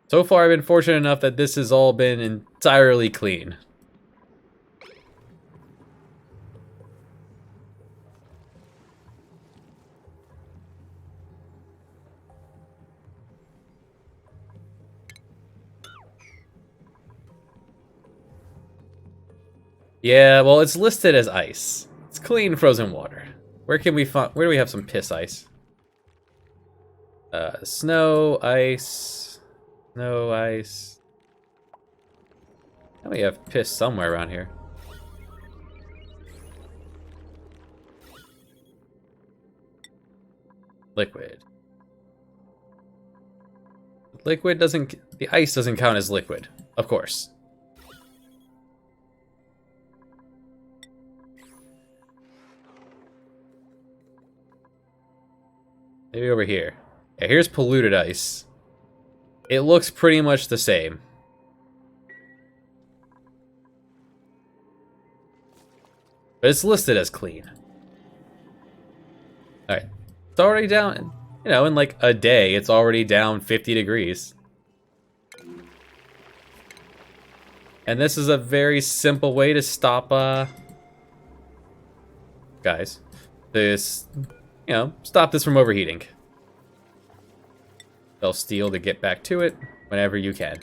Speaker 1: So far, I've been fortunate enough that this has all been entirely clean. Yeah, well, it's listed as ice. It's clean frozen water. Where do we have some piss ice? Snow, ice, snow, ice. Now we have piss somewhere around here. Liquid. The ice doesn't count as liquid, of course. Maybe over here. Yeah, here's polluted ice. It looks pretty much the same. But it's listed as clean. Alright. It's already down, you know, in like a day, it's already down 50 degrees. And this is a very simple way to stop, guys, this, you know, stop this from overheating. They'll steel to get back to it whenever you can.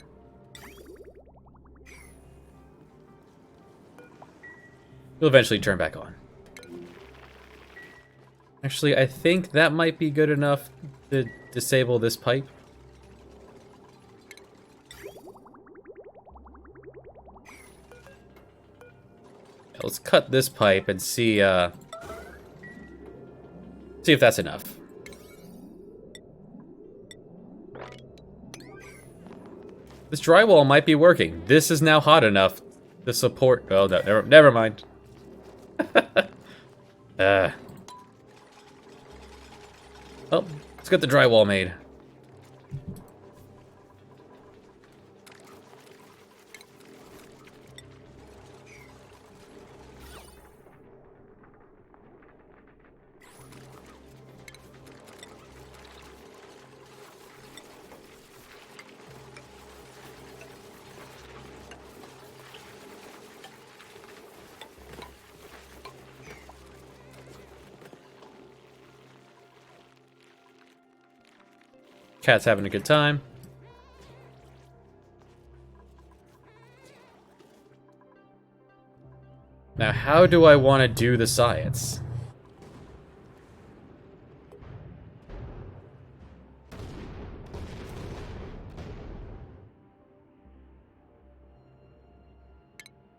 Speaker 1: You'll eventually turn back on. Actually, I think that might be good enough to disable this pipe. Yeah, let's cut this pipe and see if that's enough. This drywall might be working. This is now hot enough to support... Oh, no, never mind. Well, let's get the drywall made. Cat's having a good time. Now, how do I want to do the science?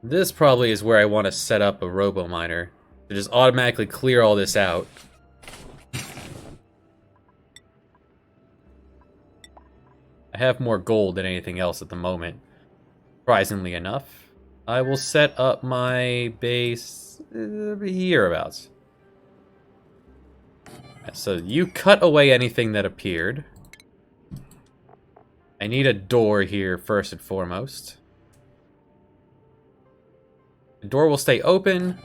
Speaker 1: This probably is where I want to set up a robo-miner to just automatically clear all this out. I have more gold than anything else at the moment, surprisingly enough. I will set up my base hereabouts. So you cut away anything that appeared. I need a door here first and foremost. The door will stay open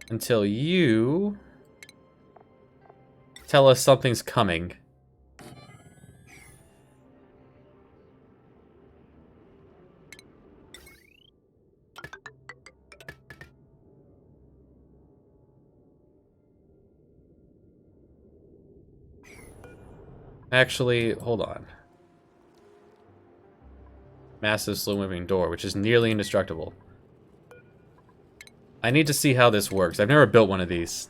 Speaker 1: until you tell us something's coming. Actually, hold on. Massive slow-moving door, which is nearly indestructible. I need to see how this works. I've never built one of these.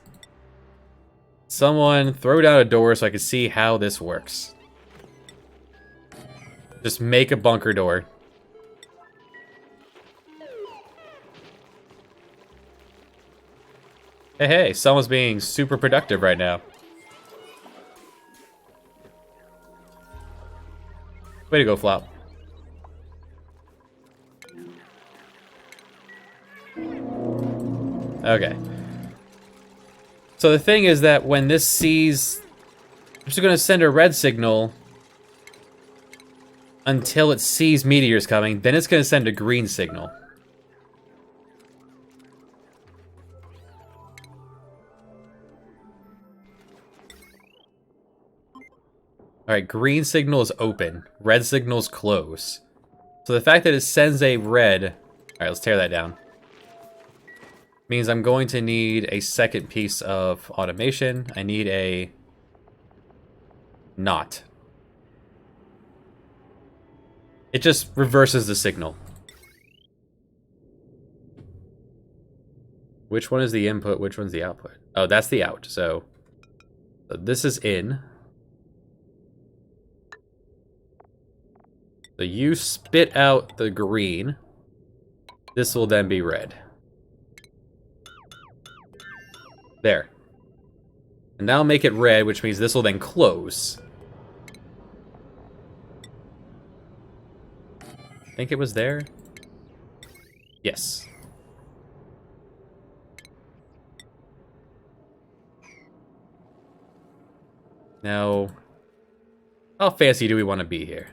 Speaker 1: Someone throw down a door so I can see how this works. Just make a bunker door. Hey, someone's being super productive right now. Way to go, Flop. Okay. So the thing is that when this sees... I'm just going to send a red signal until it sees meteors coming. Then it's going to send a green signal. Alright, green signal is open. Red signal's close. So the fact that it sends a red... Alright, let's tear that down. Means I'm going to need a second piece of automation. I need a... not. It just reverses the signal. Which one is the input? Which one's the output? Oh, that's the out. So this is in. So you spit out the green. This will then be red. There. And now make it red, which means this will then close. I think it was there. Yes. Now, how fancy do we want to be here?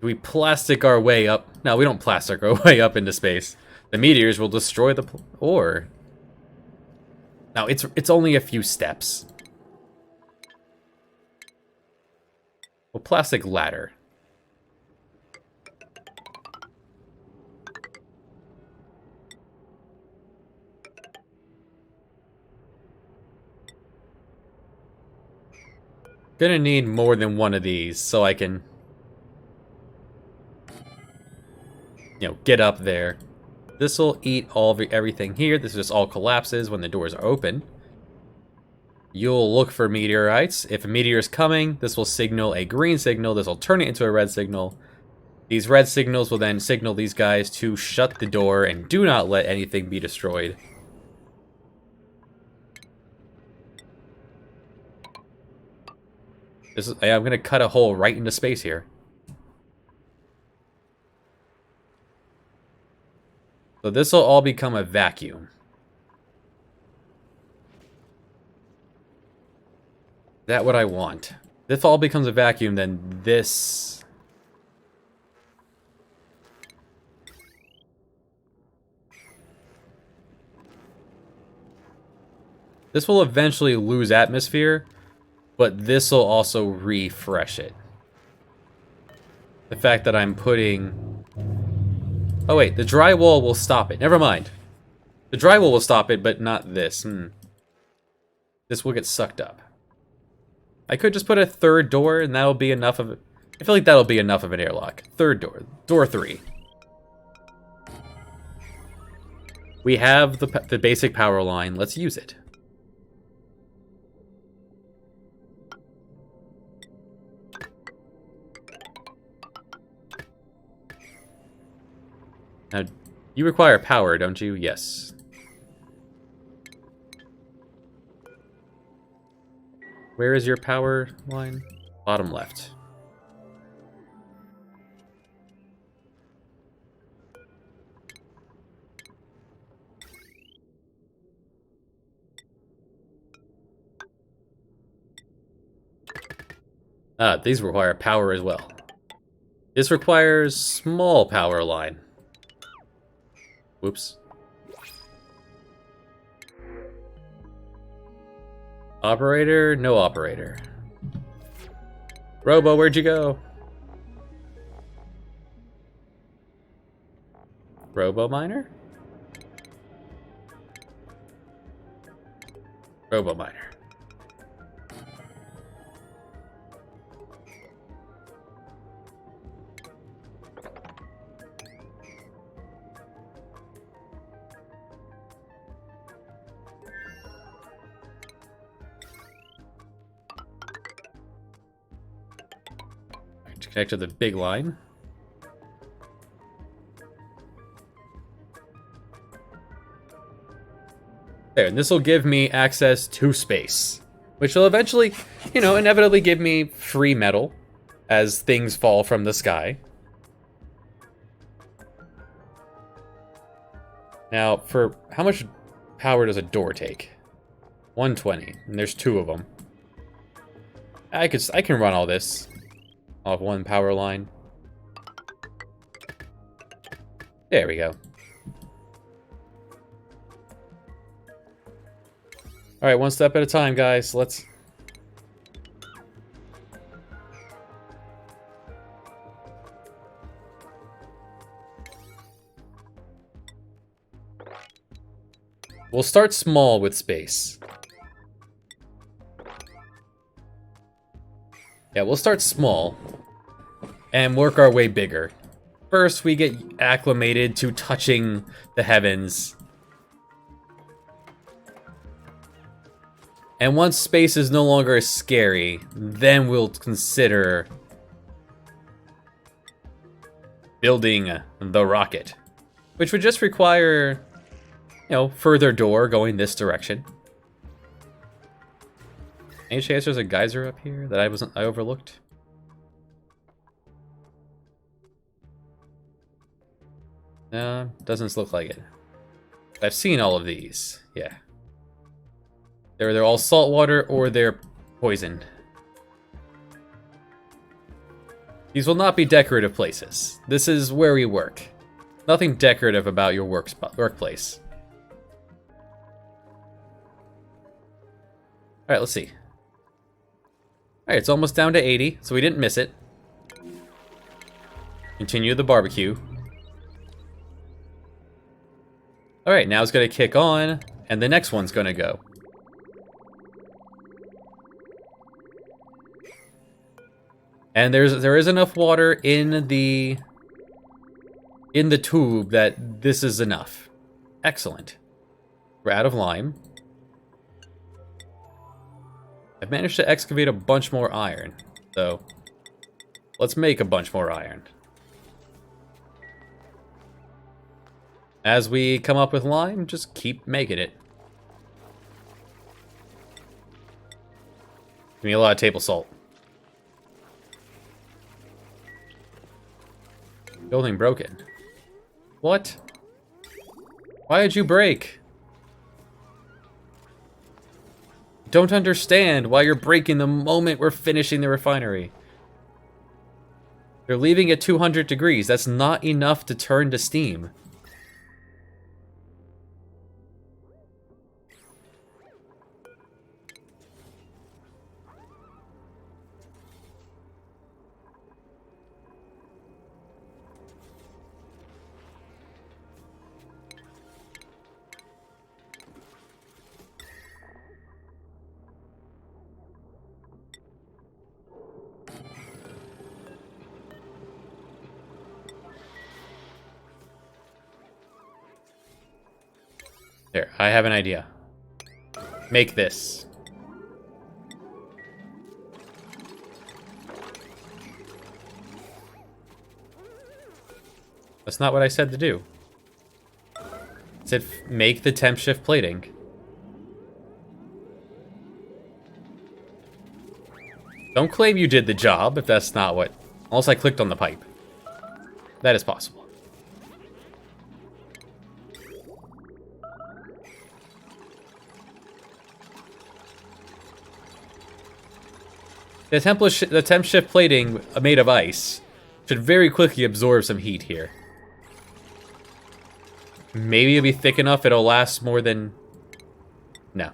Speaker 1: Do we plastic our way up? No, we don't plastic our way up into space. The meteors will destroy the ore. Now, it's only a few steps. Well, plastic ladder. Gonna need more than one of these so I can, get up there. This will eat all of everything here. This just all collapses when the doors are open. You'll look for meteorites. If a meteor is coming, this will signal a green signal. This will turn it into a red signal. These red signals will then signal these guys to shut the door and do not let anything be destroyed. I'm going to cut a hole right into space here. So this will all become a vacuum. Is that what I want? If all becomes a vacuum, then this... This will eventually lose atmosphere, but this will also refresh it. The fact that I'm putting... Oh wait, the drywall will stop it. Never mind. The drywall will stop it, but not this. This will get sucked up. I could just put a third door, and that'll be enough of it. I feel like that'll be enough of an airlock. Third door. Door 3. We have the basic power line. Let's use it. Now, you require power, don't you? Yes. Where is your power line? Bottom left. These require power as well. This requires small power line. Whoops. Operator, no operator. Robo, where'd you go? Robo miner? Robo miner. To connect to the big line. There, and this will give me access to space, which will eventually, inevitably give me free metal as things fall from the sky. Now, for how much power does a door take? 120, and there's 2 of them. I can run all this off one power line. There we go. Alright, one step at a time, guys. Let's... We'll start small with space. Yeah, we'll start small and work our way bigger. First, we get acclimated to touching the heavens. And once space is no longer scary, then we'll consider building the rocket, which would just require, further door going this direction. Any chance there's a geyser up here that I overlooked? No, doesn't look like it. I've seen all of these, yeah. They're all salt water or they're poison. These will not be decorative places. This is where we work. Nothing decorative about your workplace. Alright, let's see. Alright, it's almost down to 80, so we didn't miss it. Continue the barbecue. Alright, now it's going to kick on, and the next one's going to go. And there is enough water in the tube that this is enough. Excellent. We're out of lime. I've managed to excavate a bunch more iron, so let's make a bunch more iron. As we come up with lime, just keep making it. Give me a lot of table salt. Building broken. What? Why did you break? Don't understand why you're breaking the moment we're finishing the refinery. They're leaving at 200 degrees. That's not enough to turn to steam. There, I have an idea. Make this. That's not what I said to do. I said make the temp shift plating. Don't claim you did the job if that's not what... Unless I clicked on the pipe. That is possible. The temp shift plating made of ice should very quickly absorb some heat here. Maybe it'll be thick enough it'll last more than... No.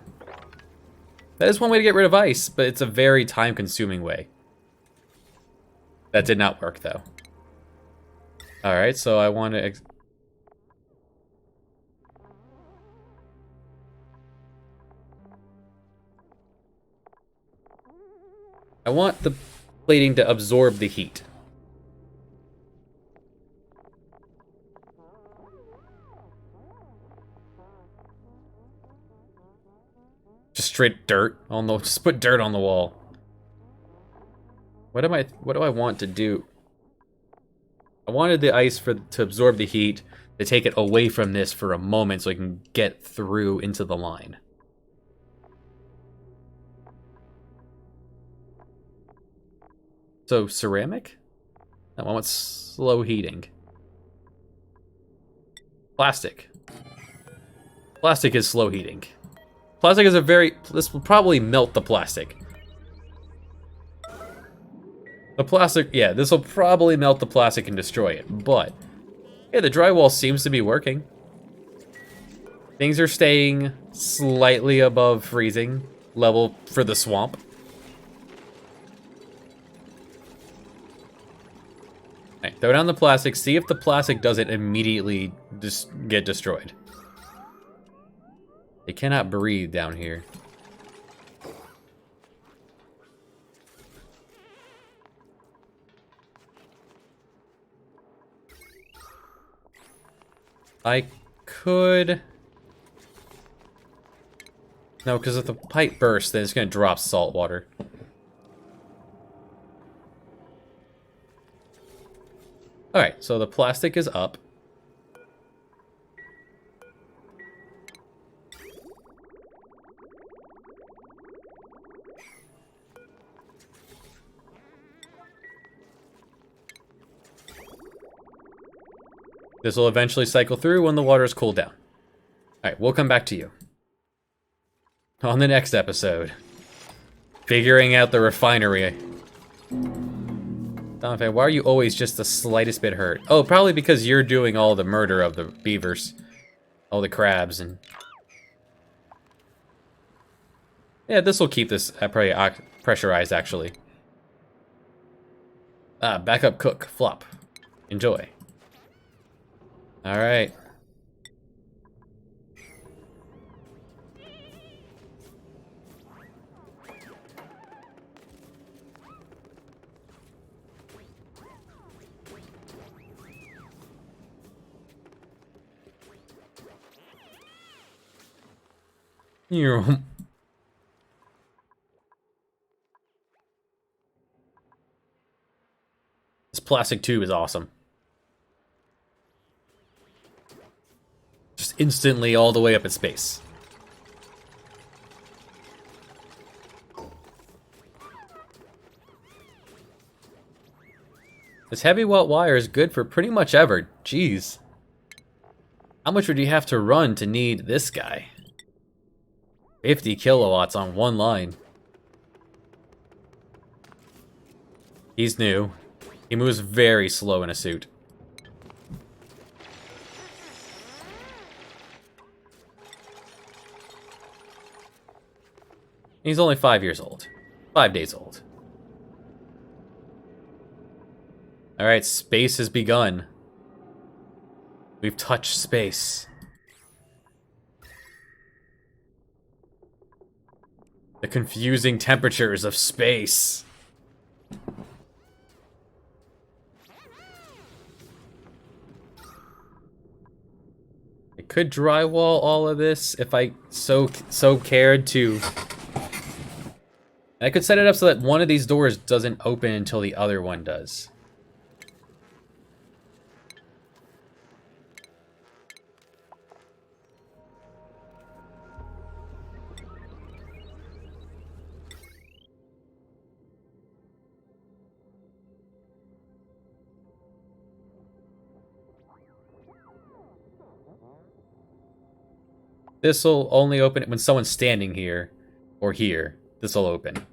Speaker 1: That is one way to get rid of ice, but it's a very time-consuming way. That did not work, though. Alright, so I want to... I want the plating to absorb the heat. Just straight dirt on the... Just put dirt on the wall. What do I want to do? I wanted the ice to absorb the heat, to take it away from this for a moment so I can get through into the line. So, ceramic? No, I want slow heating. Plastic. Plastic is slow heating. Plastic is a very... This will probably melt the plastic. The plastic... Yeah, this will probably melt the plastic and destroy it, but... Yeah, the drywall seems to be working. Things are staying slightly above freezing level for the swamp. Right, throw down the plastic, see if the plastic doesn't immediately just get destroyed. They cannot breathe down here. I could... No, because if the pipe bursts, then it's going to drop salt water. Alright, so the plastic is up. This will eventually cycle through when the water is cooled down. Alright, we'll come back to you. On the next episode. Figuring out the refinery. Donovan, why are you always just the slightest bit hurt? Oh, probably because you're doing all the murder of the beavers. All the crabs and... Yeah, this will keep this probably pressurized, actually. Backup cook. Flop. Enjoy. Alright. This plastic tube is awesome. Just instantly all the way up in space. This heavy wrought wire is good for pretty much ever. Jeez. How much would you have to run to need this guy? 50 kilowatts on one line. He's new. He moves very slow in a suit. He's only 5 years old. 5 days old. Alright, space has begun. We've touched space. The confusing temperatures of space. I could drywall all of this if I so cared to. I could set it up so that one of these doors doesn't open until the other one does. This will only open when someone's standing here or here. This will open.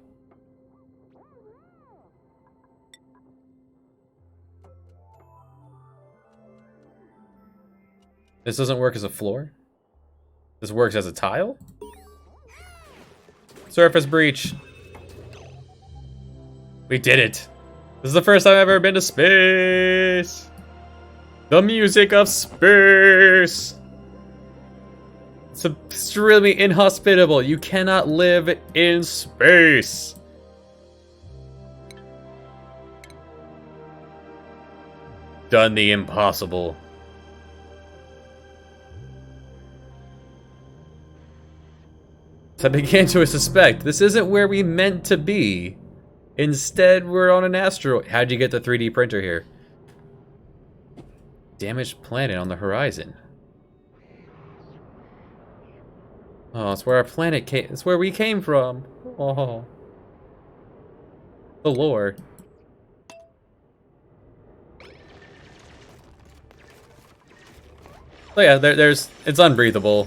Speaker 1: This doesn't work as a floor? This works as a tile? Surface breach. We did it. This is the first time I've ever been to space. The music of space. It's extremely inhospitable. You cannot live in space. Done the impossible. I began to suspect this isn't where we meant to be. Instead, we're on an asteroid. How'd you get the 3D printer here? Damaged planet on the horizon. Oh, it's where our planet came. It's where we came from. Oh. The lore. Oh yeah, there's. It's unbreathable.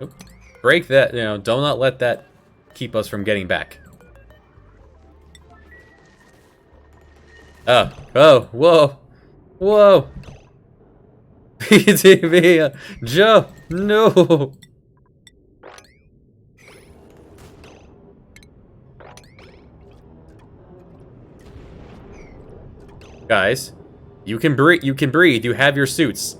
Speaker 1: Oop. Break that. You know, do not let that keep us from getting back. Oh. Oh. Whoa. Whoa. PTV. Joe. No. Guys, you can breathe. You can breathe. You have your suits.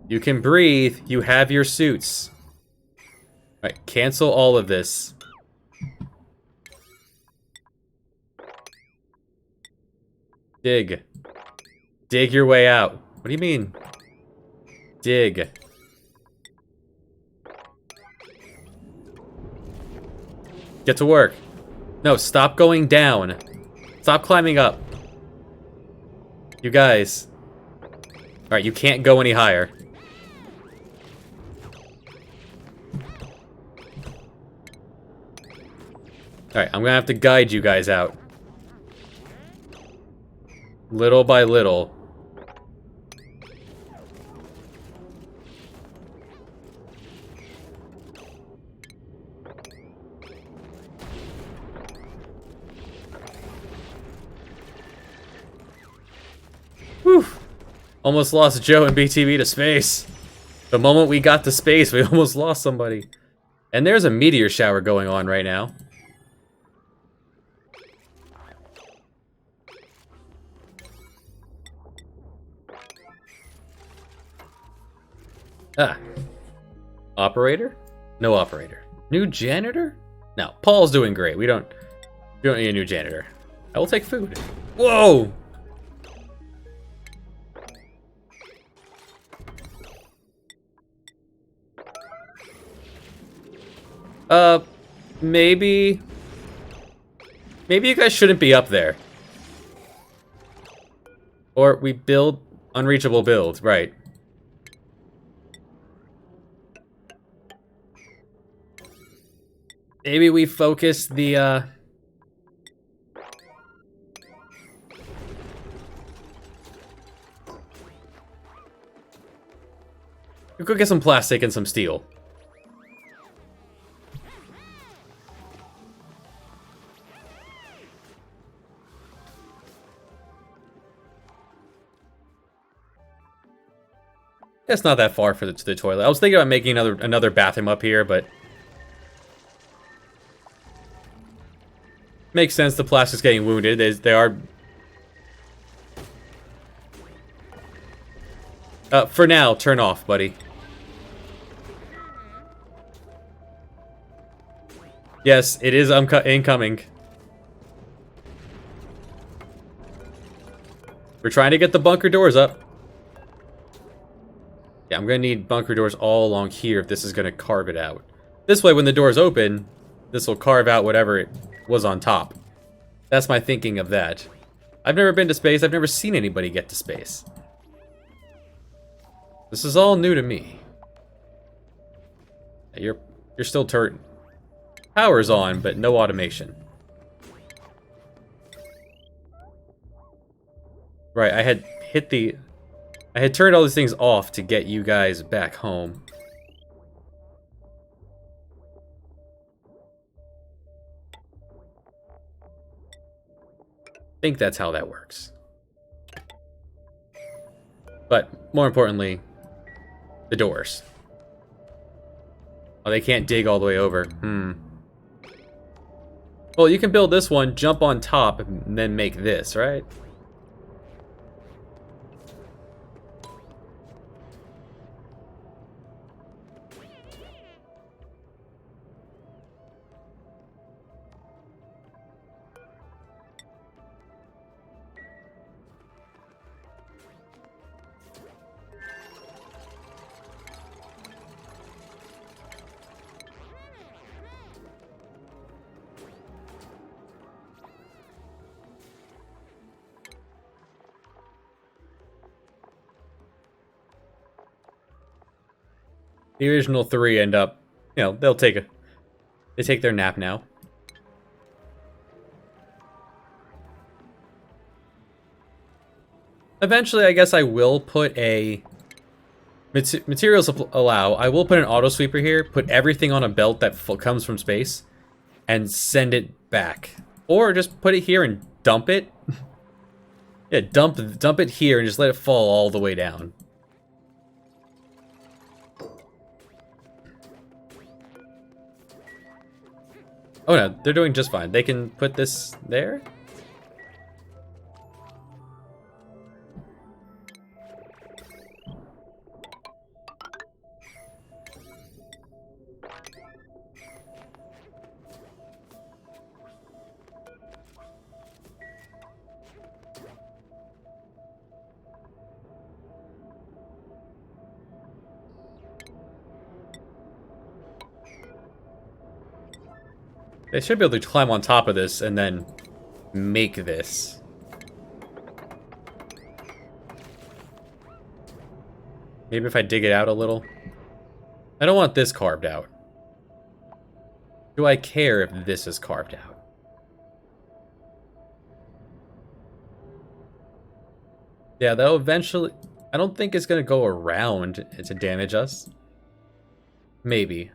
Speaker 1: You can breathe. You have your suits. All right, cancel all of this. Dig. Dig your way out. What do you mean? Dig. Get to work. No, stop going down. Stop climbing up. You guys. Alright, you can't go any higher. Alright, I'm gonna have to guide you guys out. little by little. Whew. Almost lost Joe and BTB to space. The moment we got to space, we almost lost somebody. And there's a meteor shower going on right now. Ah. Operator? No operator. New janitor? No, Paul's doing great. We don't need a new janitor. I will take food. Whoa! Maybe you guys shouldn't be up there. Or we build unreachable builds, right. Maybe we focus the, we could get some plastic and some steel. It's not that far to the toilet. I was thinking about making another bathroom up here, but makes sense. The plastic's getting wounded. They are. For now, turn off, buddy. Yes, it is incoming. We're trying to get the bunker doors up. Yeah, I'm gonna need bunker doors all along here if this is gonna carve it out. This way, when the doors open, this will carve out whatever it was on top. That's my thinking of that. I've never been to space. I've never seen anybody get to space. This is all new to me. You're still turret. Power's on, but no automation. Right, I had turned all these things off to get you guys back home. I think that's how that works. But more importantly, the doors. Oh, they can't dig all the way over. Well, you can build this one, jump on top, and then make this, right? The original 3 end up, they take their nap now. Eventually, I guess I will put a materials allow. I will put an auto sweeper here, put everything on a belt that comes from space, and send it back, or just put it here and dump it. Yeah, dump it here and just let it fall all the way down. Oh no, they're doing just fine. They can put this there. They should be able to climb on top of this and then make this. Maybe if I dig it out a little. I don't want this carved out. Do I care if this is carved out? Yeah, that'll eventually... I don't think it's going to go around to damage us. Maybe.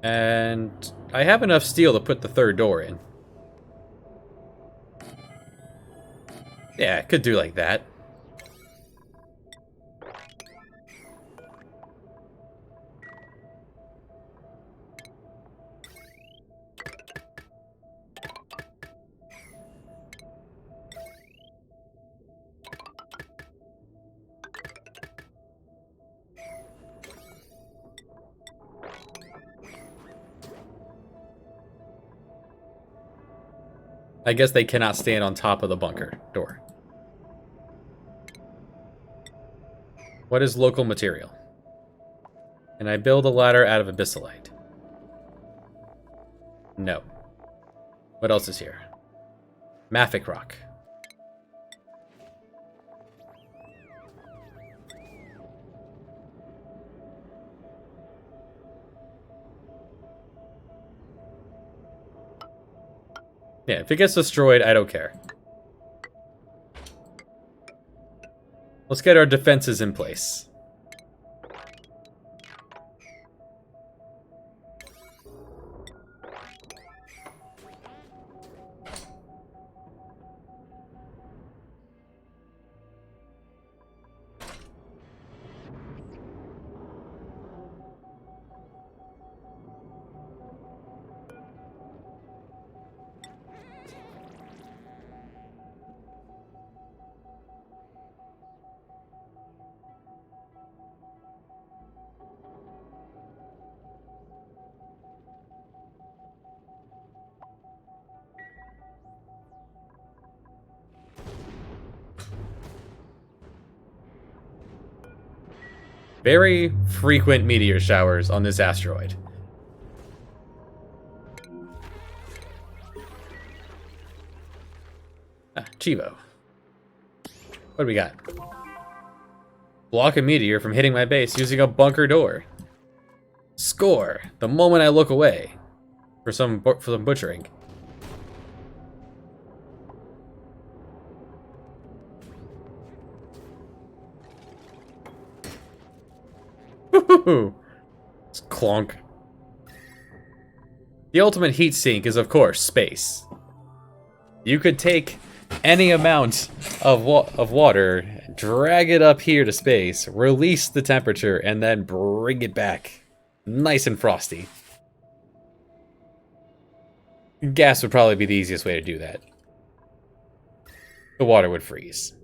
Speaker 1: And I have enough steel to put the third door in. Yeah, I could do like that. I guess they cannot stand on top of the bunker door. What is local material? Can I build a ladder out of abyssalite? No. What else is here? Mafic rock. Yeah, if it gets destroyed, I don't care. Let's get our defenses in place. Very frequent meteor showers on this asteroid. Ah, Chivo. What do we got? Block a meteor from hitting my base using a bunker door. Score the moment I look away for some butchering. It's clonk. The ultimate heat sink is, of course, space. You could take any amount of water, drag it up here to space, release the temperature, and then bring it back. Nice and frosty. Gas would probably be the easiest way to do that. The water would freeze.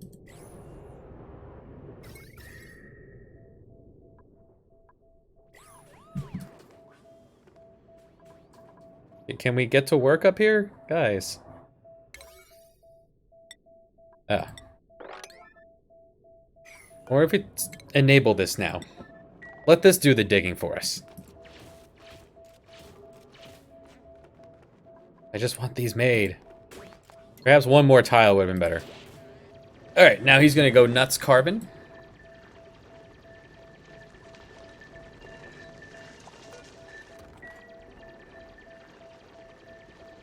Speaker 1: Can we get to work up here? Guys. Ah. Or if we enable this now. Let this do the digging for us. I just want these made. Perhaps one more tile would have been better. Alright, now he's gonna go nuts carbon.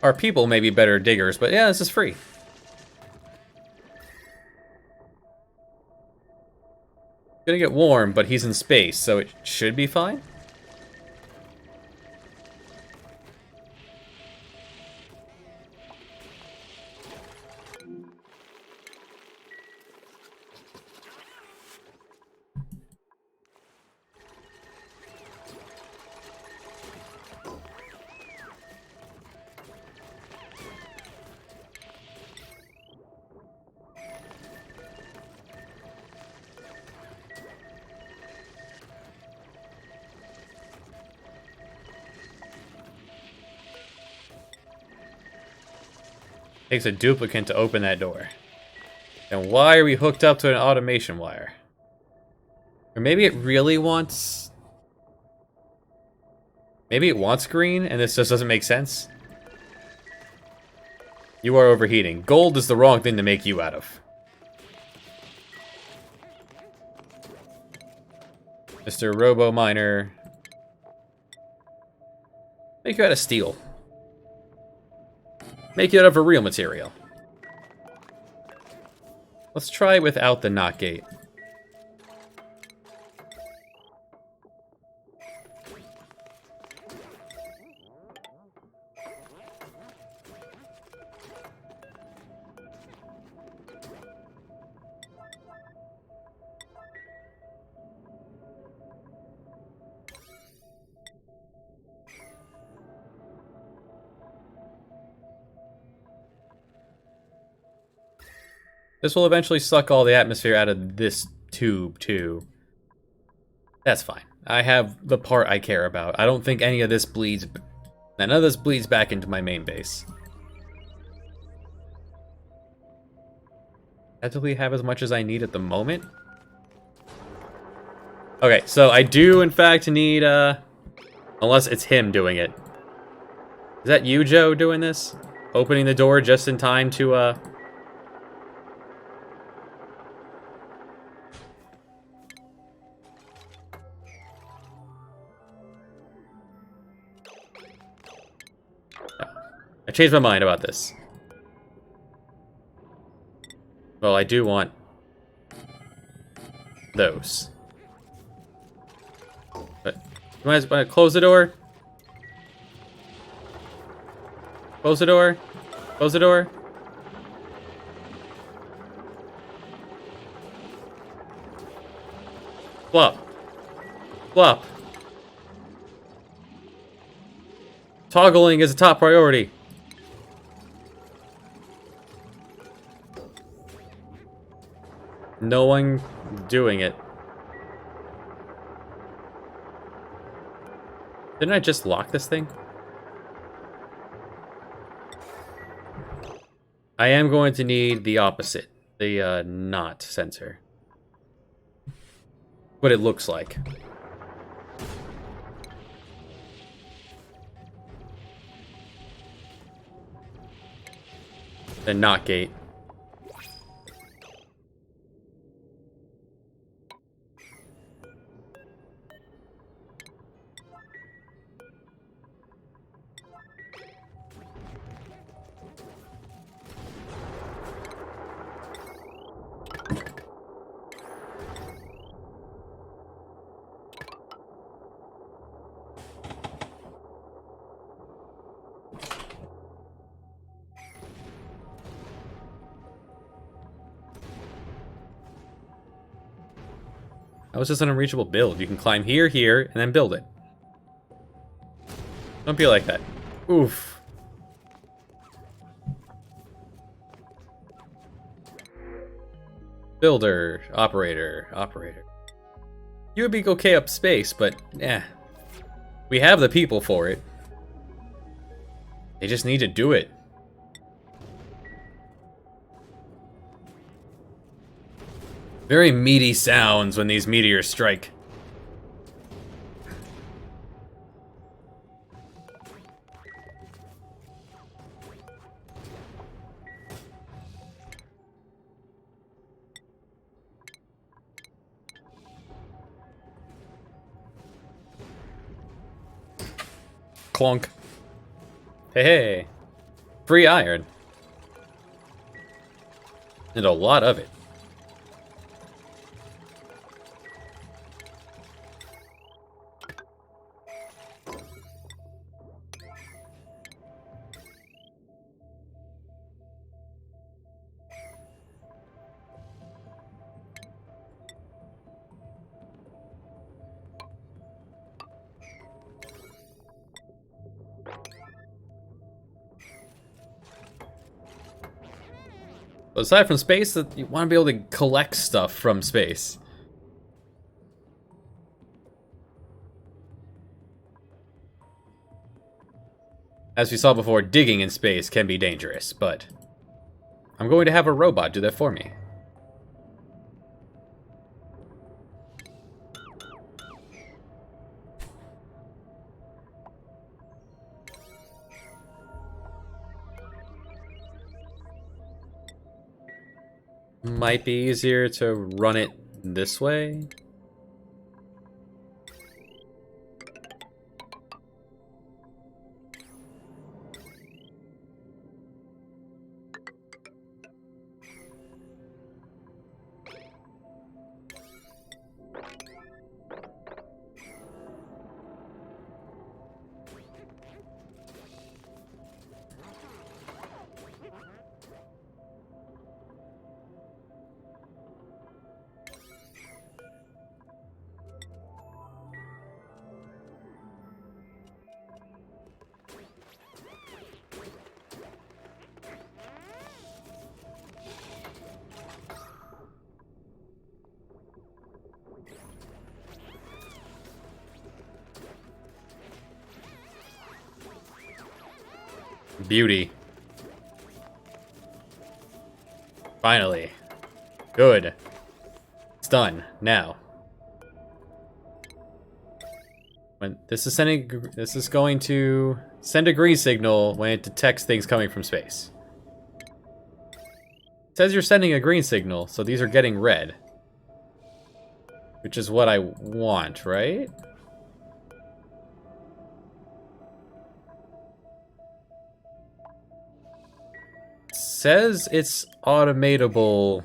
Speaker 1: Our people may be better diggers, but yeah, this is free. It's gonna get warm, but he's in space, so it should be fine. Takes a duplicate to open that door. Then why are we hooked up to an automation wire? Or maybe it really wants... Maybe it wants green, and this just doesn't make sense? You are overheating. Gold is the wrong thing to make you out of. Mr. Robo Miner. Make you out of steel. Make it out of a real material. Let's try without the knock gate. This will eventually suck all the atmosphere out of this tube, too. That's fine. I have the part I care about. I don't think any of this bleeds... None of this bleeds back into my main base. Practically have as much as I need at the moment. Okay, so I do, in fact, need, unless it's him doing it. Is that you, Joe, doing this? Opening the door just in time to, I changed my mind about this. Well, I do want those. But you might as well close the door. Close the door. Close the door. Flop. Flop. Toggling is a top priority. No one doing it. Didn't I just lock this thing? I am going to need the opposite. The, not sensor. What it looks like. The not gate. That was just an unreachable build. You can climb here, here, and then build it. Don't be like that. Oof. Builder, operator, operator. You would be okay up space, but yeah. We have the people for it. They just need to do it. Very meaty sounds when these meteors strike. Clunk. Hey, hey. Free iron. And a lot of it. But aside from space, you want to be able to collect stuff from space. As we saw before, digging in space can be dangerous, but I'm going to have a robot do that for me. Might be easier to run it this way. Beauty. Finally. Good. It's done. Now. When this is going to send a green signal when it detects things coming from space. It says you're sending a green signal, so these are getting red. Which is what I want, right? It says it's automatable.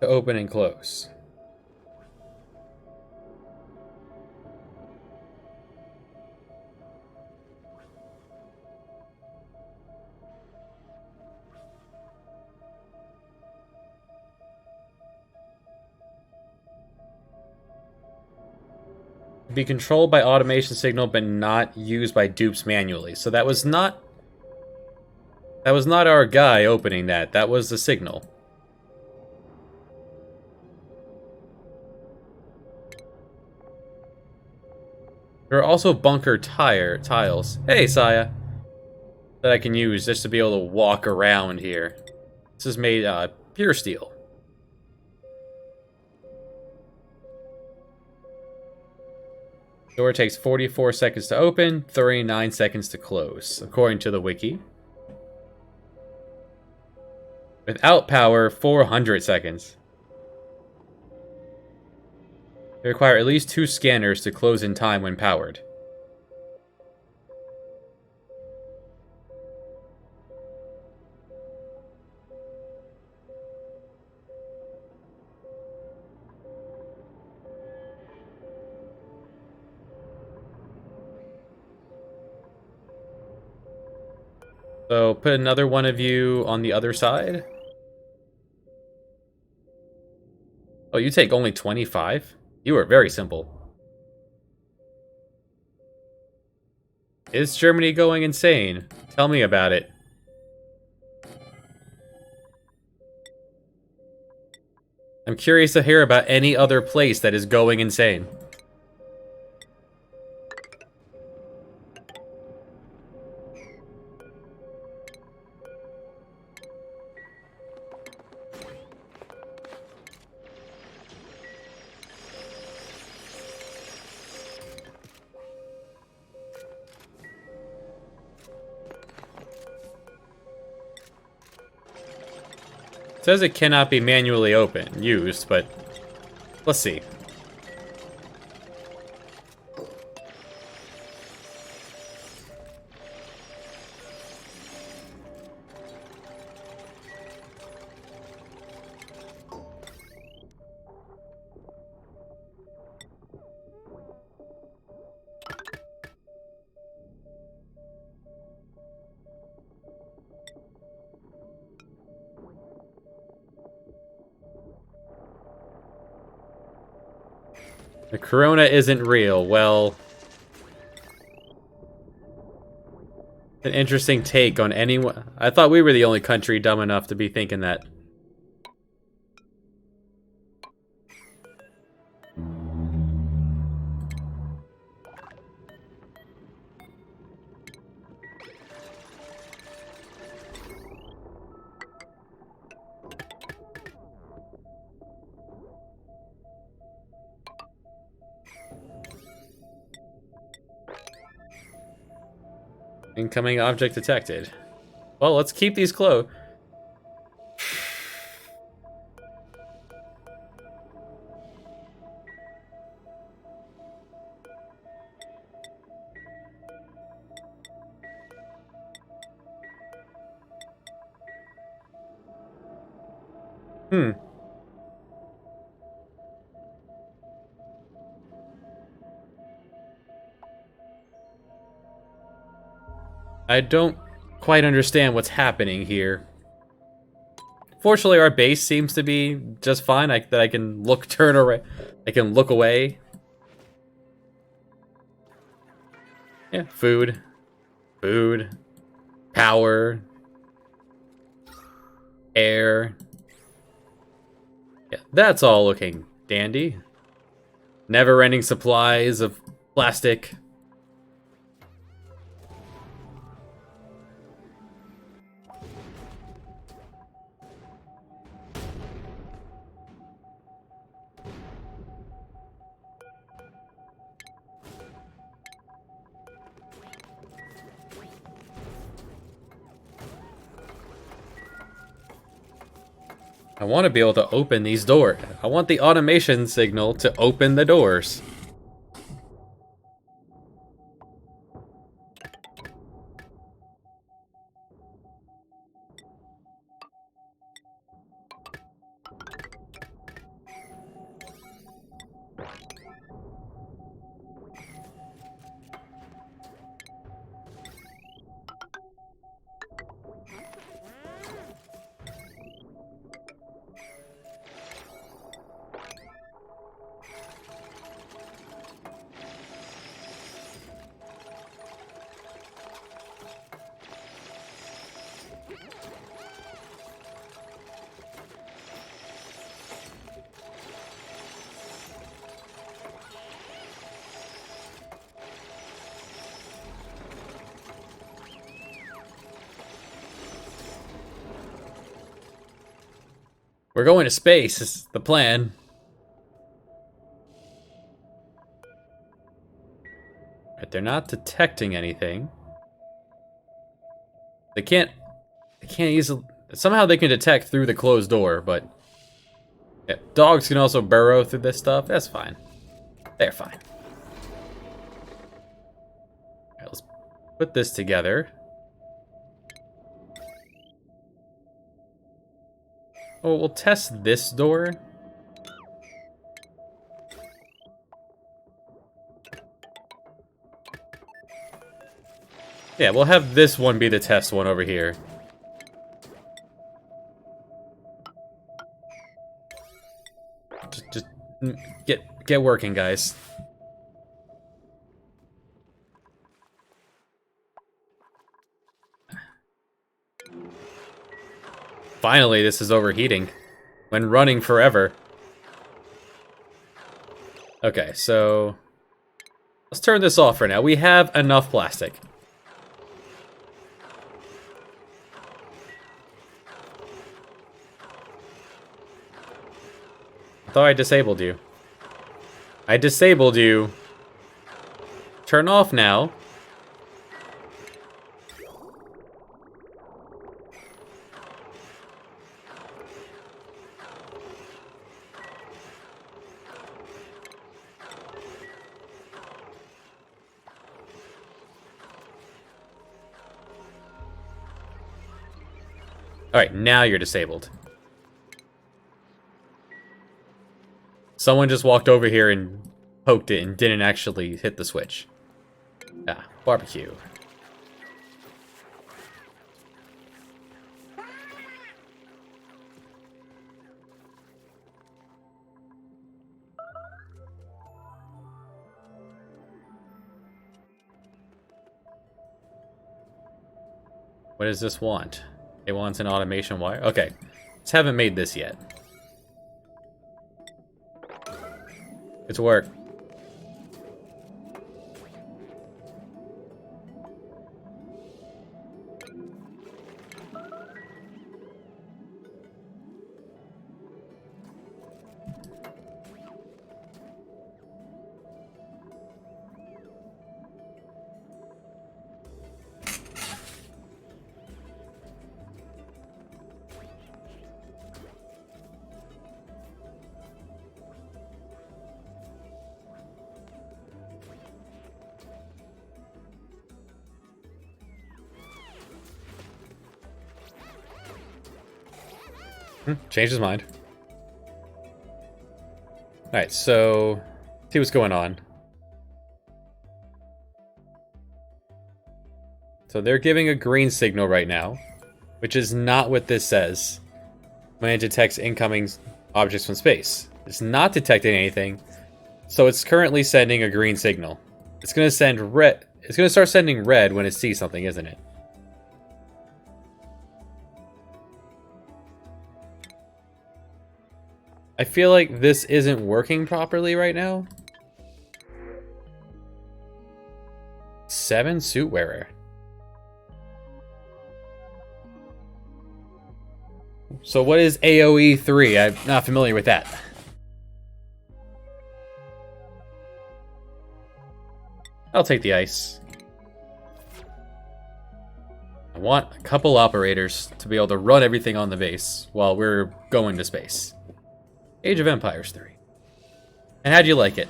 Speaker 1: To open and close. Be controlled by automation signal but not used by dupes manually. So that was not our guy opening that. That was the signal. There are also bunker tiles. Hey, Saya. That I can use just to be able to walk around here. This is made pure steel. Door takes 44 seconds to open, 39 seconds to close, according to the wiki. Without power, 400 seconds. They require at least 2 scanners to close in time when powered. So put another one of you on the other side. Oh, you take only 25? You are very simple. Is Germany going insane? Tell me about it. I'm curious to hear about any other place that is going insane. It says it cannot be manually used, but let's see. The corona isn't real. Well, an interesting take on anyone. I thought we were the only country dumb enough to be thinking that. Incoming object detected. Well, let's keep these close. I don't quite understand what's happening here. Fortunately, our base seems to be just fine. That I can turn around. I can look away. Yeah, food, power, air. Yeah, that's all looking dandy. Never-ending supplies of plastic. I want to be able to open these doors. I want the automation signal to open the doors. We're going to space, is the plan. Right, they're not detecting anything. They can't easily... Somehow they can detect through the closed door, but... Yeah, dogs can also burrow through this stuff. That's fine. They're fine. Alright, let's put this together. Oh, we'll test this door. Yeah, we'll have this one be the test one over here. Just get working, guys. Finally, this is overheating. When running forever. Okay, so... let's turn this off for now. We have enough plastic. I thought I disabled you. I disabled you. Turn off now. Alright, now you're disabled. Someone just walked over here and poked it and didn't actually hit the switch. Ah, barbecue. What does this want? It wants an automation wire? Okay. Just haven't made this yet. It's work. Changed his mind. Alright, so... see what's going on. So they're giving a green signal right now, which is not what this says when it detects incoming objects from space. It's not detecting anything, so it's currently sending a green signal. It's going to send red. It's going to start sending red when it sees something, isn't it? I feel like this isn't working properly right now. 7 suit wearer. So what is AoE 3? I'm not familiar with that. I'll take the ice. I want a couple operators to be able to run everything on the base while we're going to space. Age of Empires 3. And how'd you like it?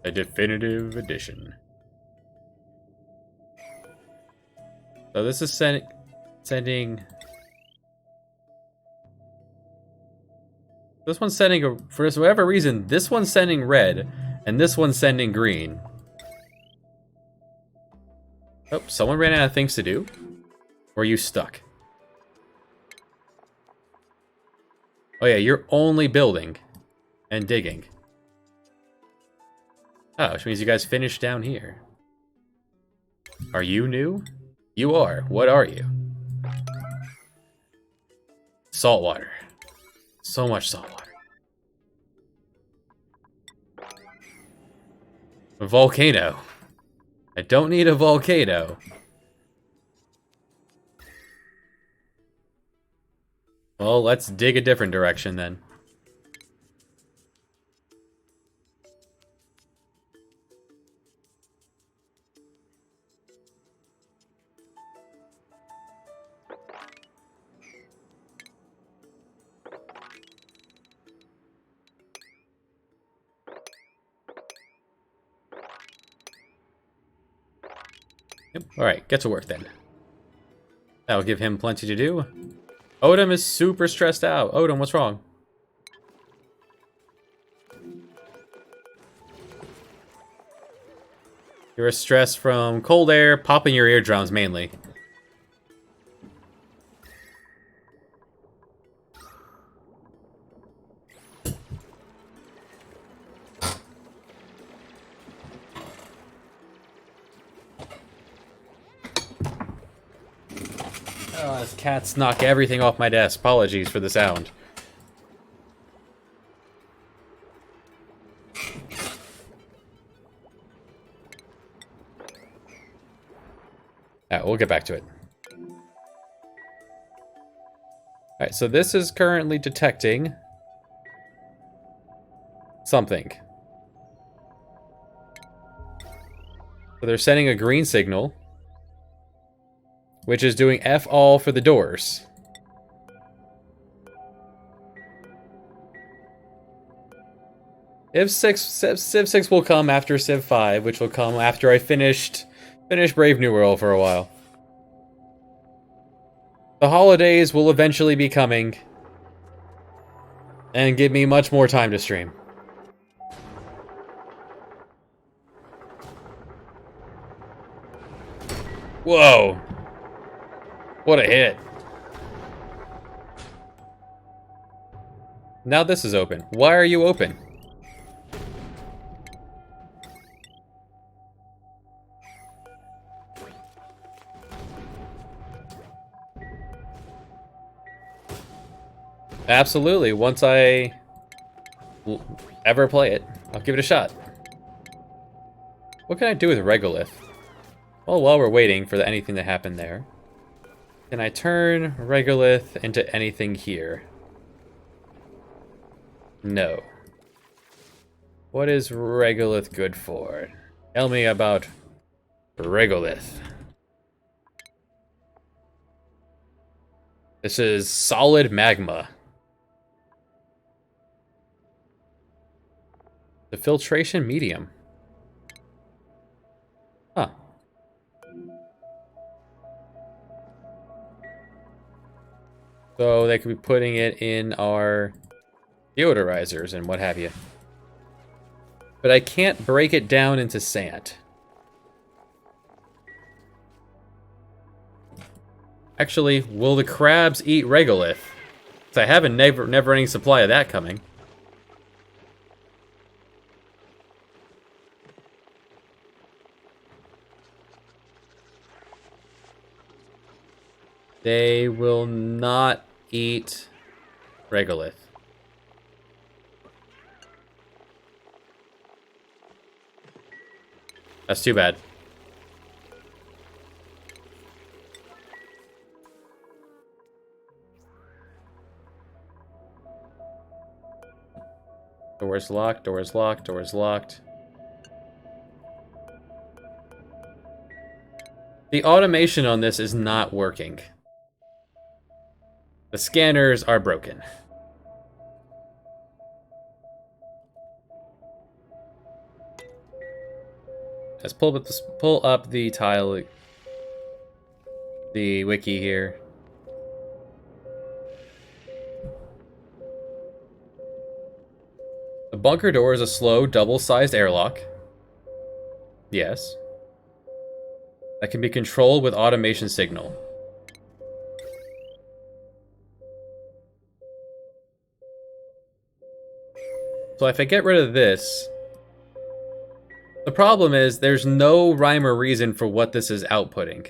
Speaker 1: A definitive edition. So this is sending... This one's sending, for whatever reason, this one's sending red, and this one's sending green. Oh, someone ran out of things to do? Or are you stuck? Oh yeah, you're only building and digging. Oh, which means you guys finished down here. Are you new? You are. What are you? Saltwater. So much saltwater. A volcano. I don't need a volcano. Well, let's dig a different direction then. Yep. Alright, get to work then. That'll give him plenty to do. Odin is super stressed out. Odin, what's wrong? You're stressed from cold air, popping your eardrums mainly. Oh, these cats knock everything off my desk. Apologies for the sound. Alright, we'll get back to it. Alright, so this is currently detecting something. So they're sending a green signal, which is doing F all for the doors. Civ 6 will come after Civ 5, which will come after I finish Brave New World for a while. The holidays will eventually be coming and give me much more time to stream. Whoa! What a hit. Now this is open. Why are you open? Absolutely. Once I ever play it, I'll give it a shot. What can I do with Regolith? Well, while we're waiting for anything to happen there, can I turn Regolith into anything here? No. What is Regolith good for? Tell me about Regolith. This is solid magma. The filtration medium. Huh. So they could be putting it in our deodorizers and what have you. But I can't break it down into sand. Actually, will the crabs eat Regolith? So I have a never-ending supply of that coming. They will not eat Regolith. That's too bad. Door's locked, door's locked, door's locked. The automation on this is not working. The scanners are broken. Let's pull up the tile, the wiki here. The bunker door is a slow, double-sized airlock. Yes. That can be controlled with automation signal. So if I get rid of this, the problem is there's no rhyme or reason for what this is outputting.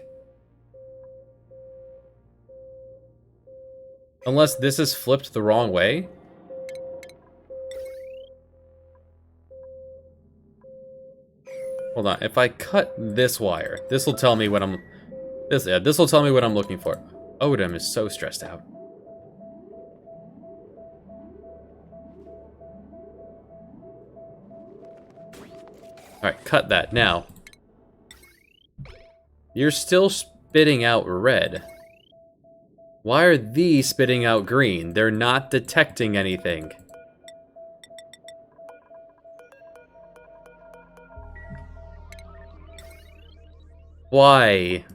Speaker 1: Unless this is flipped the wrong way. Hold on, if I cut this wire, this will tell me what I'm this will tell me what I'm looking for. Odin is so stressed out. Alright, cut that. Now, you're still spitting out red. Why are these spitting out green? They're not detecting anything. Why?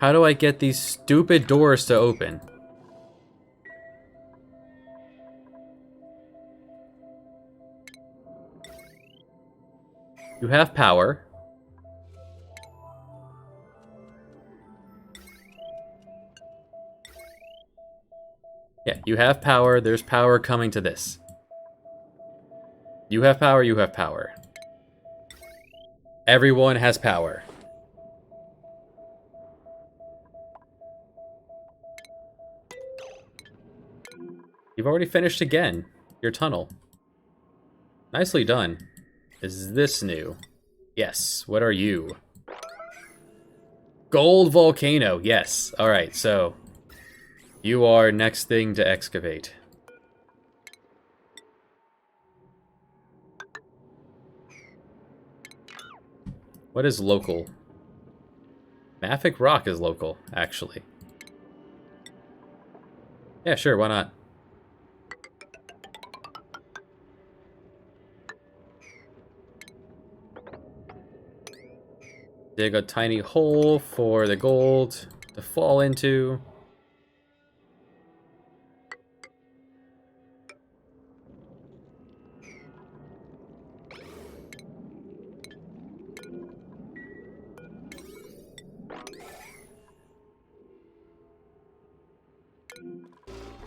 Speaker 1: How do I get these stupid doors to open? You have power. Yeah, you have power. There's power coming to this. You have power, you have power. Everyone has power. You've already finished again. Your tunnel. Nicely done. Is this new? Yes. What are you? Gold volcano. Yes. Alright, so you are next thing to excavate. What is local? Maffic Rock is local, actually. Yeah, sure, why not? Dig a tiny hole for the gold to fall into.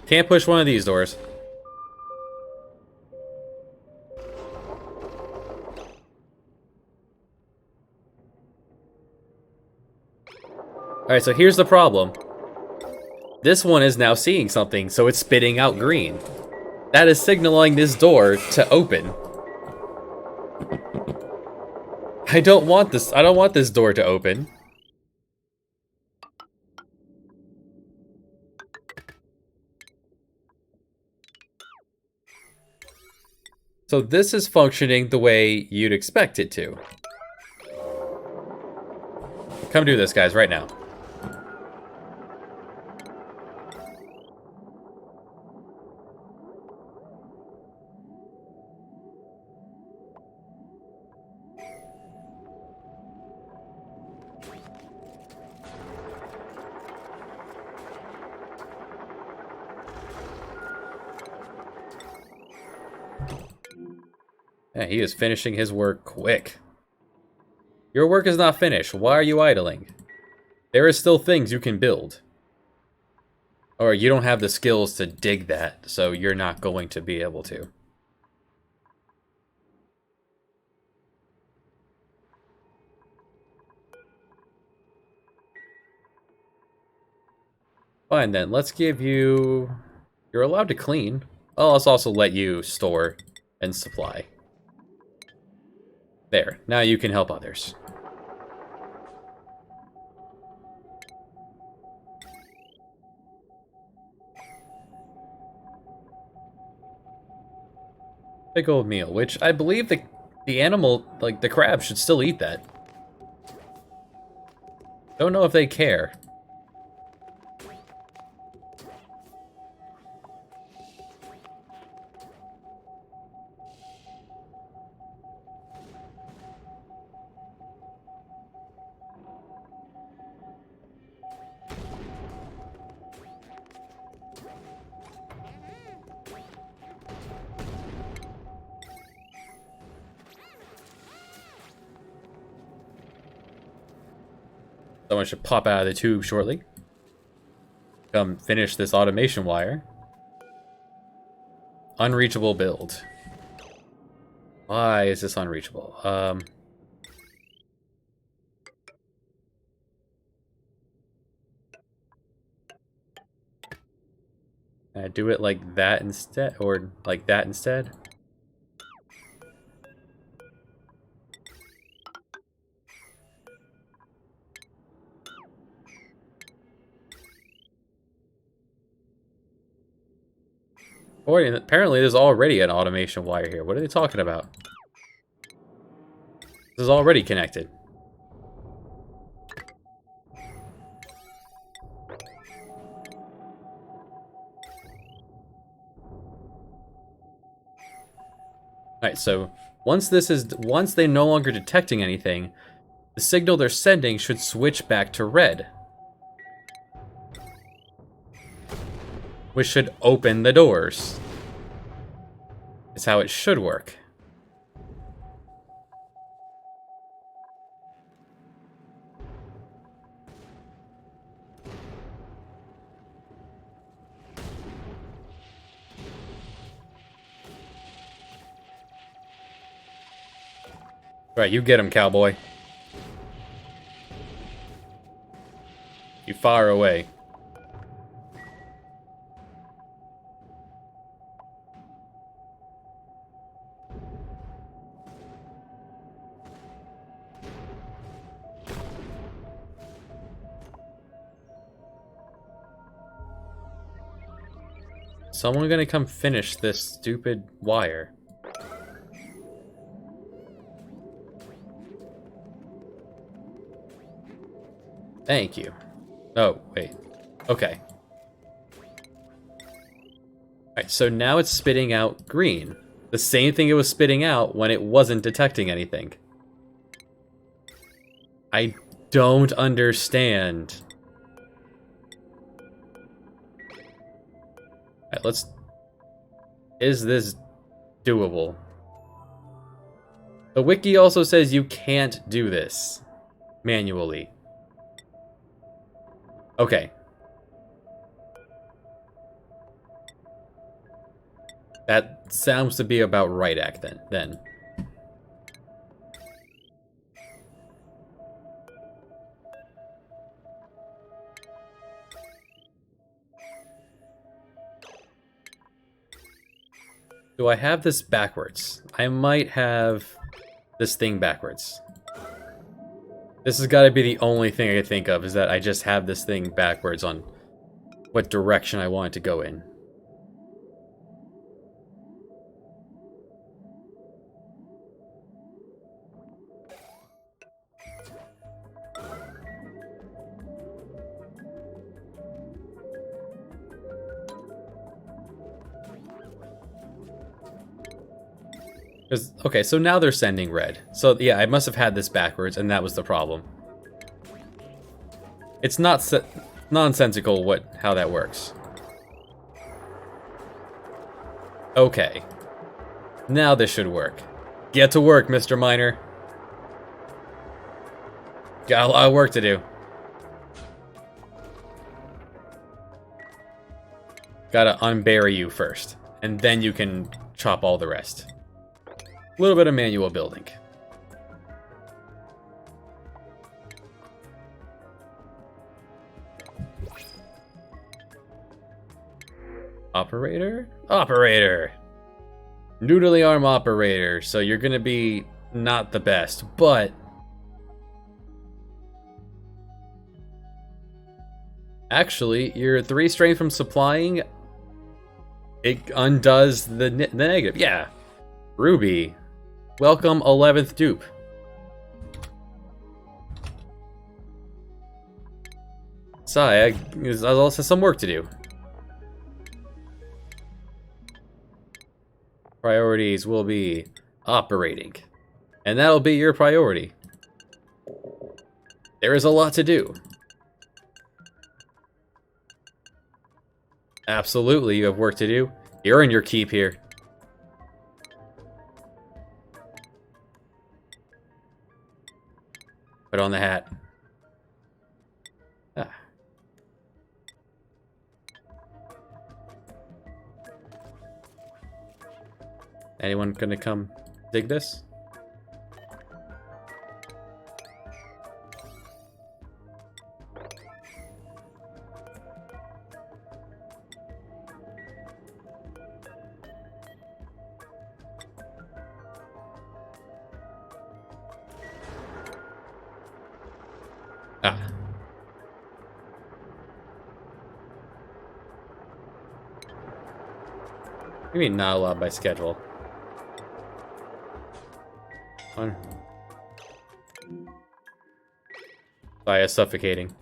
Speaker 1: Can't push one of these doors. Alright, so here's the problem. This one is now seeing something, so it's spitting out green. That is signaling this door to open. I don't want this door to open. So this is functioning the way you'd expect it to. Come do this, guys, right now. Yeah, he is finishing his work quick. Your work is not finished. Why are you idling? There is still things you can build. Or you don't have the skills to dig that, so you're not going to be able to. Fine then, let's give you You're allowed to clean. I'll also let you store and supply. There. Now you can help others. Big old meal, which I believe the animal, like the crab, should still eat that. Don't know if they care. Someone should pop out of the tube shortly. Come finish this automation wire. Unreachable build. Why is this unreachable? Can I do it like that instead? Or like that instead? Boy, apparently there's already an automation wire here. What are they talking about? This is already connected. Alright, so once they're no longer detecting anything, the signal they're sending should switch back to red. Which should open the doors. It's how it should work. Right, you get him, cowboy. You fire away. Someone gonna come finish this stupid wire. Thank you. Oh, wait. Okay. Alright, so now it's spitting out green. The same thing it was spitting out when it wasn't detecting anything. I don't understand. Alright, let's... Is this doable? The wiki also says you can't do this manually. Okay. That sounds to be about right, then. Do I have this backwards? I might have this thing backwards. This has got to be the only thing I can think of, is that I just have this thing backwards on what direction I want it to go in. Okay, so now they're sending red. So yeah, I must have had this backwards, and that was the problem. It's not nonsensical how that works. Okay. Now this should work. Get to work, Mr. Miner. Got a lot of work to do. Gotta unbury you first, and then you can chop all the rest. A little bit of manual building. Operator? Operator! Noodly arm operator, so you're gonna be not the best, but... Actually, you're 3 strength from supplying. It undoes the negative. Yeah. Ruby. Welcome 11th dupe. Sorry, I also have some work to do. Priorities will be operating. And that'll be your priority. There is a lot to do. Absolutely, you have work to do. You're in your keep here. Put on the hat. Ah. Anyone gonna come dig this? Ah. What do you mean not allowed by schedule? On. Thaya suffocating.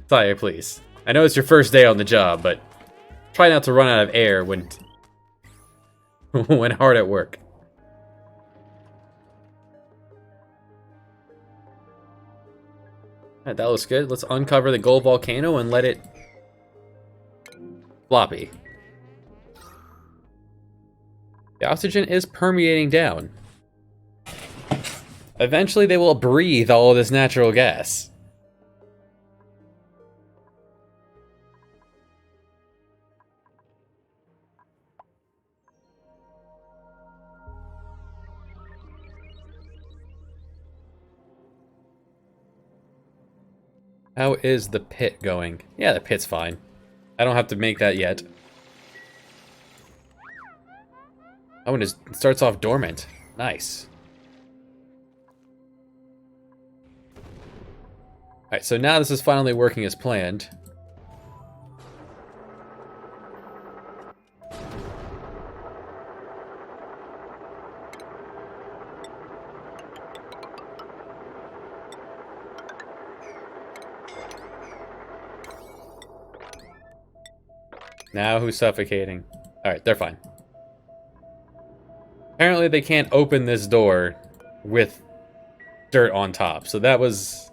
Speaker 1: Thaya, please. I know it's your first day on the job, but try not to run out of air when when hard at work. Alright, that looks good. Let's uncover the gold volcano and let it floppy. The oxygen is permeating down. Eventually they will breathe all of this natural gas. How is the pit going? Yeah, the pit's fine. I don't have to make that yet. Oh, and it starts off dormant. Nice. Alright, so now this is finally working as planned. Now who's suffocating? Alright, they're fine. Apparently they can't open this door with dirt on top, so that was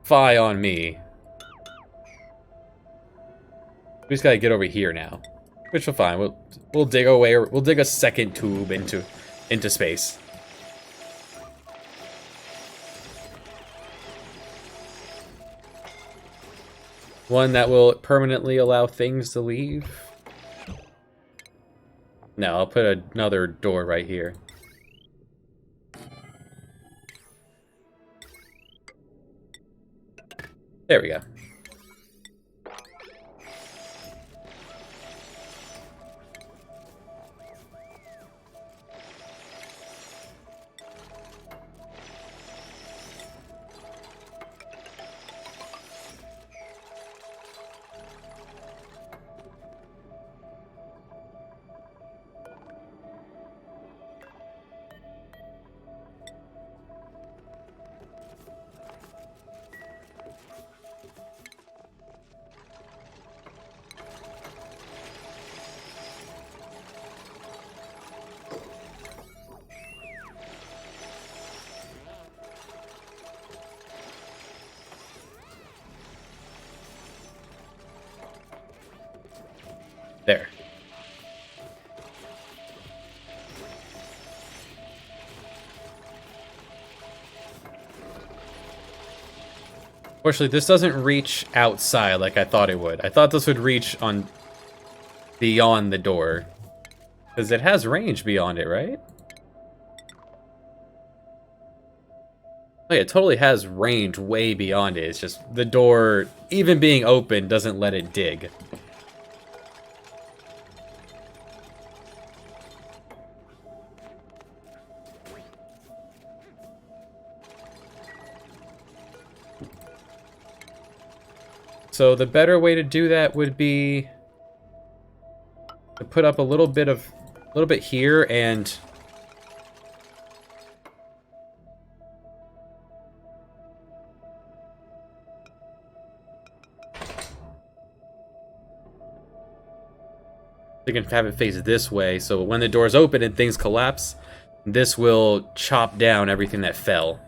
Speaker 1: fie on me. We just gotta get over here now, which will fine. We'll dig away, or we'll dig a second tube into space. One that will permanently allow things to leave. No, I'll put another door right here. There we go. There. Fortunately, this doesn't reach outside like I thought it would. I thought this would reach on beyond the door. Because it has range beyond it, right? Oh yeah, it totally has range way beyond it. It's just the door, even being open, doesn't let it dig. So the better way to do that would be to put up a little bit here and you can have it face this way, so when the doors open and things collapse, this will chop down everything that fell.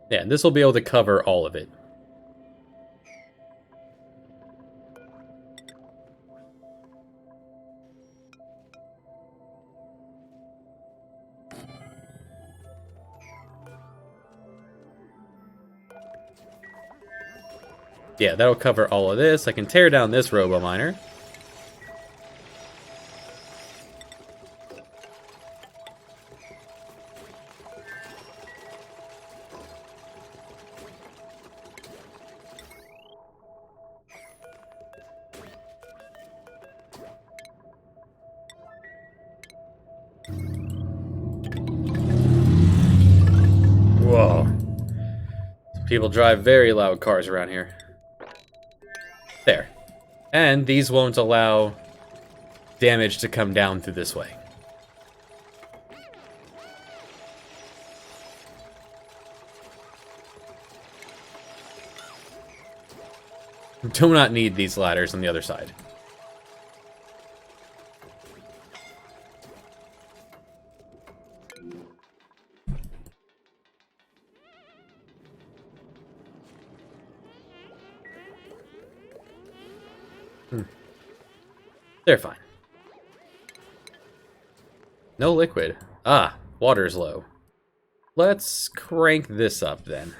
Speaker 1: Yeah, this will be able to cover all of it. Yeah, that'll cover all of this. I can tear down this Robo-Miner. Whoa. People drive very loud cars around here. There. And these won't allow damage to come down through this way. Do not need these ladders on the other side. They're fine. No liquid. Ah, water's low. Let's crank this up then.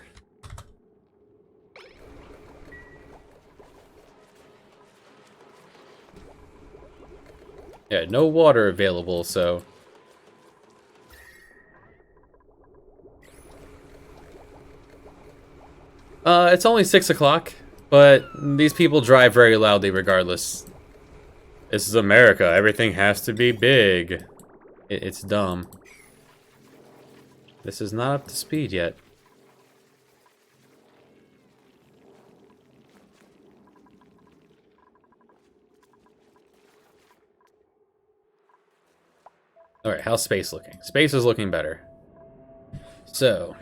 Speaker 1: Yeah, no water available, so... it's only 6 o'clock, but these people drive very loudly regardless. This is America. Everything has to be big. It's dumb. This is not up to speed yet. Alright, how's space looking? Space is looking better. So...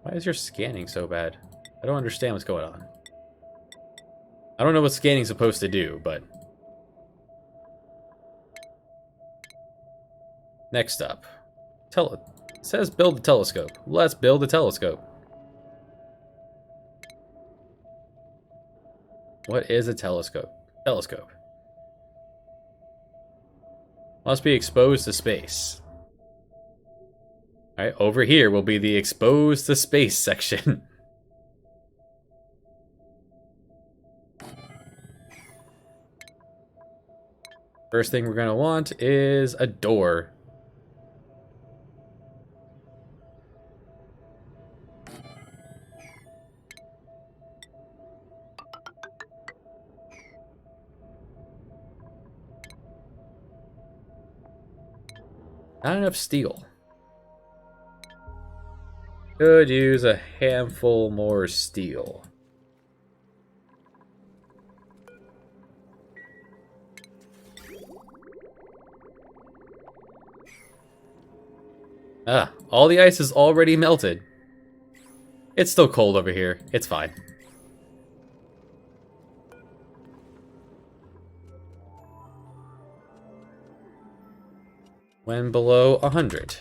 Speaker 1: why is your scanning so bad? I don't understand what's going on. I don't know what scanning's supposed to do, but... next up. It says build a telescope. Let's build a telescope. What is a telescope? Telescope. Must be exposed to space. Alright, over here will be the exposed to space section. First thing we're gonna want is a door. Not enough steel. Could use a handful more steel. Ah, all the ice is already melted. It's still cold over here. It's fine. When below 100.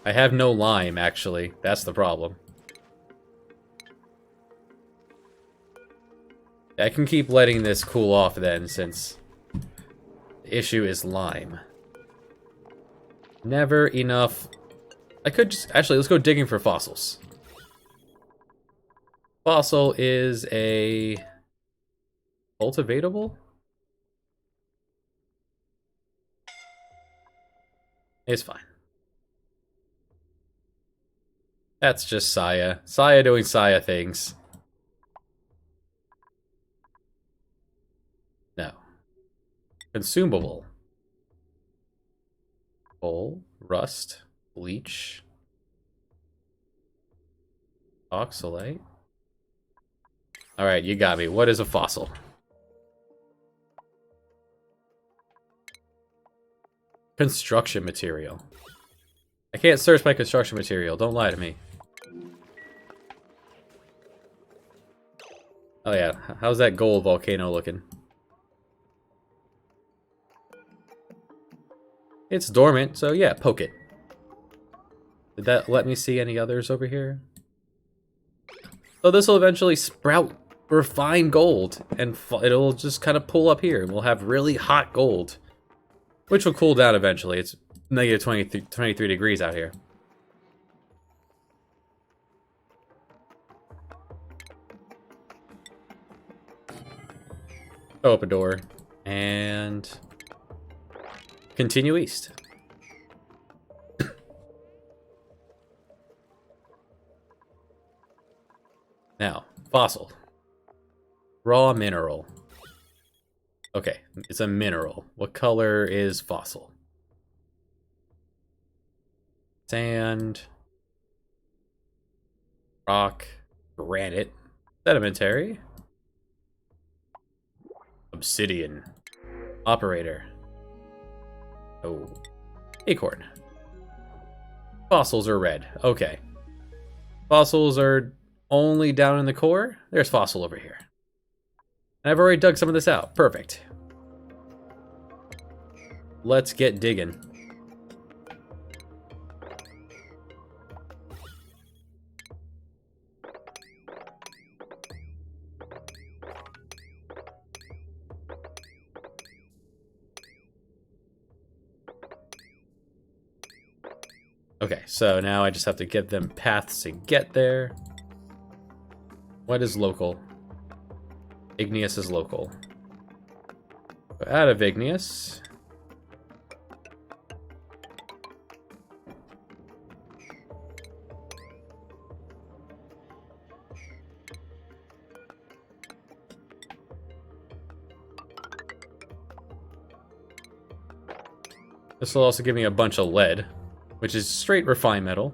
Speaker 1: I have no lime, actually. That's the problem. I can keep letting this cool off then, since the issue is lime. Never enough. I could just... Actually, let's go digging for fossils. Fossil is a... cultivatable? It's fine. That's just Saya. Saya doing Saya things. No. Consumable. Coal, rust, bleach, oxalate. Alright, you got me. What is a fossil? Construction material. I can't search by construction material. Don't lie to me. Oh yeah, how's that gold volcano looking? It's dormant, so yeah, poke it. Did that let me see any others over here? So this will eventually sprout refined gold, and it'll just kind of pull up here, and we'll have really hot gold. Which will cool down eventually. It's negative 23 degrees out here. Open door. And... continue east. Now, fossil. Raw mineral. Okay, it's a mineral. What color is fossil? Sand. Rock. Granite. Sedimentary. Obsidian. Operator. Oh. Acorn. Fossils are red. Okay. Fossils are only down in the core. There's fossil over here. I've already dug some of this out. Perfect. Let's get digging. Okay, so now I just have to give them paths to get there. What is local? Igneous is local. So out of igneous. This will also give me a bunch of lead, which is straight refined metal.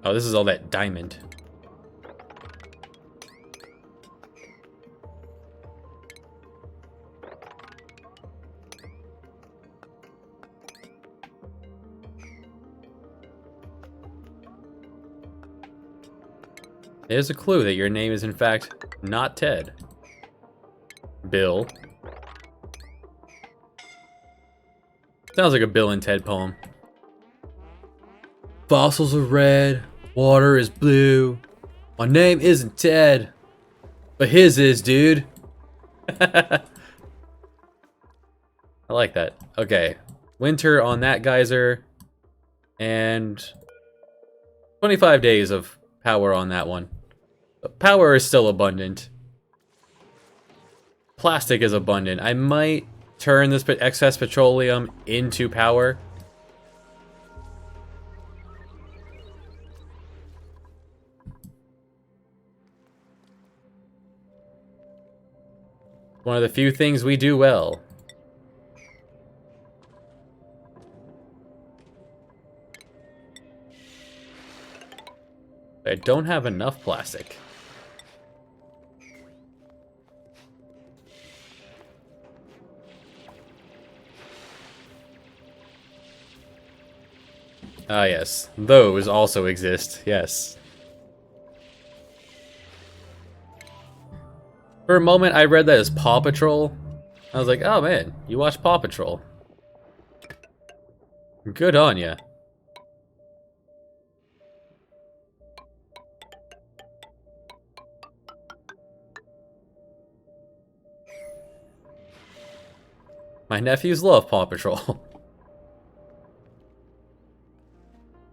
Speaker 1: Oh, this is all that diamond. There's a clue that your name is in fact not Ted. Bill. Sounds like a Bill and Ted poem. Fossils are red, water is blue. My name isn't Ted, but his is, dude. I like that. Okay. Winter on that geyser. And 25 days of power on that one. But power is still abundant. Plastic is abundant. I might turn this excess petroleum into power. One of the few things we do well. I don't have enough plastic. Ah, yes. Those also exist. Yes. For a moment, I read that as Paw Patrol. I was like, oh man, you watch Paw Patrol. Good on ya. My nephews love Paw Patrol.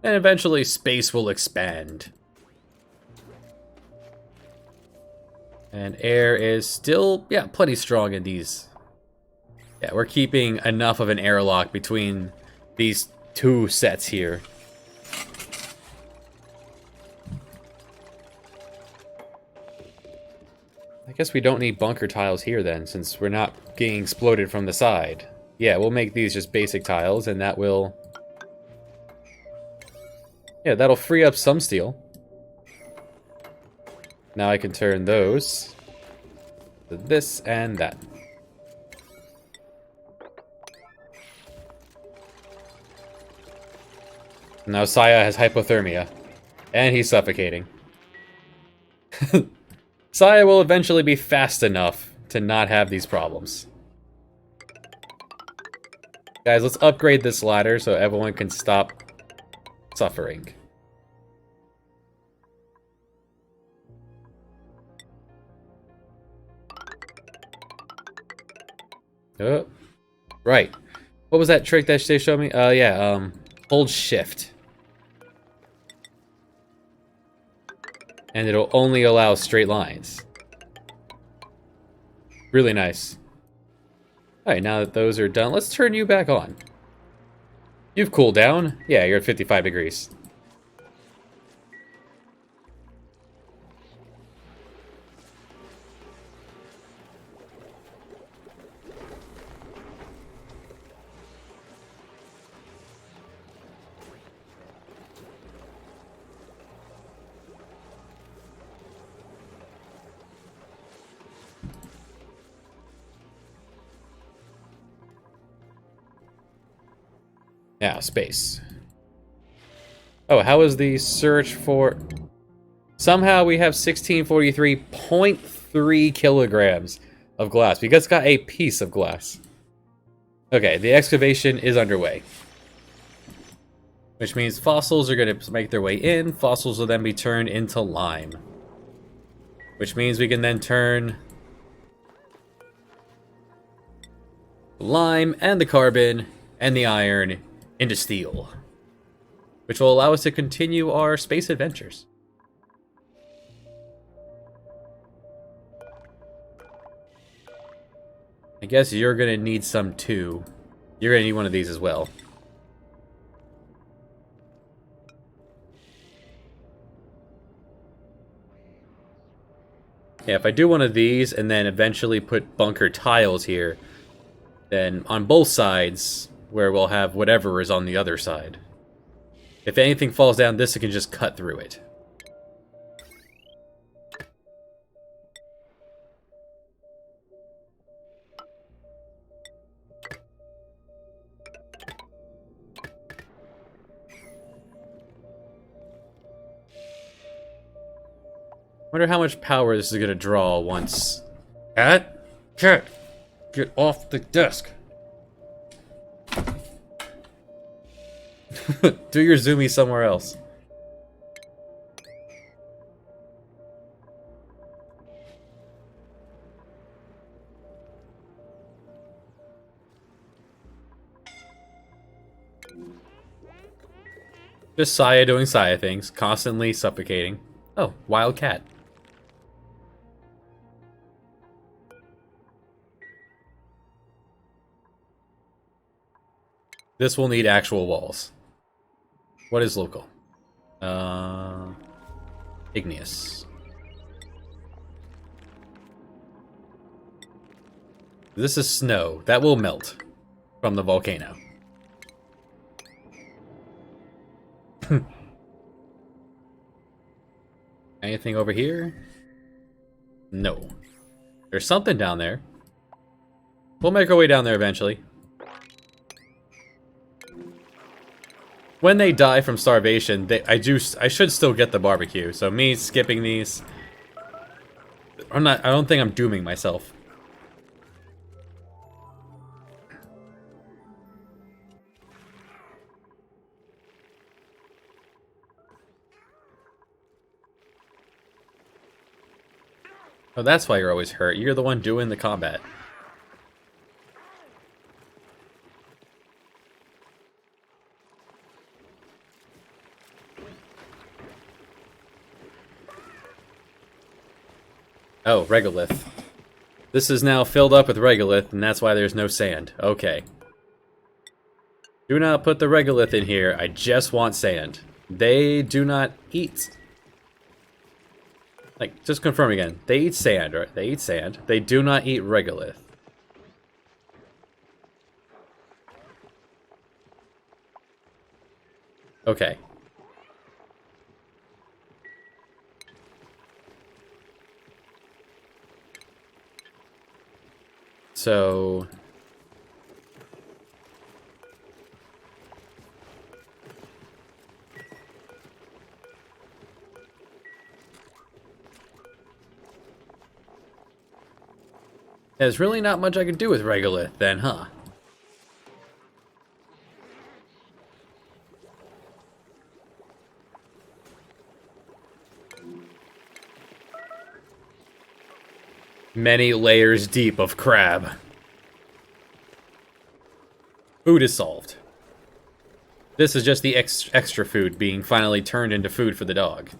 Speaker 1: And eventually space will expand. And air is still, yeah, plenty strong in these. Yeah, we're keeping enough of an airlock between these two sets here. I guess we don't need bunker tiles here then, since we're not getting exploded from the side. Yeah, we'll make these just basic tiles, and that will... yeah, that'll free up some steel. Now I can turn those to this and that. Now Saya has hypothermia, and he's suffocating. Saya will eventually be fast enough to not have these problems. Guys, let's upgrade this ladder so everyone can stop suffering. Oh, right. What was that trick that they showed me? Hold shift. And it'll only allow straight lines. Really nice. Alright, now that those are done, let's turn you back on. You've cooled down. Yeah, you're at 55 degrees. Now, space. Oh, how is the search for... somehow we have 1643.3 kilograms of glass. We just got a piece of glass. Okay, the excavation is underway. Which means fossils are going to make their way in. Fossils will then be turned into lime. Which means we can then turn lime and the carbon and the iron into steel, which will allow us to continue our space adventures. I guess you're gonna need some too. You're gonna need one of these as well. Yeah, if I do one of these and then eventually put bunker tiles here, then on both sides, where we'll have whatever is on the other side. If anything falls down, this can just cut through it. Wonder how much power this is gonna draw once. Cat? Cat! Get off the desk! Do your zoomy somewhere else. Just Saya doing Saya things, constantly suffocating. Oh, wild cat. This will need actual walls. What is local? Igneous. This is snow. That will melt from the volcano. Anything over here? No. There's something down there. We'll make our way down there eventually. When they die from starvation, I should still get the barbecue. So me skipping these, I don't think I'm dooming myself. Oh, that's why you're always hurt. You're the one doing the combat. Oh, regolith. This is now filled up with regolith, and that's why there's no sand. Okay. Do not put the regolith in here. I just want sand. They do not eat... Like, just confirm again. They eat sand, right? They eat sand. They do not eat regolith. Okay. So... There's really not much I can do with regolith then, huh? Many layers deep of crab. Food is solved. This is just the extra food being finally turned into food for the dog.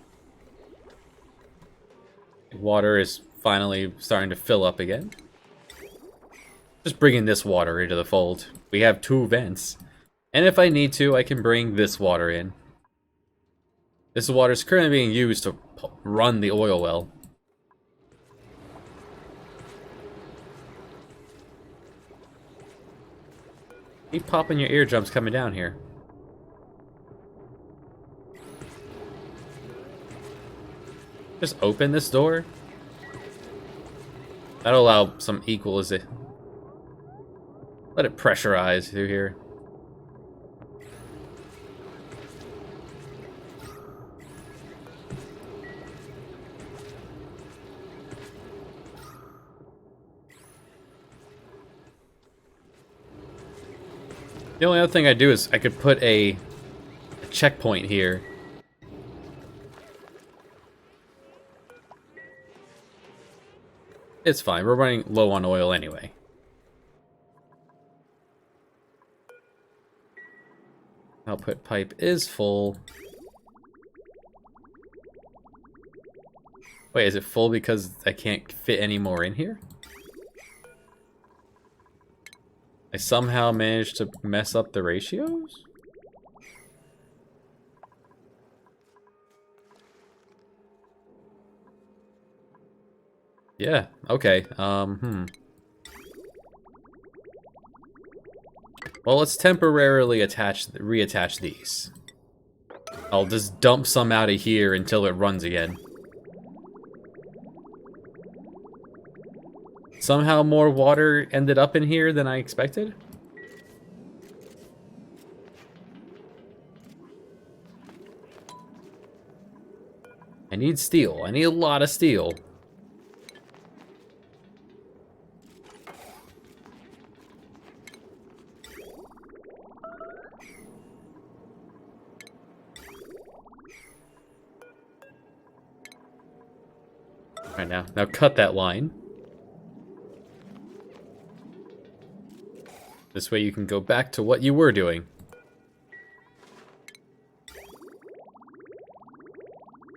Speaker 1: Water is finally starting to fill up again. Just bringing this water into the fold. We have 2 vents. And if I need to, I can bring this water in. This water is currently being used to run the oil well. Keep popping your eardrums coming down here. Just open this door. That'll allow some equalization. Let it pressurize through here. The only other thing I do is I could put a checkpoint here. It's fine, we're running low on oil anyway. Output pipe is full. Wait, is it full because I can't fit any more in here? I somehow managed to mess up the ratios? Yeah, okay, Well, let's temporarily reattach these. I'll just dump some out of here until it runs again. Somehow more water ended up in here than I expected. I need steel. I need a lot of steel. Right now cut that line. This way you can go back to what you were doing.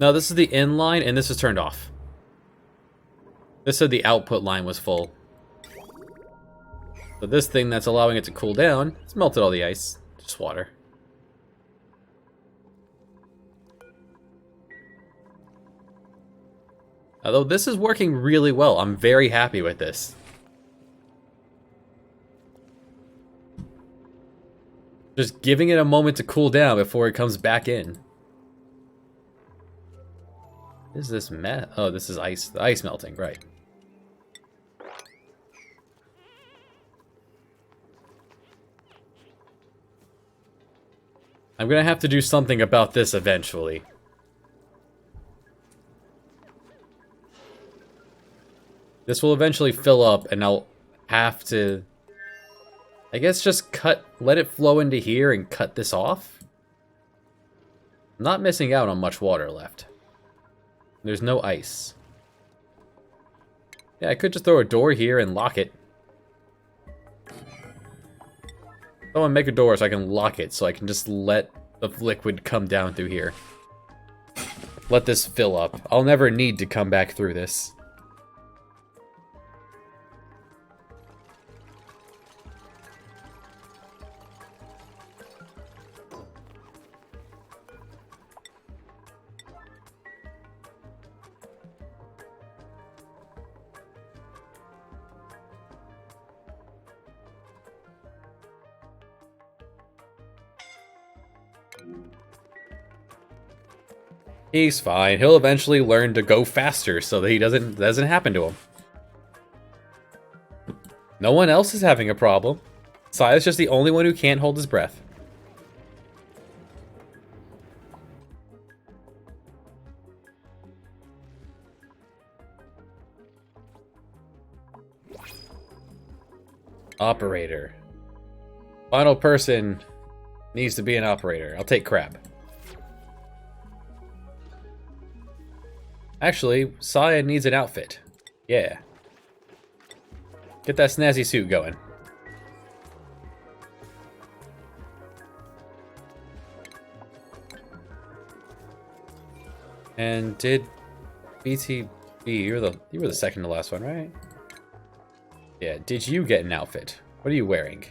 Speaker 1: No, this is the in line, and this is turned off. This said the output line was full. So this thing that's allowing it to cool down, it's melted all the ice. Just water. Although this is working really well. I'm very happy with this. Just giving it a moment to cool down before it comes back in. What is this mess? Oh, this is ice. The ice melting, right. I'm gonna have to do something about this eventually. This will eventually fill up, and I'll have to... I guess just let it flow into here and cut this off. I'm not missing out on much water left. There's no ice. Yeah, I could just throw a door here and lock it. I want to make a door so I can lock it, so I can just let the liquid come down through here. Let this fill up. I'll never need to come back through this. He's fine. He'll eventually learn to go faster so that he doesn't happen to him. No one else is having a problem. Saya's just the only one who can't hold his breath. Operator. Final person needs to be an operator. I'll take Crab. Actually, Saya needs an outfit. Yeah. Get that snazzy suit going. And did BTB, you were the second to last one, right? Yeah, did you get an outfit? What are you wearing?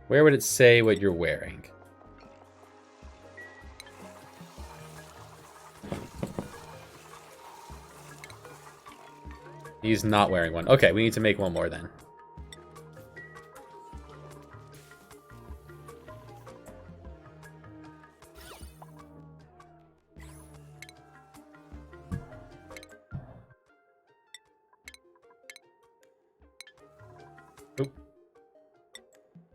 Speaker 1: Where would it say what you're wearing? He's not wearing one. Okay, we need to make one more then. Oop.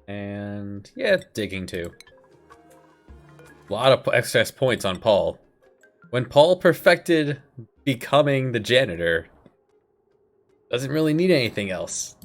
Speaker 1: And yeah, digging too. A lot of excess points on Paul. When Paul perfected becoming the janitor, doesn't really need anything else.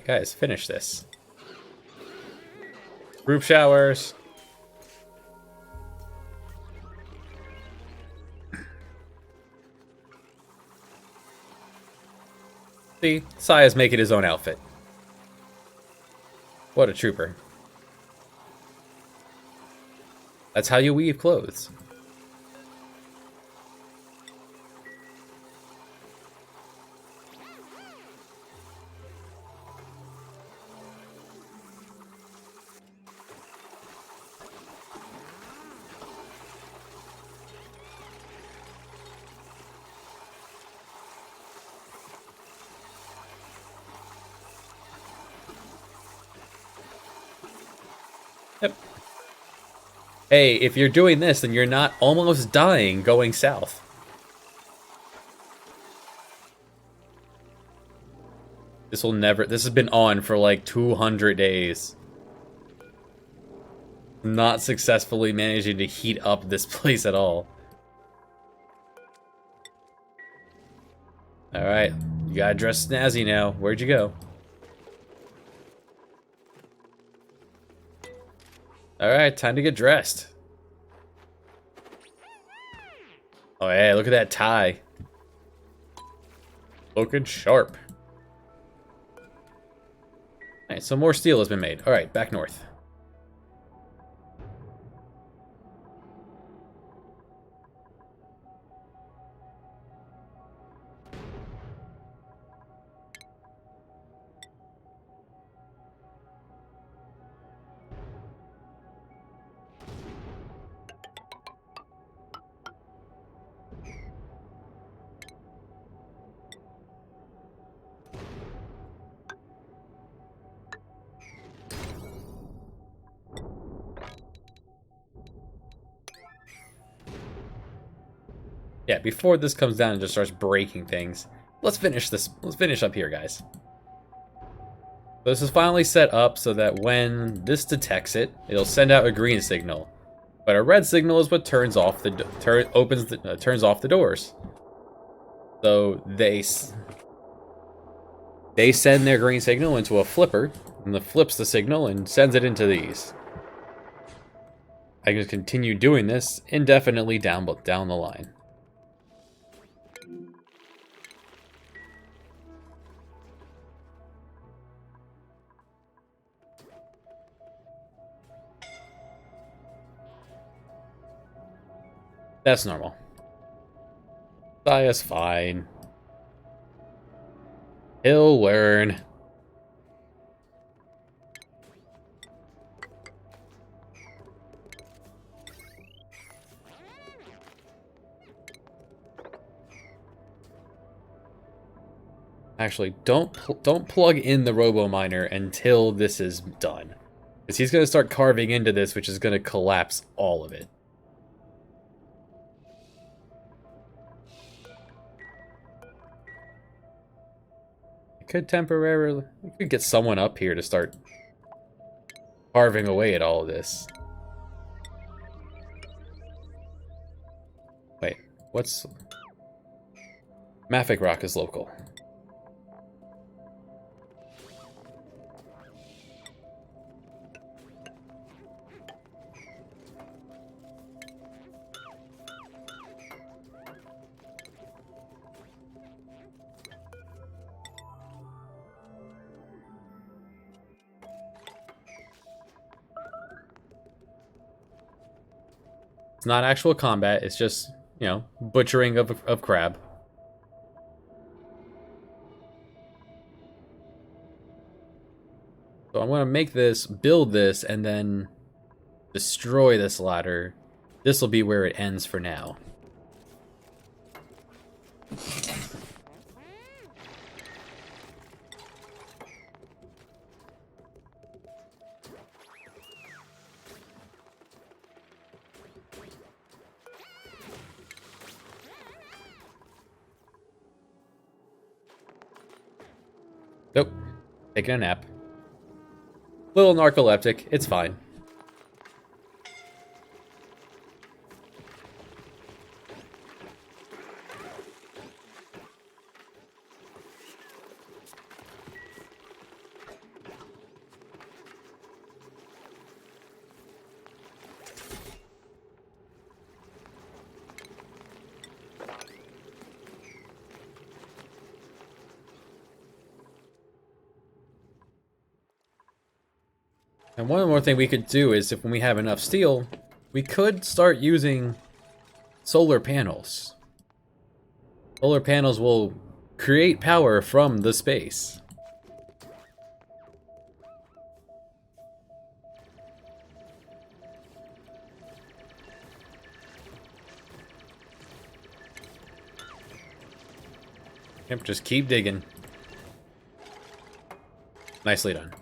Speaker 1: Guys, finish this. Group showers. See, Saya's making his own outfit. What a trooper. That's how you weave clothes. Yep. Hey, if you're doing this, then you're not almost dying going south. This has been on for like 200 days. Not successfully managing to heat up this place at all. Alright, you gotta dress snazzy now. Where'd you go? Alright, time to get dressed. Oh yeah, look at that tie. Looking sharp. Alright, so more steel has been made. Alright, back north. Yeah, before this comes down and just starts breaking things, let's finish this. Let's finish up here, guys. So this is finally set up so that when this detects it, it'll send out a green signal. But a red signal is what turns off the turns off the doors. So they send their green signal into a flipper, and it flips the signal and sends it into these. I can continue doing this indefinitely down the line. That's normal. Saya's fine. He'll learn. Actually, don't plug in the Robo Miner until this is done. Because he's going to start carving into this, which is going to collapse all of it. I could temporarily... We could get someone up here to start carving away at all of this. Wait, what's... Maffic Rock is local. It's not actual combat, it's just, you know, butchering of crab. So I'm going to make this, build this, and then destroy this ladder. This will be where it ends for now. Nope. Taking a nap. Little narcoleptic, it's fine. And one more thing we could do is, if when we have enough steel, we could start using solar panels. Solar panels will create power from the space. Yep, just keep digging. Nicely done.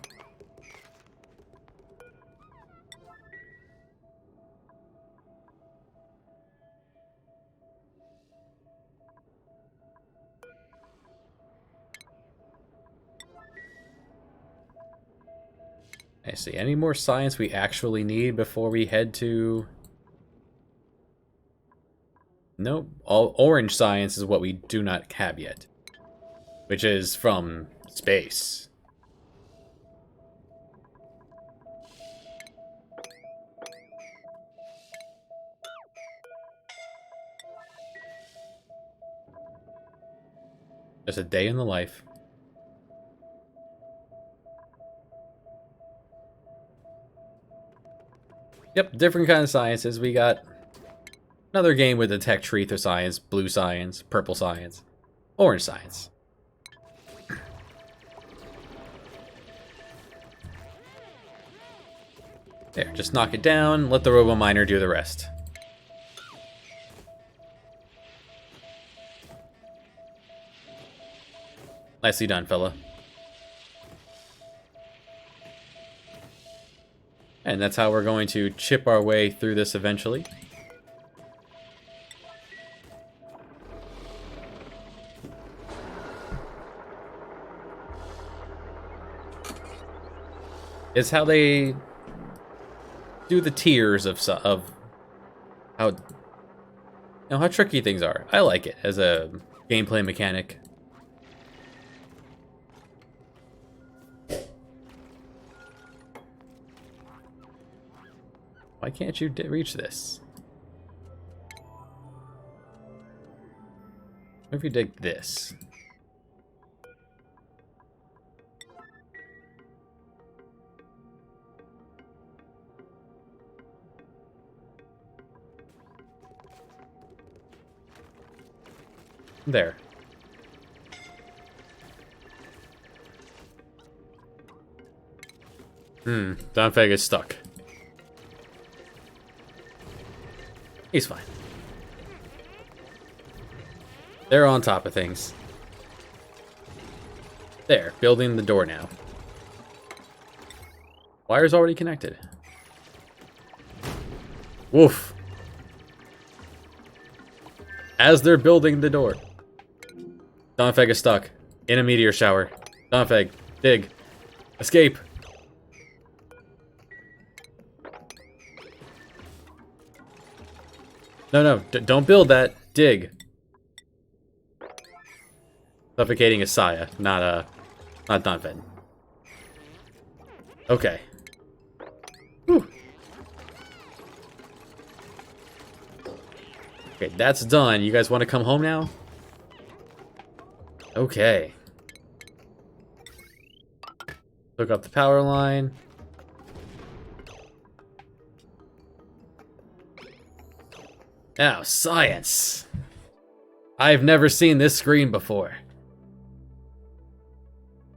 Speaker 1: I see. Any more science we actually need before we head to... Nope. All orange science is what we do not have yet. Which is from space. Just a day in the life. Yep, different kind of sciences. We got another game with detect tree through science, blue science, purple science, orange science. There, just knock it down, let the Robo Miner do the rest. Nicely done, fella. And that's how we're going to chip our way through this eventually. It's how they do the tiers of how, you know, how tricky things are. I like it as a gameplay mechanic. Why can't you reach this? What if you dig this? There. Don Feg is stuck. He's fine. They're on top of things. There, building the door now. Wire's already connected. Woof. As they're building the door. Donphan is stuck. In a meteor shower. Donphan, dig. Escape. No, don't build that. Dig. Suffocating is Saya, not Donphan. Okay. Whew. Okay, that's done. You guys want to come home now? Okay. Hook up the power line. Now, science. I've never seen this screen before.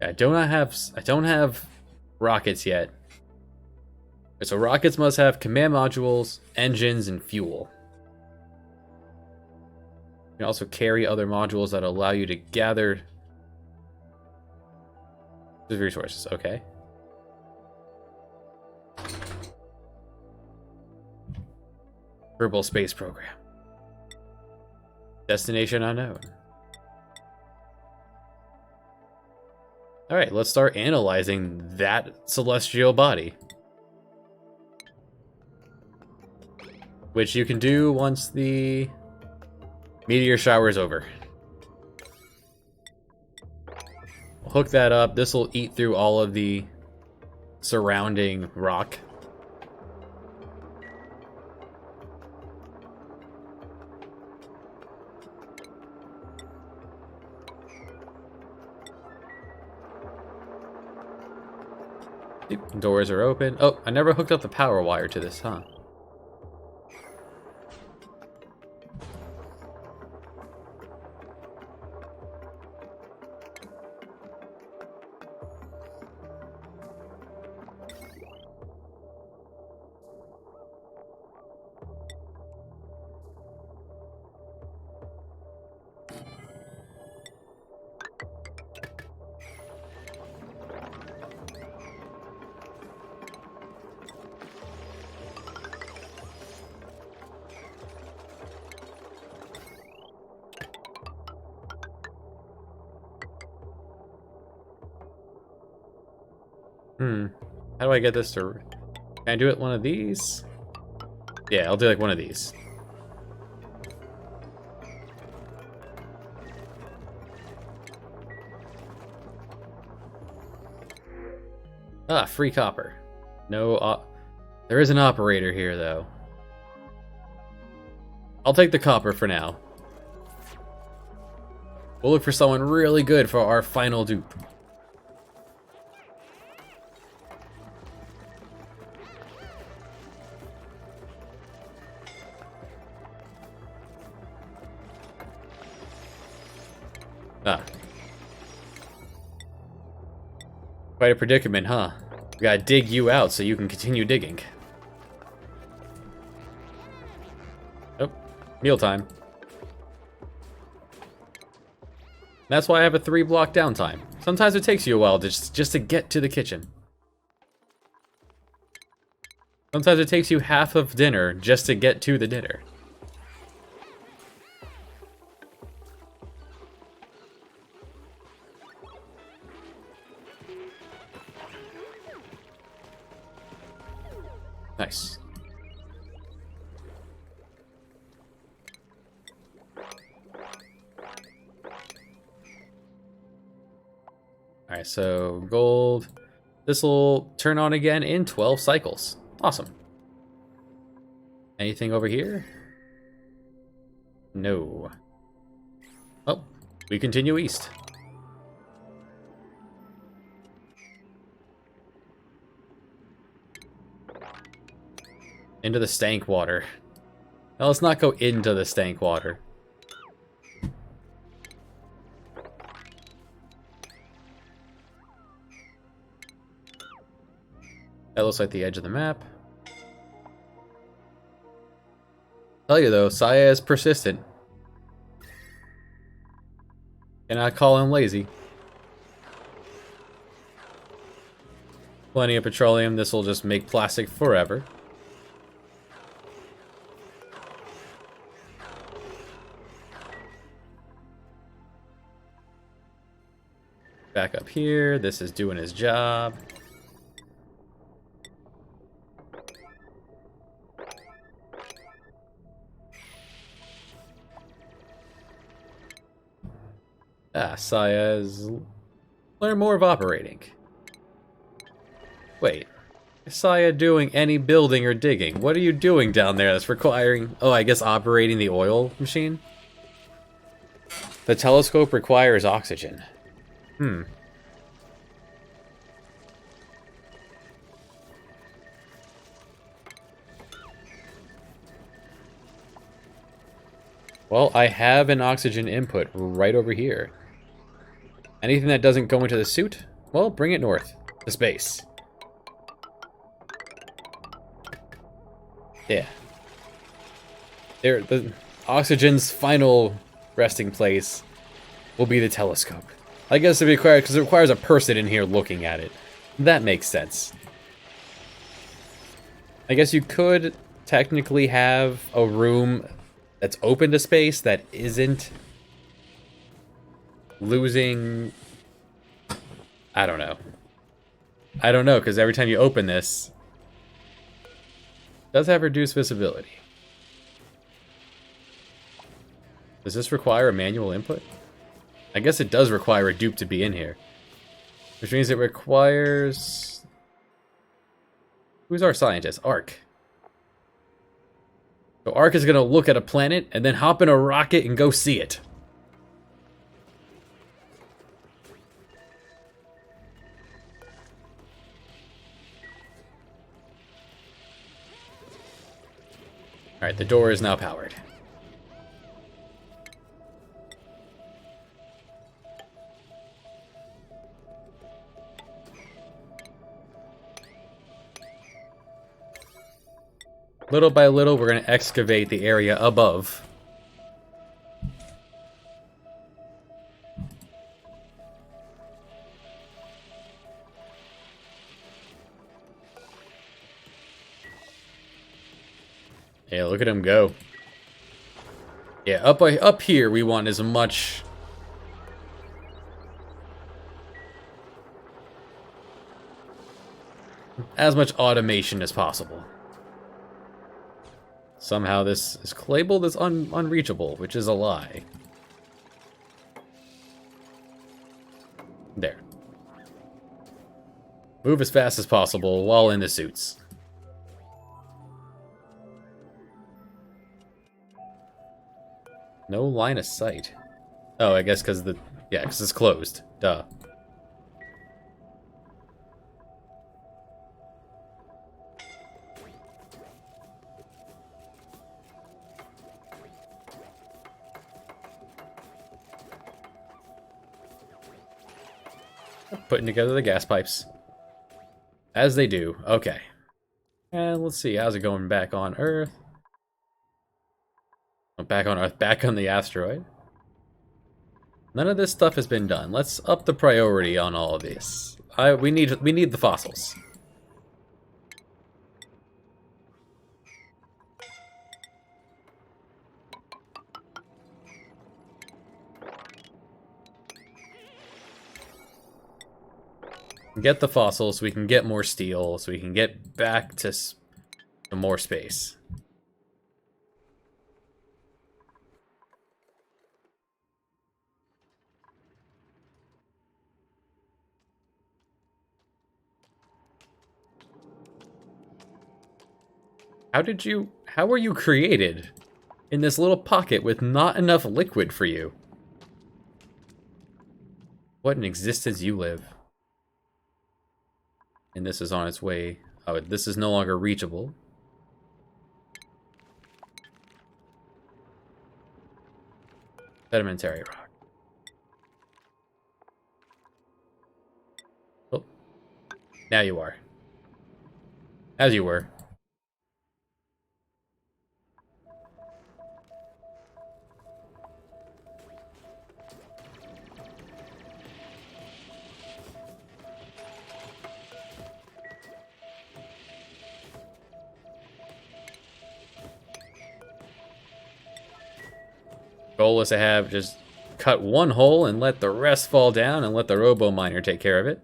Speaker 1: I don't have rockets yet. So rockets must have command modules, engines, and fuel. You can also carry other modules that allow you to gather the resources. Okay. Kerbal Space Program. Destination unknown. Alright, let's start analyzing that celestial body. Which you can do once the meteor shower is over. We'll hook that up. This will eat through all of the surrounding rock. Doors are open. Oh, I never hooked up the power wire to this, huh? How do I get this to... Can I do it one of these? Yeah, I'll do like one of these. Ah, free copper. No, there is an operator here, though. I'll take the copper for now. We'll look for someone really good for our final dupe. Ah. Quite a predicament, huh? We gotta dig you out so you can continue digging. Oh, mealtime. That's why I have a 3-block downtime. Sometimes it takes you a while just to get to the kitchen. Sometimes it takes you half of dinner just to get to the dinner. Nice. Alright, so gold. This will turn on again in 12 cycles. Awesome. Anything over here? No. Oh, we continue east. Into the stank water. Now let's not go into the stank water. That looks like the edge of the map. Tell you though, Saya is persistent. Cannot call him lazy. Plenty of petroleum. This will just make plastic forever. Back up here. This is doing his job. Saya's learn more of operating. Wait, is Saya doing any building or digging? What are you doing down there that's requiring... Oh, I guess operating the oil machine? The telescope requires oxygen. Well, I have an oxygen input right over here. Anything that doesn't go into the suit, well, bring it north to space. Yeah. There, the oxygen's final resting place will be the telescope. I guess it requires, because it requires a person in here looking at it. That makes sense. I guess you could technically have a room that's open to space that isn't losing... I don't know. I don't know, because every time you open this, it does have reduced visibility. Does this require a manual input? I guess it does require a dupe to be in here. Which means it requires... Who's our scientist? Ark. So Ark is going to look at a planet and then hop in a rocket and go see it. Alright, the door is now powered. Little by little, we're going to excavate the area above. Yeah, look at him go. Yeah, up here we want as much... automation as possible. Somehow this is labeled as unreachable, which is a lie. There. Move as fast as possible while in the suits. No line of sight. Oh, I guess because because it's closed. Duh. Putting together the gas pipes. As they do. Okay. And let's see, how's it going back on Earth? Oh, back on Earth, back on the asteroid. None of this stuff has been done. Let's up the priority on all of this. We need the fossils. Get the fossils so we can get more steel, so we can get back to more space. How were you created in this little pocket with not enough liquid for you? What an existence you live. And this is on its way. Oh, this is no longer reachable. Sedimentary rock. Oh. Now you are. As you were. Goal is to have just cut one hole and let the rest fall down and let the Robo Miner take care of it.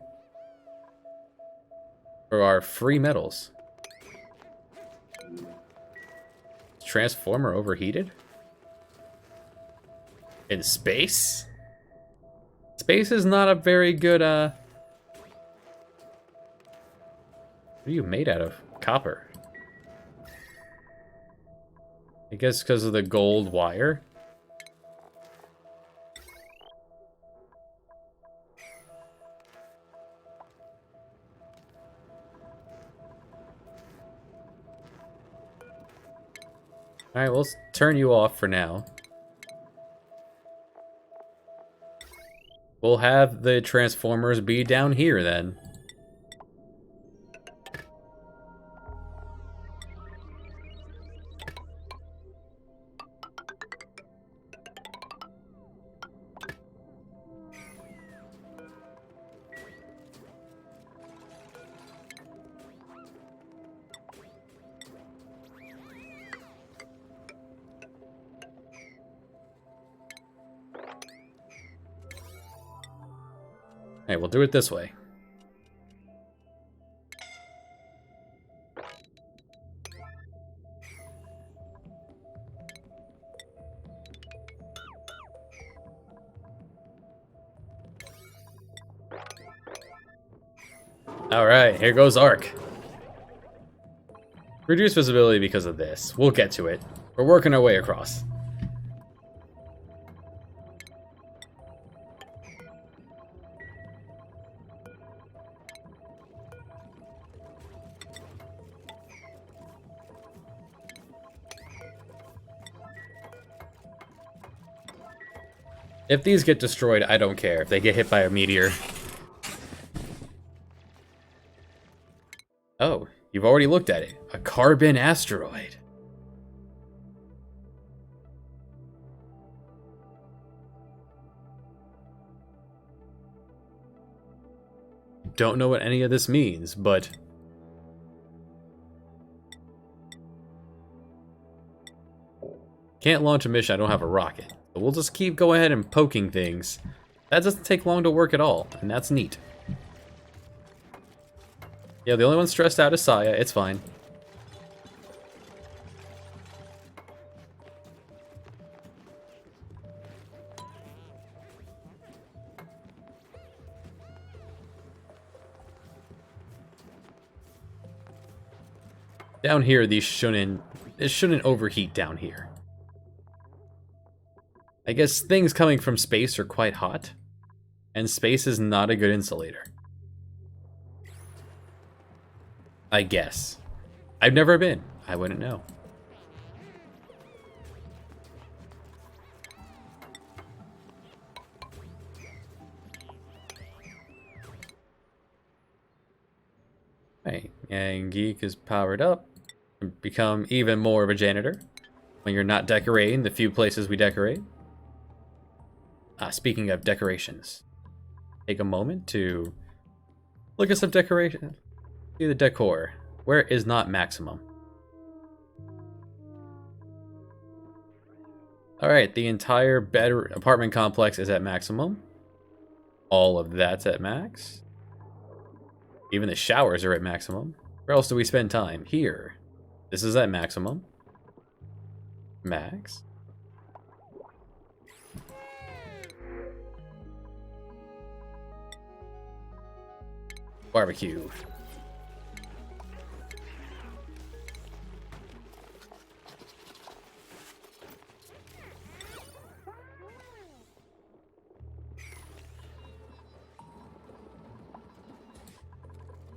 Speaker 1: For our free metals. Transformer overheated? In space? Space is not a very good, What are you made out of? Copper. I guess because of the gold wire. Alright, we'll turn you off for now. We'll have the transformers be down here then. Hey, we'll do it this way. Alright, here goes Ark. Reduce visibility because of this. We'll get to it. We're working our way across. If these get destroyed, I don't care. If they get hit by a meteor. Oh, you've already looked at it. A carbon asteroid. Don't know what any of this means, but... Can't launch a mission, I don't have a rocket. But we'll just keep going ahead and poking things. That doesn't take long to work at all, and that's neat. Yeah, the only one stressed out is Saya, it's fine. Down here, these shouldn't overheat down here. I guess things coming from space are quite hot, and space is not a good insulator. I guess. I've never been. I wouldn't know. Right, and Geek is powered up. Become even more of a janitor when you're not decorating the few places we decorate. Speaking of decorations, take a moment to look at some decoration. See the decor. Where is not maximum? Alright, the entire apartment complex is at maximum. All of that's at max. Even the showers are at maximum. Where else do we spend time? Here. This is at maximum. Max. Barbecue.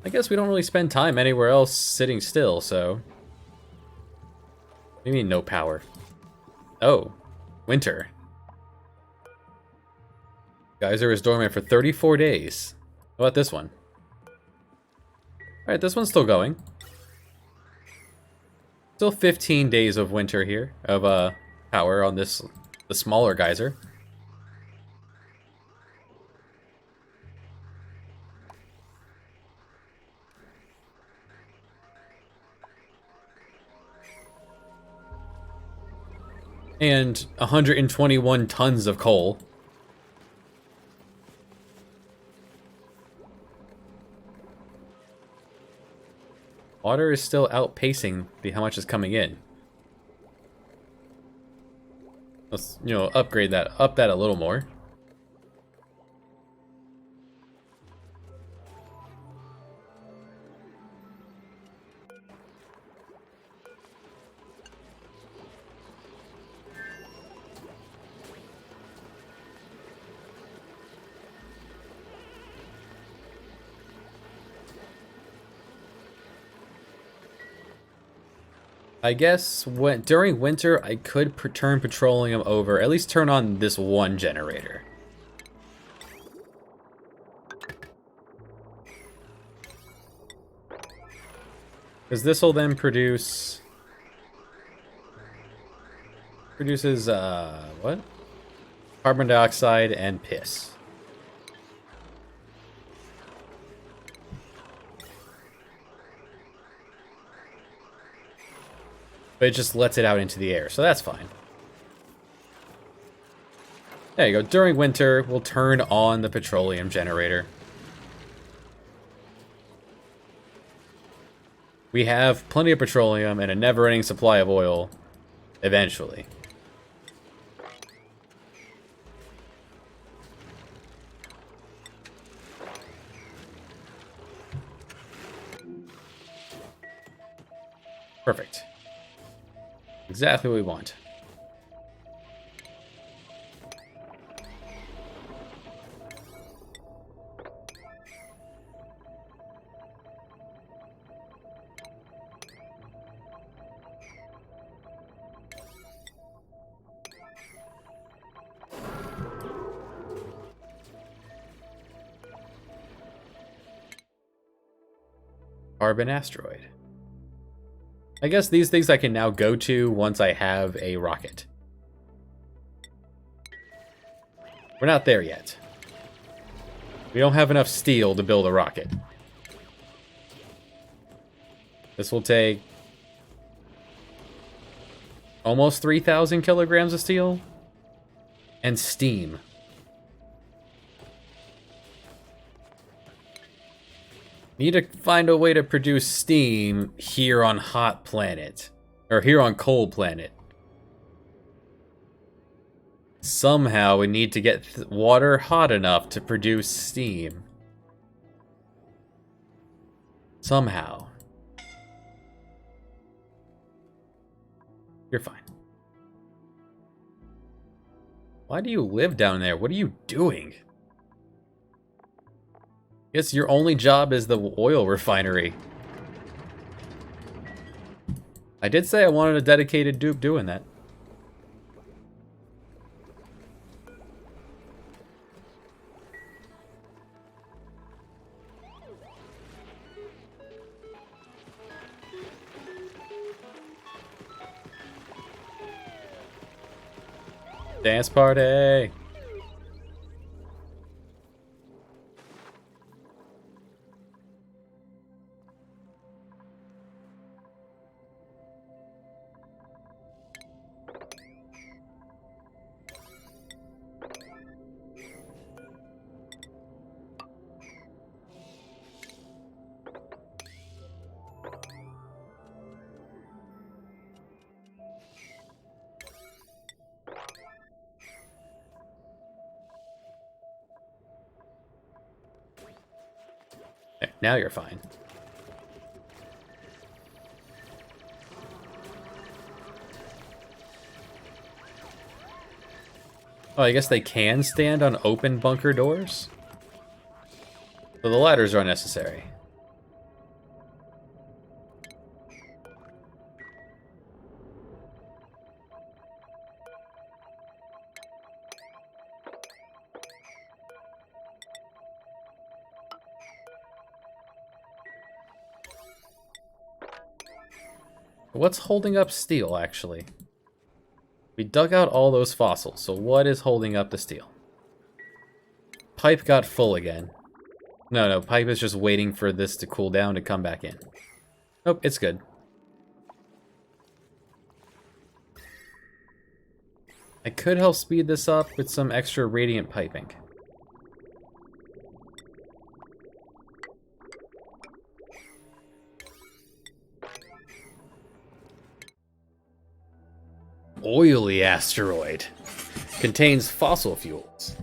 Speaker 1: I guess we don't really spend time anywhere else sitting still, so... What do you mean no power? Oh, winter. Geyser is dormant for 34 days. How about this one? Alright, this one's still going. Still 15 days of winter here, of power on this, the smaller geyser. And 121 tons of coal. Water is still outpacing how much is coming in. Let's, upgrade that, up that a little more. I guess during winter, I could turn petroleum over, at least turn on this one generator. Because this will then produces, what? Carbon dioxide and piss. But it just lets it out into the air, so that's fine. There you go. During winter, we'll turn on the petroleum generator. We have plenty of petroleum and a never-ending supply of oil, eventually. Perfect. Exactly what we want. Carbon asteroid. I guess these things I can now go to once I have a rocket. We're not there yet. We don't have enough steel to build a rocket. This will take almost 3,000 kilograms of steel and steam. Need to find a way to produce steam here on Hot Planet. Or here on Cold Planet. Somehow we need to get water hot enough to produce steam. Somehow. You're fine. Why do you live down there? What are you doing? Guess your only job is the oil refinery. I did say I wanted a dedicated dupe doing that. Dance party! Okay, now you're fine. Oh, I guess they can stand on open bunker doors? So the ladders are unnecessary. What's holding up steel, actually? We dug out all those fossils, so what is holding up the steel? Pipe got full again. No, pipe is just waiting for this to cool down to come back in. Nope, it's good. I could help speed this up with some extra radiant piping. Oily asteroid. Contains fossil fuels.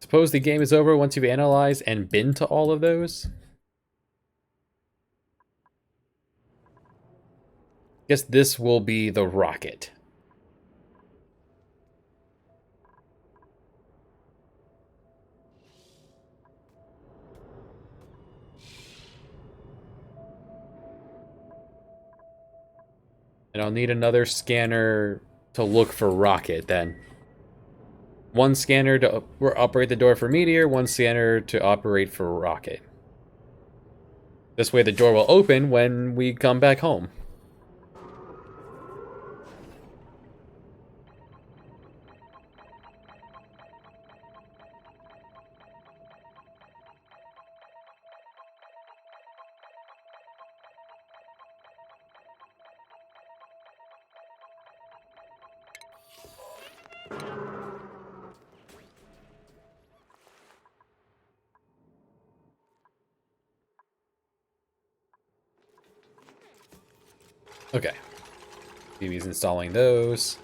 Speaker 1: Suppose the game is over once you've analyzed and been to all of those? Guess this will be the rocket. And I'll need another scanner to look for rocket then. One scanner to operate the door for meteor, one scanner to operate for rocket. This way the door will open when we come back home. Okay. BB's installing those.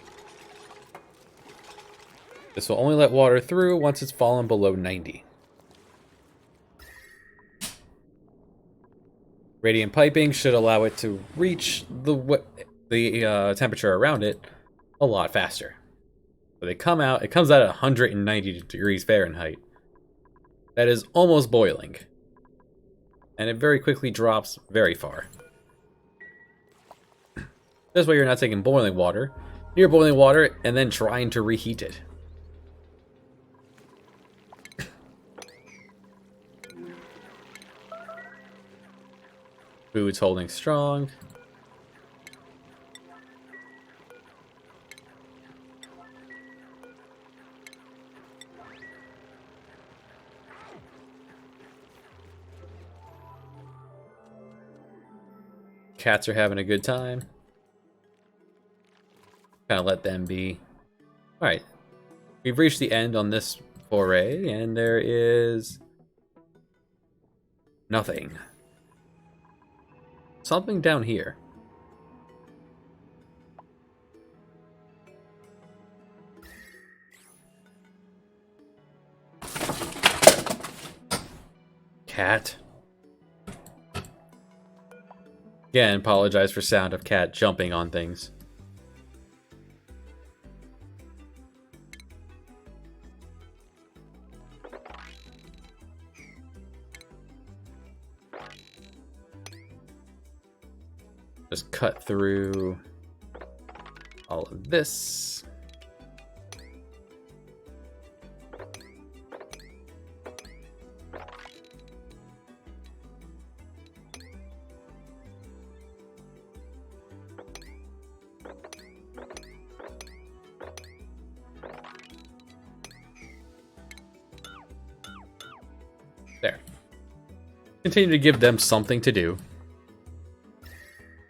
Speaker 1: This will only let water through once it's fallen below 90. Radiant piping should allow it to reach the temperature around it a lot faster. So it comes out at 190 degrees Fahrenheit. That is almost boiling. And it very quickly drops very far. This way you're not taking boiling water, near boiling water, and then trying to reheat it. Food's holding strong. Cats are having a good time. Kind of let them be. Alright. We've reached the end on this foray, and there is nothing. Something down here. Cat. Again, apologize for sound of cat jumping on things. Just cut through all of this. There. Continue to give them something to do.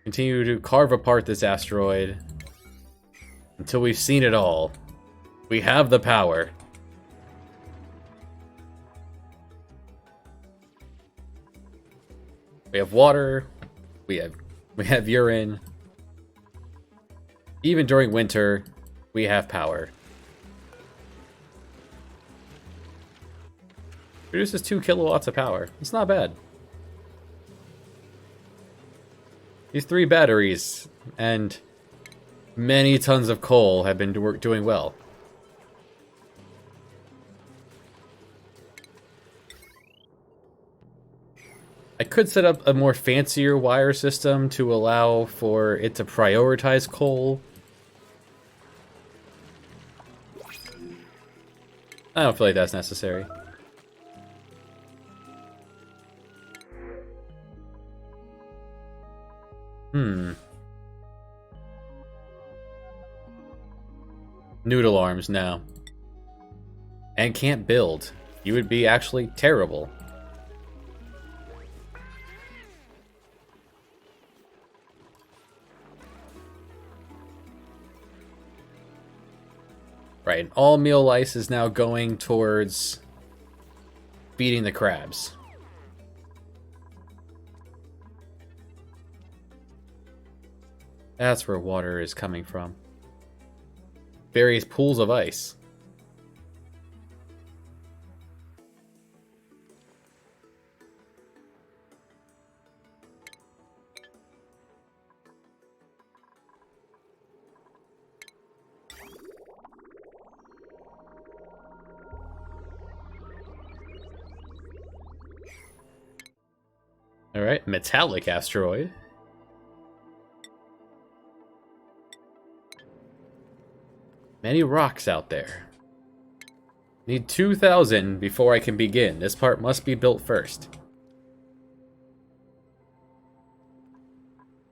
Speaker 1: Continue to carve apart this asteroid until we've seen it all. We have the power. We have water. We have urine. Even during winter, we have power. Produces 2 kilowatts of power. It's not bad. These 3 batteries and many tons of coal have been doing well. I could set up a more fancier wire system to allow for it to prioritize coal. I don't feel like that's necessary. Noodle arms now. And can't build. You would be actually terrible. Right, and all meal ice is now going towards beating the crabs. That's where water is coming from. Various pools of ice. Alright, metallic asteroid. Many rocks out there. Need 2,000 before I can begin. This part must be built first.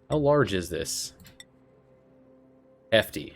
Speaker 1: How large is this? Hefty.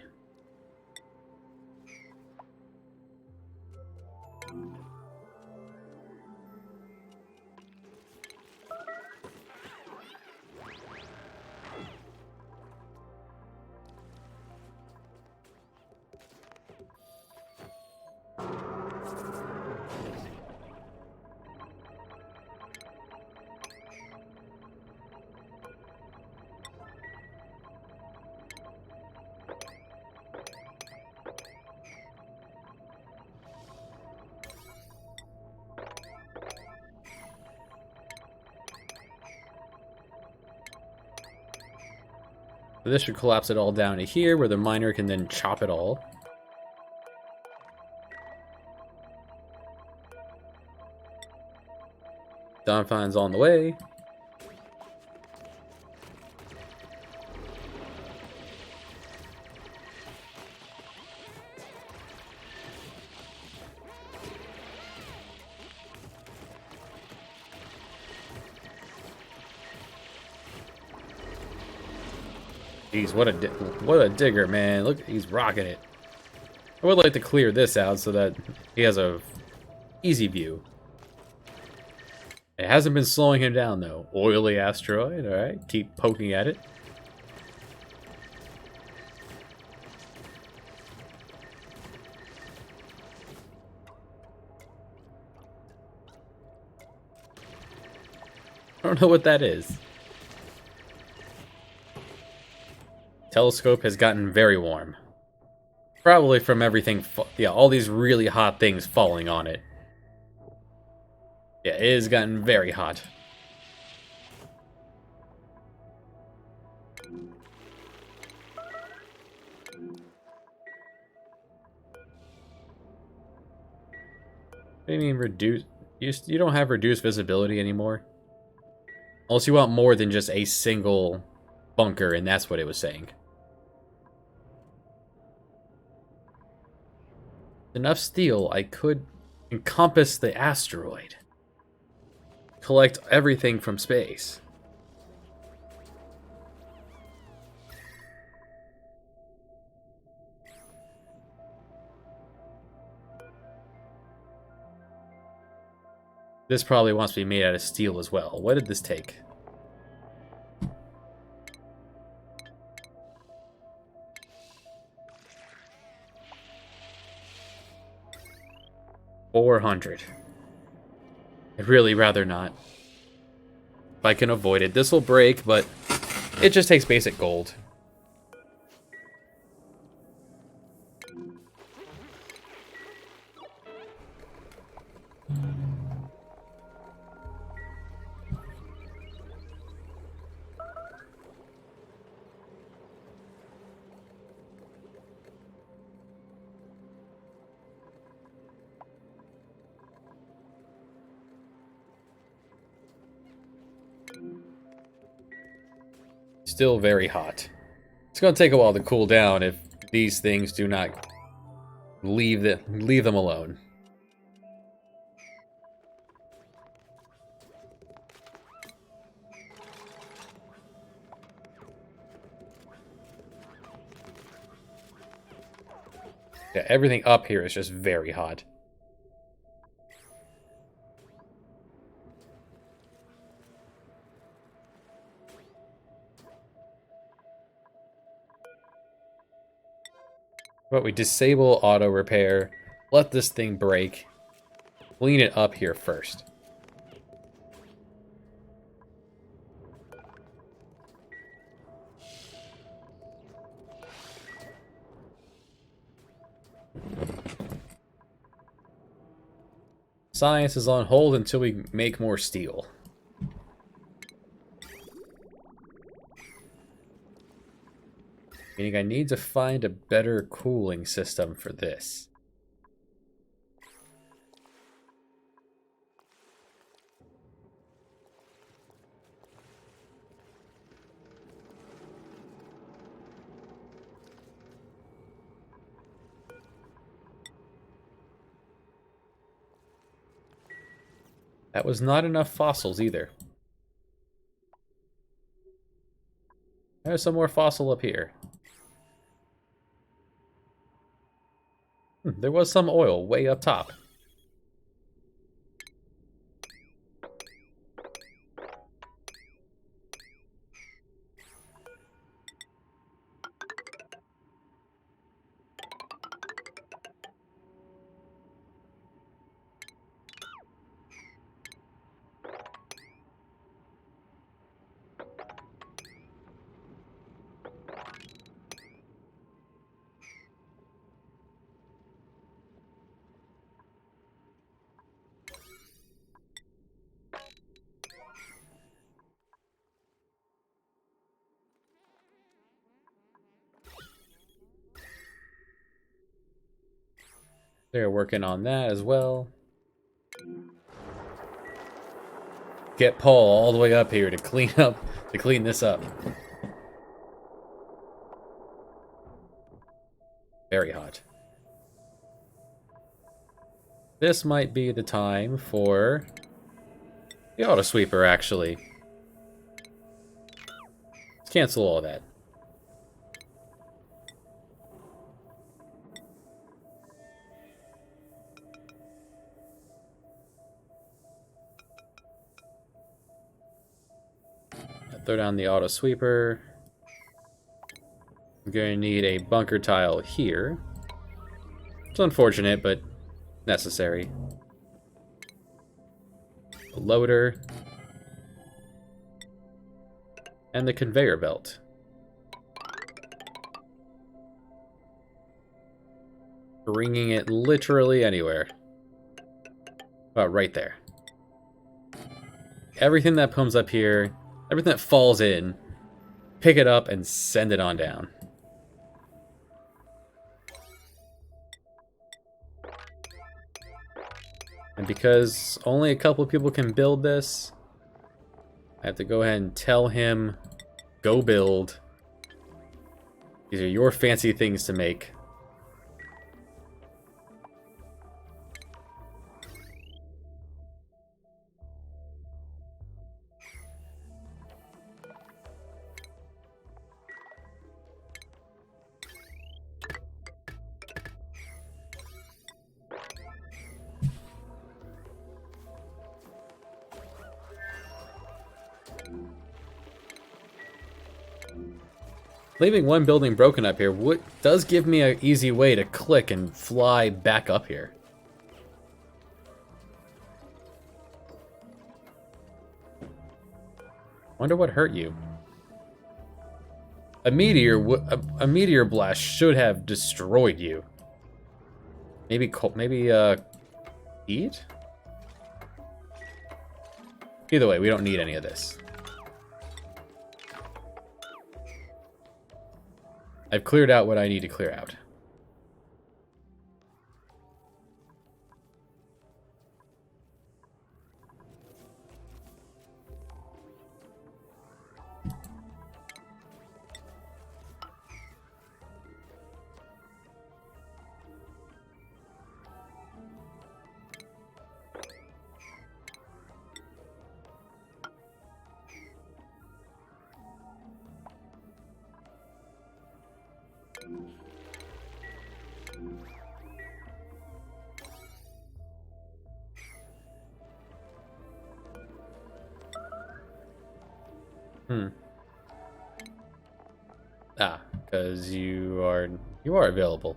Speaker 1: So this should collapse it all down to here, where the miner can then chop it all. Donphan's on the way. Jeez, what a digger, man. Look, he's rocking it. I would like to clear this out so that he has a easy view. It hasn't been slowing him down, though. Oily asteroid, alright. Keep poking at it. I don't know what that is. Telescope has gotten very warm. Probably from everything, yeah, all these really hot things falling on it. Yeah, it has gotten very hot. What do you mean reduce? You don't have reduced visibility anymore? Unless you want more than just a single bunker, and that's what it was saying. Enough steel, I could encompass the asteroid. Collect everything from space. This probably wants to be made out of steel as well. What did this take? $400. I'd really rather not. If I can avoid it. This will break, but it just takes basic gold. Still very hot. It's going to take a while to cool down if these things do not leave them alone. Yeah, everything up here is just very hot. But we disable auto repair, let this thing break, clean it up here first. Science is on hold until we make more steel. Meaning I need to find a better cooling system for this. That was not enough fossils either. There's some more fossil up here. There was some oil way up top. They're working on that as well. Get Paul all the way up here to clean this up. Very hot. This might be the time for the auto sweeper, actually. Let's cancel all that. Throw down the auto sweeper. I'm going to need a bunker tile here. It's unfortunate, but necessary. A loader. And the conveyor belt. Bringing it literally anywhere. About right there. Everything that comes up here, everything that falls in, pick it up and send it on down. And because only a couple of people can build this, I have to go ahead and tell him, go build. These are your fancy things to make. Leaving one building broken up here does give me an easy way to click and fly back up here. Wonder what hurt you. A meteor blast should have destroyed you. Maybe heat? Either way, we don't need any of this. I've cleared out what I need to clear out. Because you are available.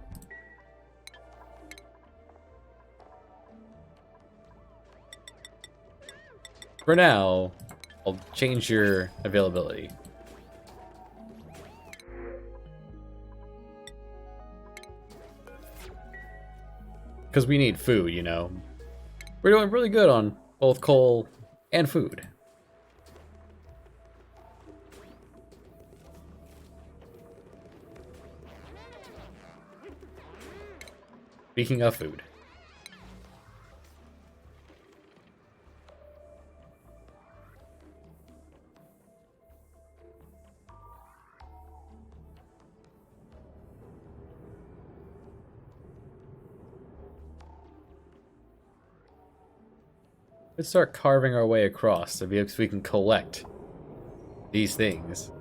Speaker 1: For now, I'll change your availability. Because we need food, you know. We're doing really good on both coal and food. Speaking of food. Let's start carving our way across so we can collect these things.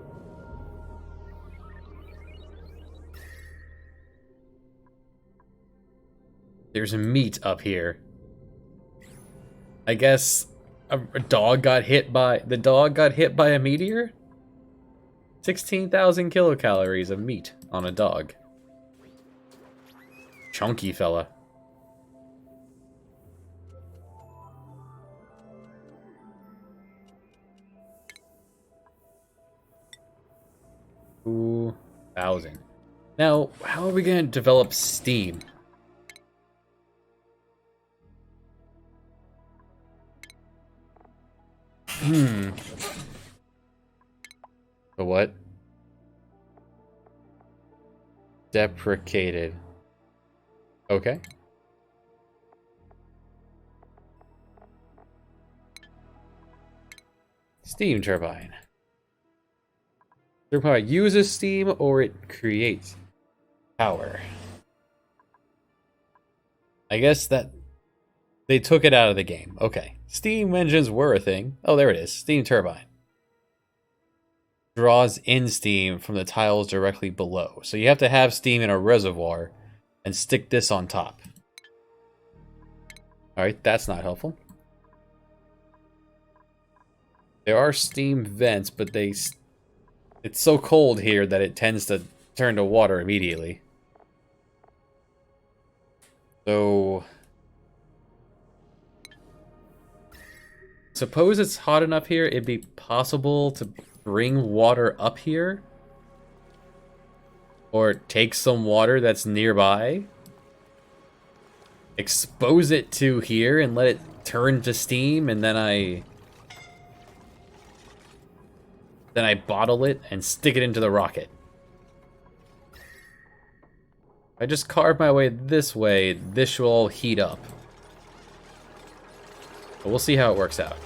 Speaker 1: There's meat up here. I guess a dog got hit by... The dog got hit by a meteor? 16,000 kilocalories of meat on a dog. Chunky fella. Ooh, 1,000. Now, how are we going to develop steam? The what? Deprecated. Okay. Steam turbine. Turbine uses steam or it creates power. I guess that they took it out of the game. Okay. Steam engines were a thing. Oh, there it is. Steam turbine. Draws in steam from the tiles directly below. So you have to have steam in a reservoir and stick this on top. Alright, that's not helpful. There are steam vents, but it's so cold here that it tends to turn to water immediately. So... suppose it's hot enough here, it'd be possible to bring water up here? Or take some water that's nearby? Expose it to here and let it turn to steam, and then I bottle it and stick it into the rocket. If I just carve my way this way, this will all heat up. But we'll see how it works out.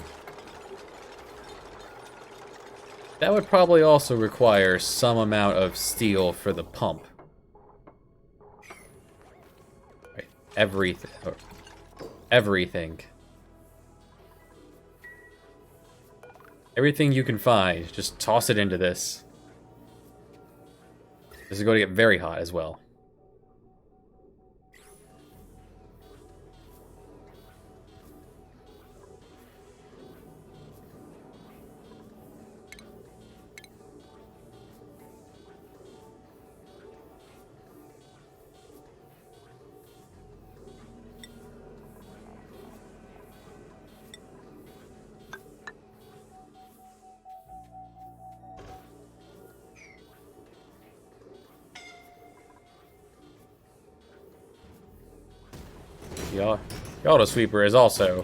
Speaker 1: That would probably also require some amount of steel for the pump. Right, everything. Everything. Everything you can find, just toss it into this. This is going to get very hot as well. The auto sweeper is also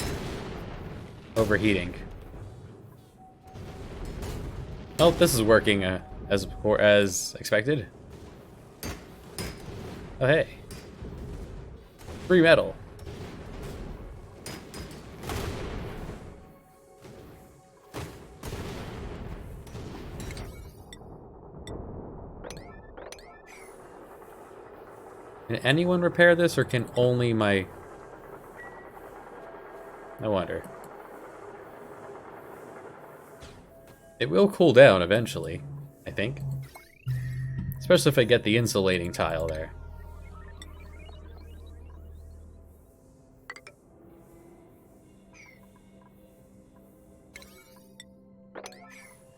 Speaker 1: overheating. Oh, this is working as expected. Oh hey, free metal. Can anyone repair this, or can only my... I wonder. It will cool down eventually, I think. Especially if I get the insulating tile there.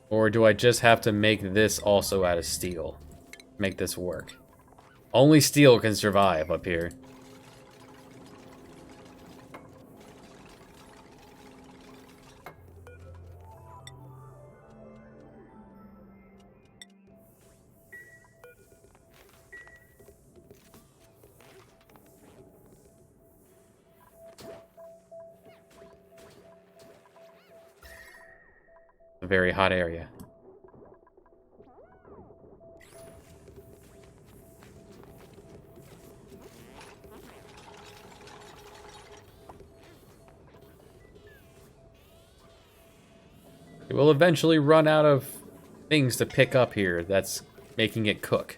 Speaker 1: Or do I just have to make this also out of steel? Make this work. Only steel can survive up here. A very hot area. It will eventually run out of things to pick up here that's making it cook.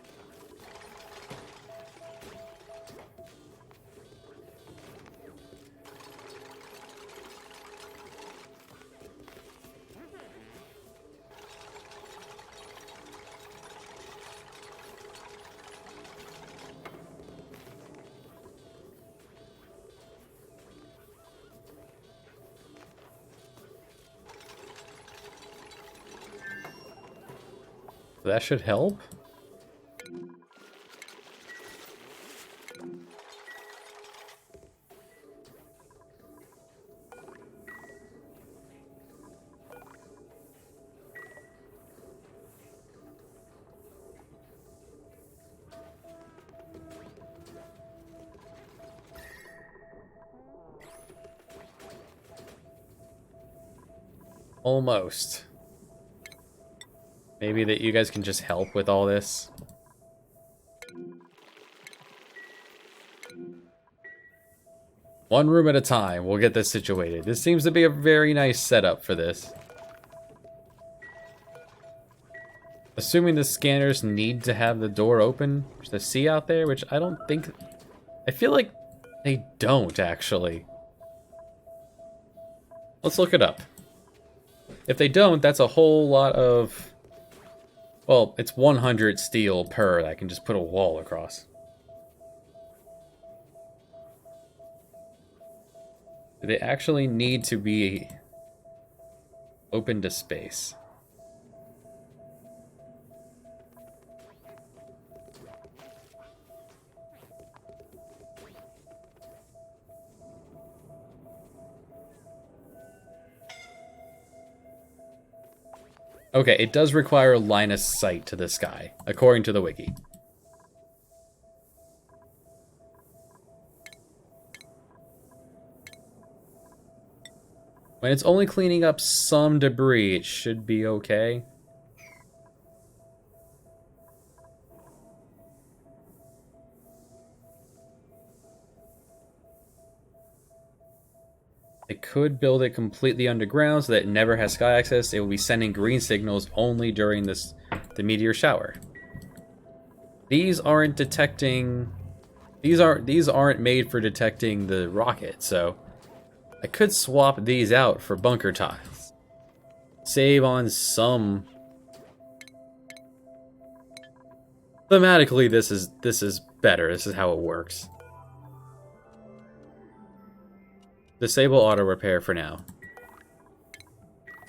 Speaker 1: That should help. Almost. Maybe that you guys can just help with all this. One room at a time, we'll get this situated. This seems to be a very nice setup for this. Assuming the scanners need to have the door open to see out there, which I don't think... I feel like they don't, actually. Let's look it up. If they don't, that's a whole lot of... Well, it's 100 steel per that I can just put a wall across. Do they actually need to be open to space? Okay, it does require line of sight to the sky, according to the wiki. When it's only cleaning up some debris, it should be okay. They could build it completely underground so that it never has sky access. It will be sending green signals only during the meteor shower. These aren't detecting... These aren't made for detecting the rocket, so... I could swap these out for bunker tiles. Save on some... Thematically, this is better. This is how it works. Disable auto repair for now.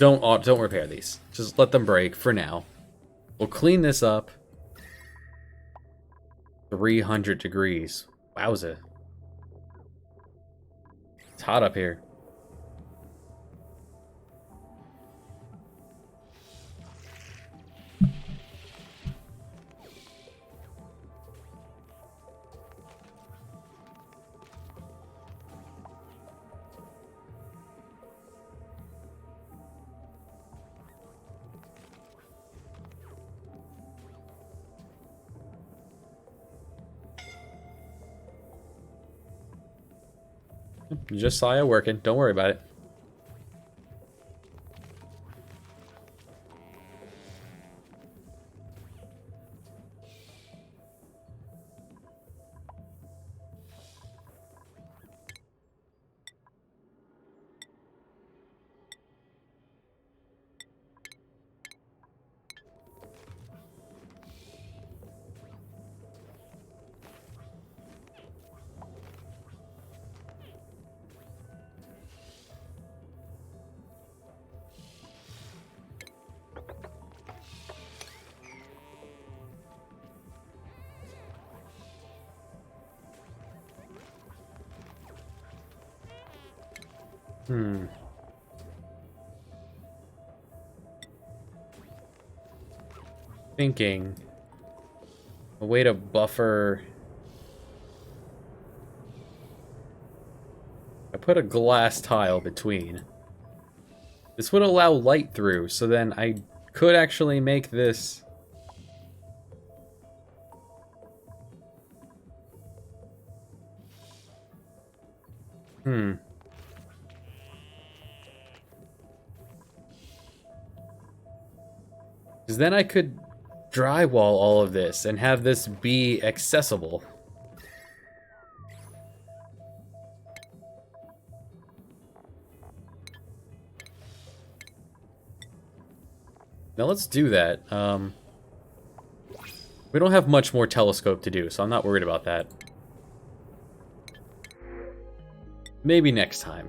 Speaker 1: Don't repair these. Just let them break for now. We'll clean this up. 300 degrees. Wowza. It's hot up here. Just saw it working. Don't worry about it. Thinking a way to buffer. I put a glass tile between. This would allow light through, so then I could actually make this... Because then I could drywall all of this and have this be accessible. Now let's do that. We don't have much more telescope to do, so I'm not worried about that. Maybe next time.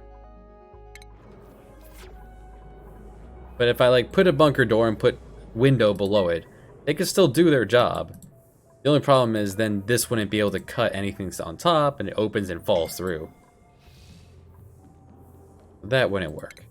Speaker 1: But if I like put a bunker door and put window below it, they can still do their job. The only problem is then this wouldn't be able to cut anything that's on top, and it opens and falls through. That wouldn't work.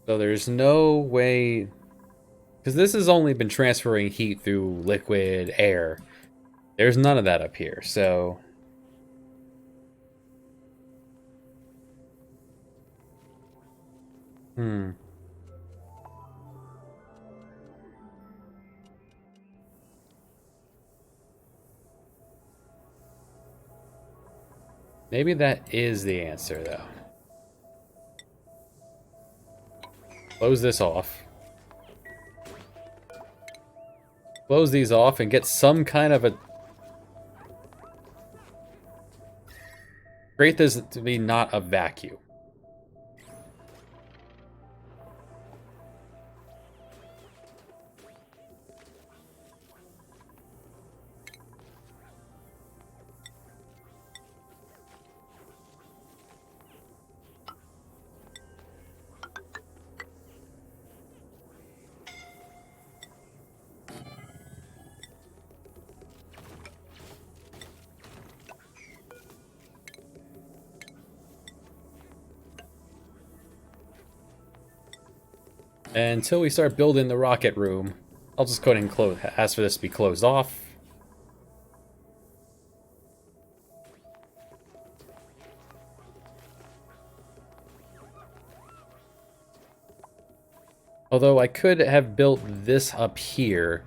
Speaker 1: So there's no way... Because this has only been transferring heat through liquid air. There's none of that up here, so... Maybe that is the answer, though. Close this off. Close these off and get some kind of a... Create this to be not a vacuum. And until we start building the rocket room, I'll just go ahead and ask for this to be closed off. Although I could have built this up here,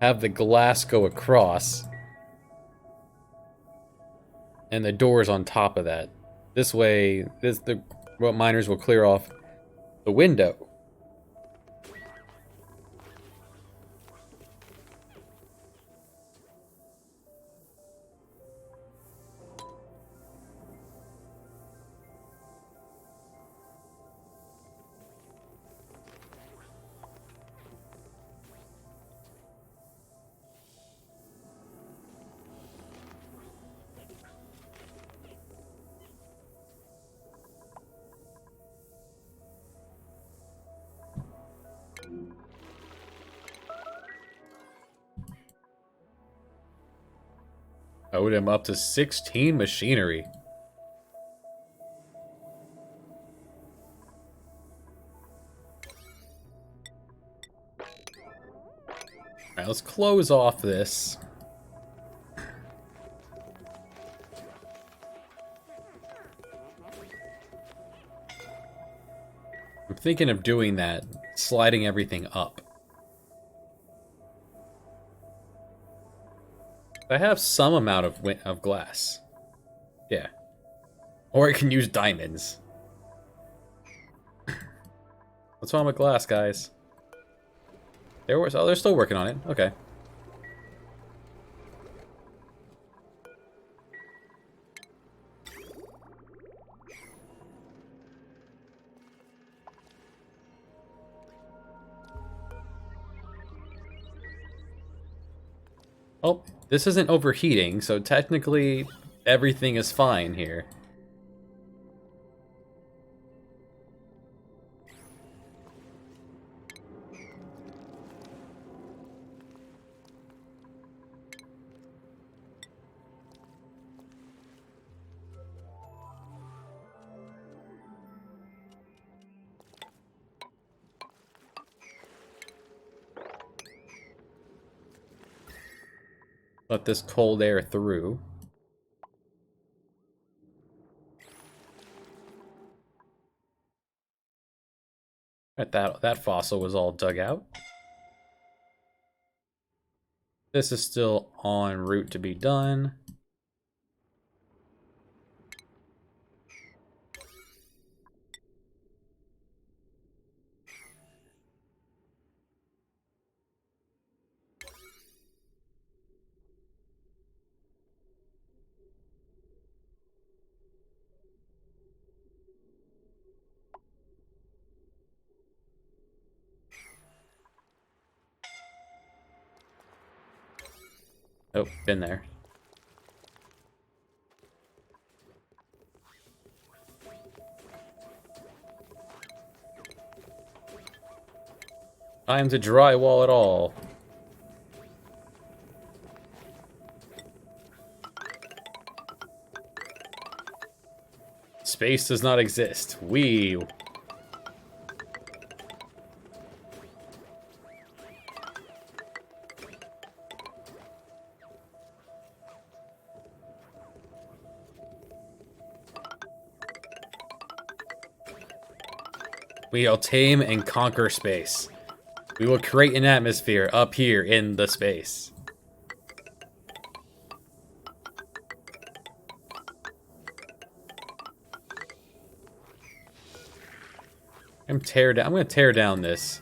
Speaker 1: have the glass go across, and the doors on top of that. This way, the miners will clear off the window. Owed him up to 16 machinery. Alright, let's close off this. I'm thinking of doing that, sliding everything up. I have some amount of glass. Yeah. Or I can use diamonds. What's wrong with glass, guys? They're still working on it. Okay. Oh, this isn't overheating, so technically everything is fine here. let this cold air through. That fossil was all dug out. This is still en route to be done. Oh, been there. Time to drywall it all. Space does not exist. We... We'll tame and conquer space. We will create an atmosphere up here in the space. I'm gonna tear down this.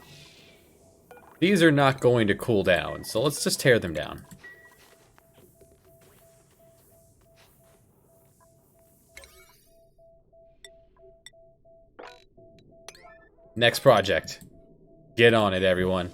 Speaker 1: These are not going to cool down, so let's just tear them down. Next project. Get on it, everyone.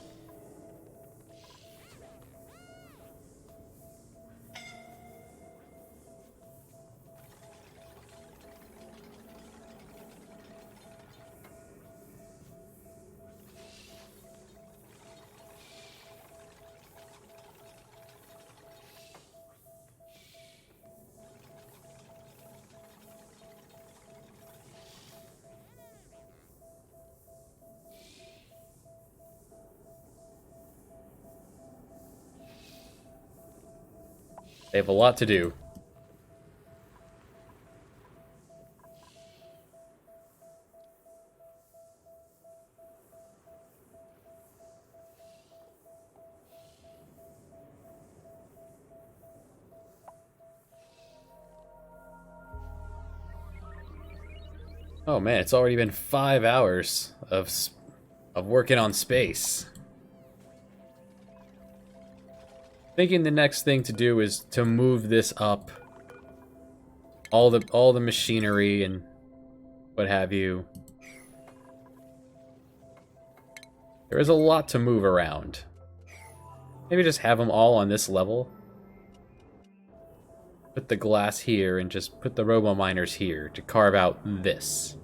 Speaker 1: They have a lot to do. Oh man, it's already been 5 hours of working on space. Thinking the next thing to do is to move this up. All the machinery and what have you. There is a lot to move around. Maybe just have them all on this level. Put the glass here and just put the robo miners here to carve out this.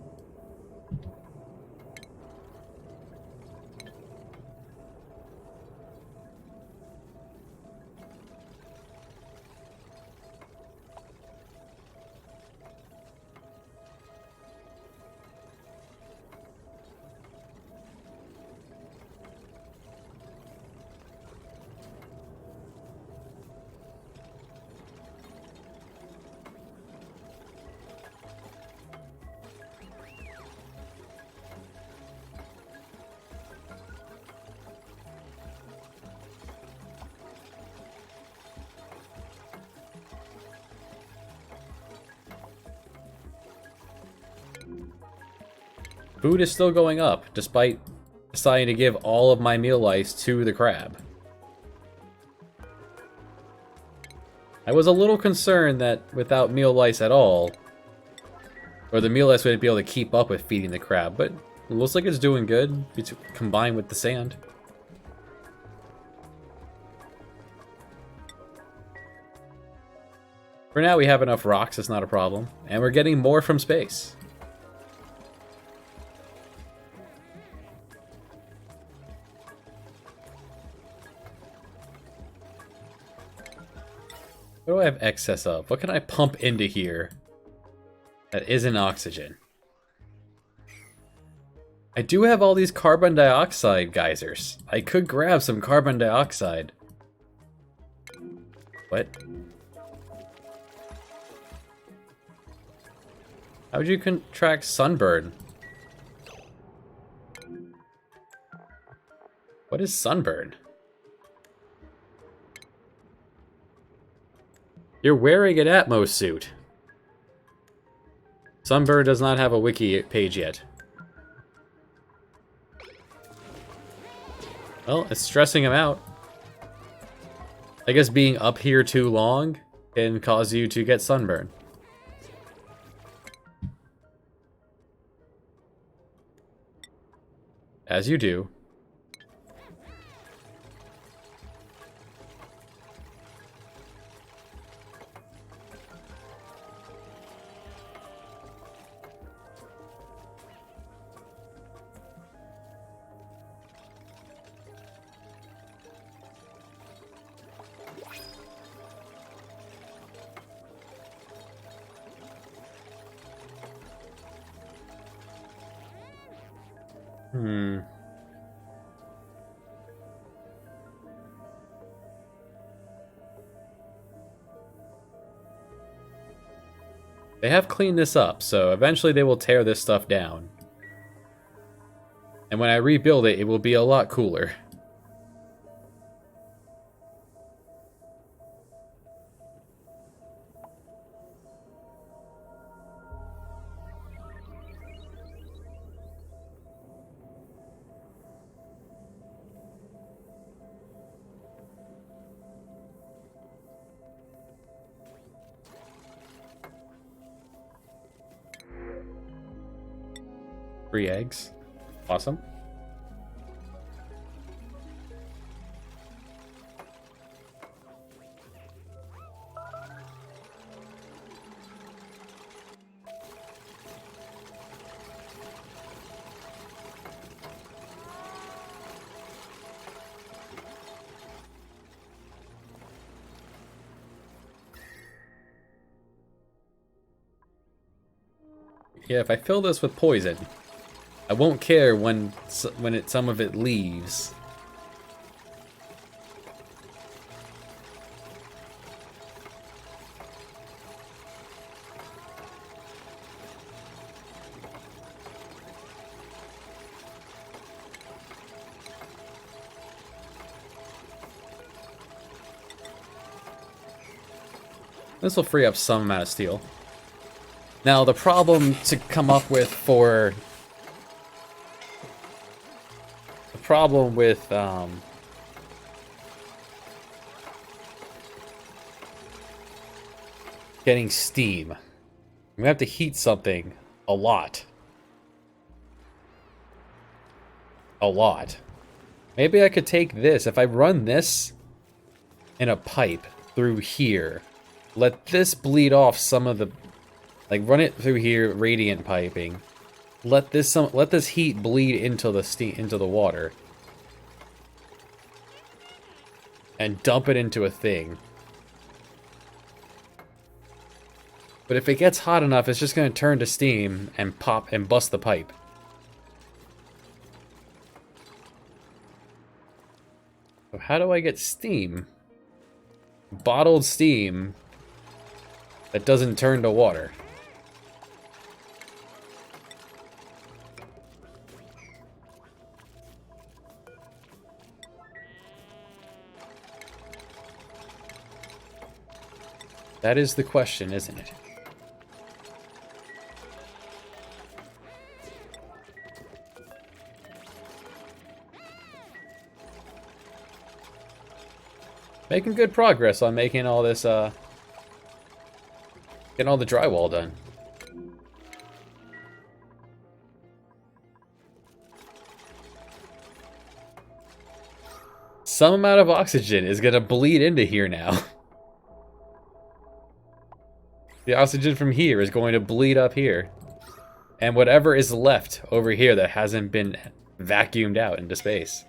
Speaker 1: Food is still going up, despite deciding to give all of my meal lice to the crab. I was a little concerned that without meal lice at all, or the meal lice wouldn't be able to keep up with feeding the crab, but it looks like it's doing good, combined with the sand. For now, we have enough rocks, it's not a problem, and we're getting more from space. What do I have excess of? What can I pump into here that isn't oxygen? I do have all these carbon dioxide geysers. I could grab some carbon dioxide. What? How would you contract sunburn? What is sunburn? You're wearing an Atmos suit. Sunburn does not have a wiki page yet. Well, it's stressing him out. I guess being up here too long can cause you to get sunburn. As you do. They have cleaned this up, so eventually they will tear this stuff down. And when I rebuild it, it will be a lot cooler. Three eggs. Awesome. Yeah, if I fill this with poison, I won't care when some of it leaves. This will free up some amount of steel. Now, the problem to come up with for... The problem with, getting steam. I'm gonna have to heat something a lot. A lot. Maybe I could take this. If I run this in a pipe through here, let this bleed off some of the... Like, run it through here, radiant piping. Let this heat bleed into the water. And dump it into a thing. But if it gets hot enough, it's just going to turn to steam and pop and bust the pipe. So how do I get steam? Bottled steam that doesn't turn to water. That is the question, isn't it? Making good progress on making all this, getting all the drywall done. Some amount of oxygen is gonna bleed into here now. The oxygen from here is going to bleed up here. And whatever is left over here that hasn't been vacuumed out into space.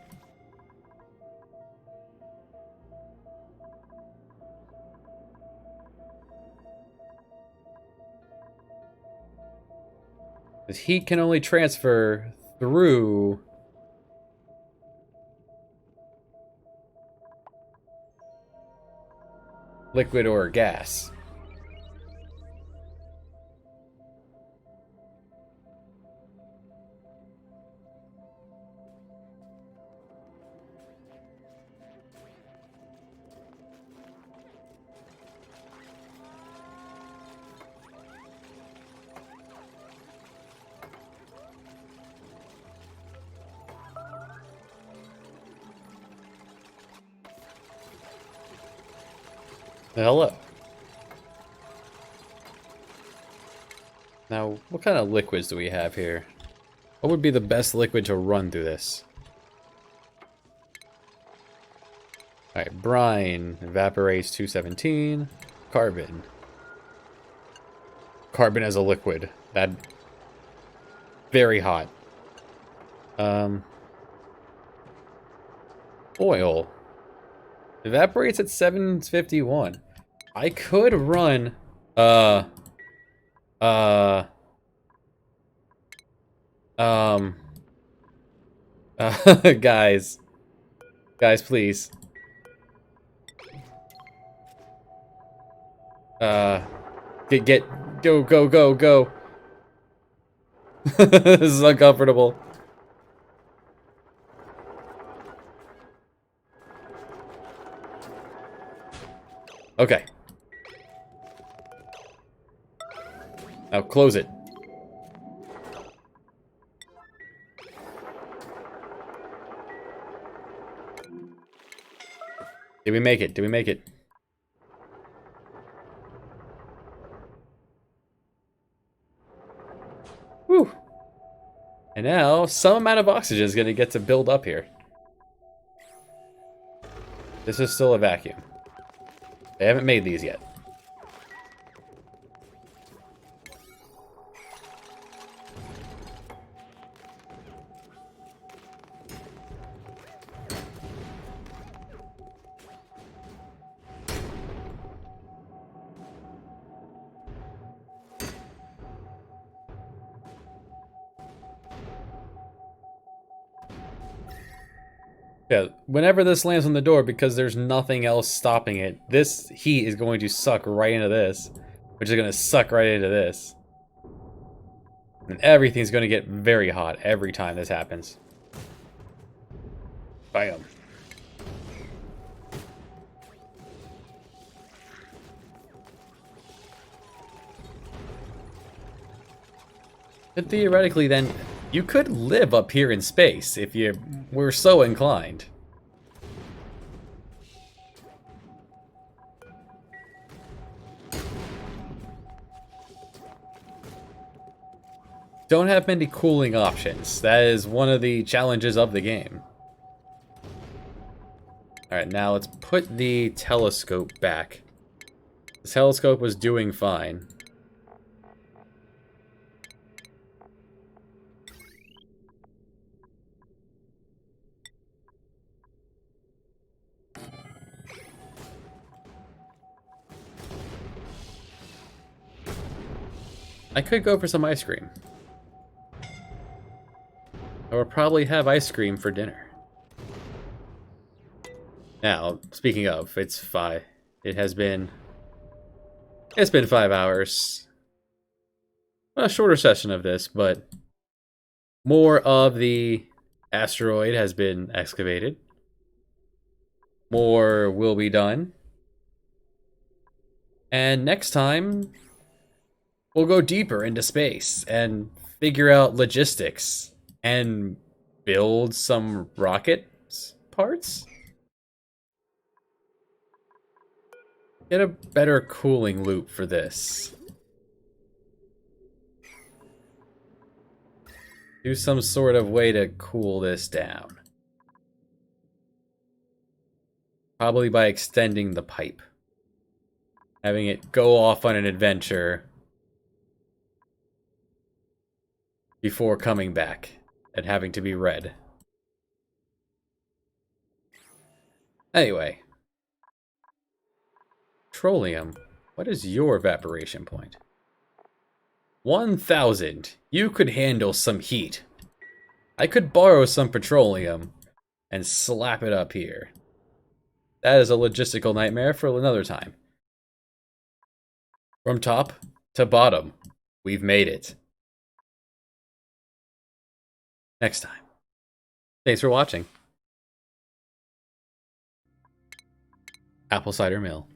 Speaker 1: Because heat can only transfer through... liquid or gas. Hello. Now, what kind of liquids do we have here? What would be the best liquid to run through this? Alright, brine evaporates 217. Carbon. Carbon as a liquid. That very hot. Oil. Evaporates at 751. I could run guys. Guys, please. Go. This is uncomfortable. Okay. Now close it. Did we make it? Did we make it? Whew. And now, some amount of oxygen is going to get to build up here. This is still a vacuum. They haven't made these yet. Yeah, whenever this lands on the door, because there's nothing else stopping it, this heat is going to suck right into this, which is going to suck right into this. And everything's going to get very hot every time this happens. Bam. But theoretically, then, you could live up here in space if you were so inclined. Don't have many cooling options. That is one of the challenges of the game. Alright, now let's put the telescope back. The telescope was doing fine. I could go for some ice cream. I will probably have ice cream for dinner. Now, speaking of, it's 5. It's been 5 hours. A shorter session of this, but more of the asteroid has been excavated. More will be done. And next time, we'll go deeper into space and figure out logistics and build some rocket parts. Get a better cooling loop for this. Do some sort of way to cool this down. Probably by extending the pipe. Having it go off on an adventure before coming back and having to be read. Anyway. Petroleum. What is your evaporation point? 1,000. You could handle some heat. I could borrow some petroleum and slap it up here. That is a logistical nightmare for another time. From top to bottom, we've made it. Next time. Thanks for watching. Apple Cider Mill.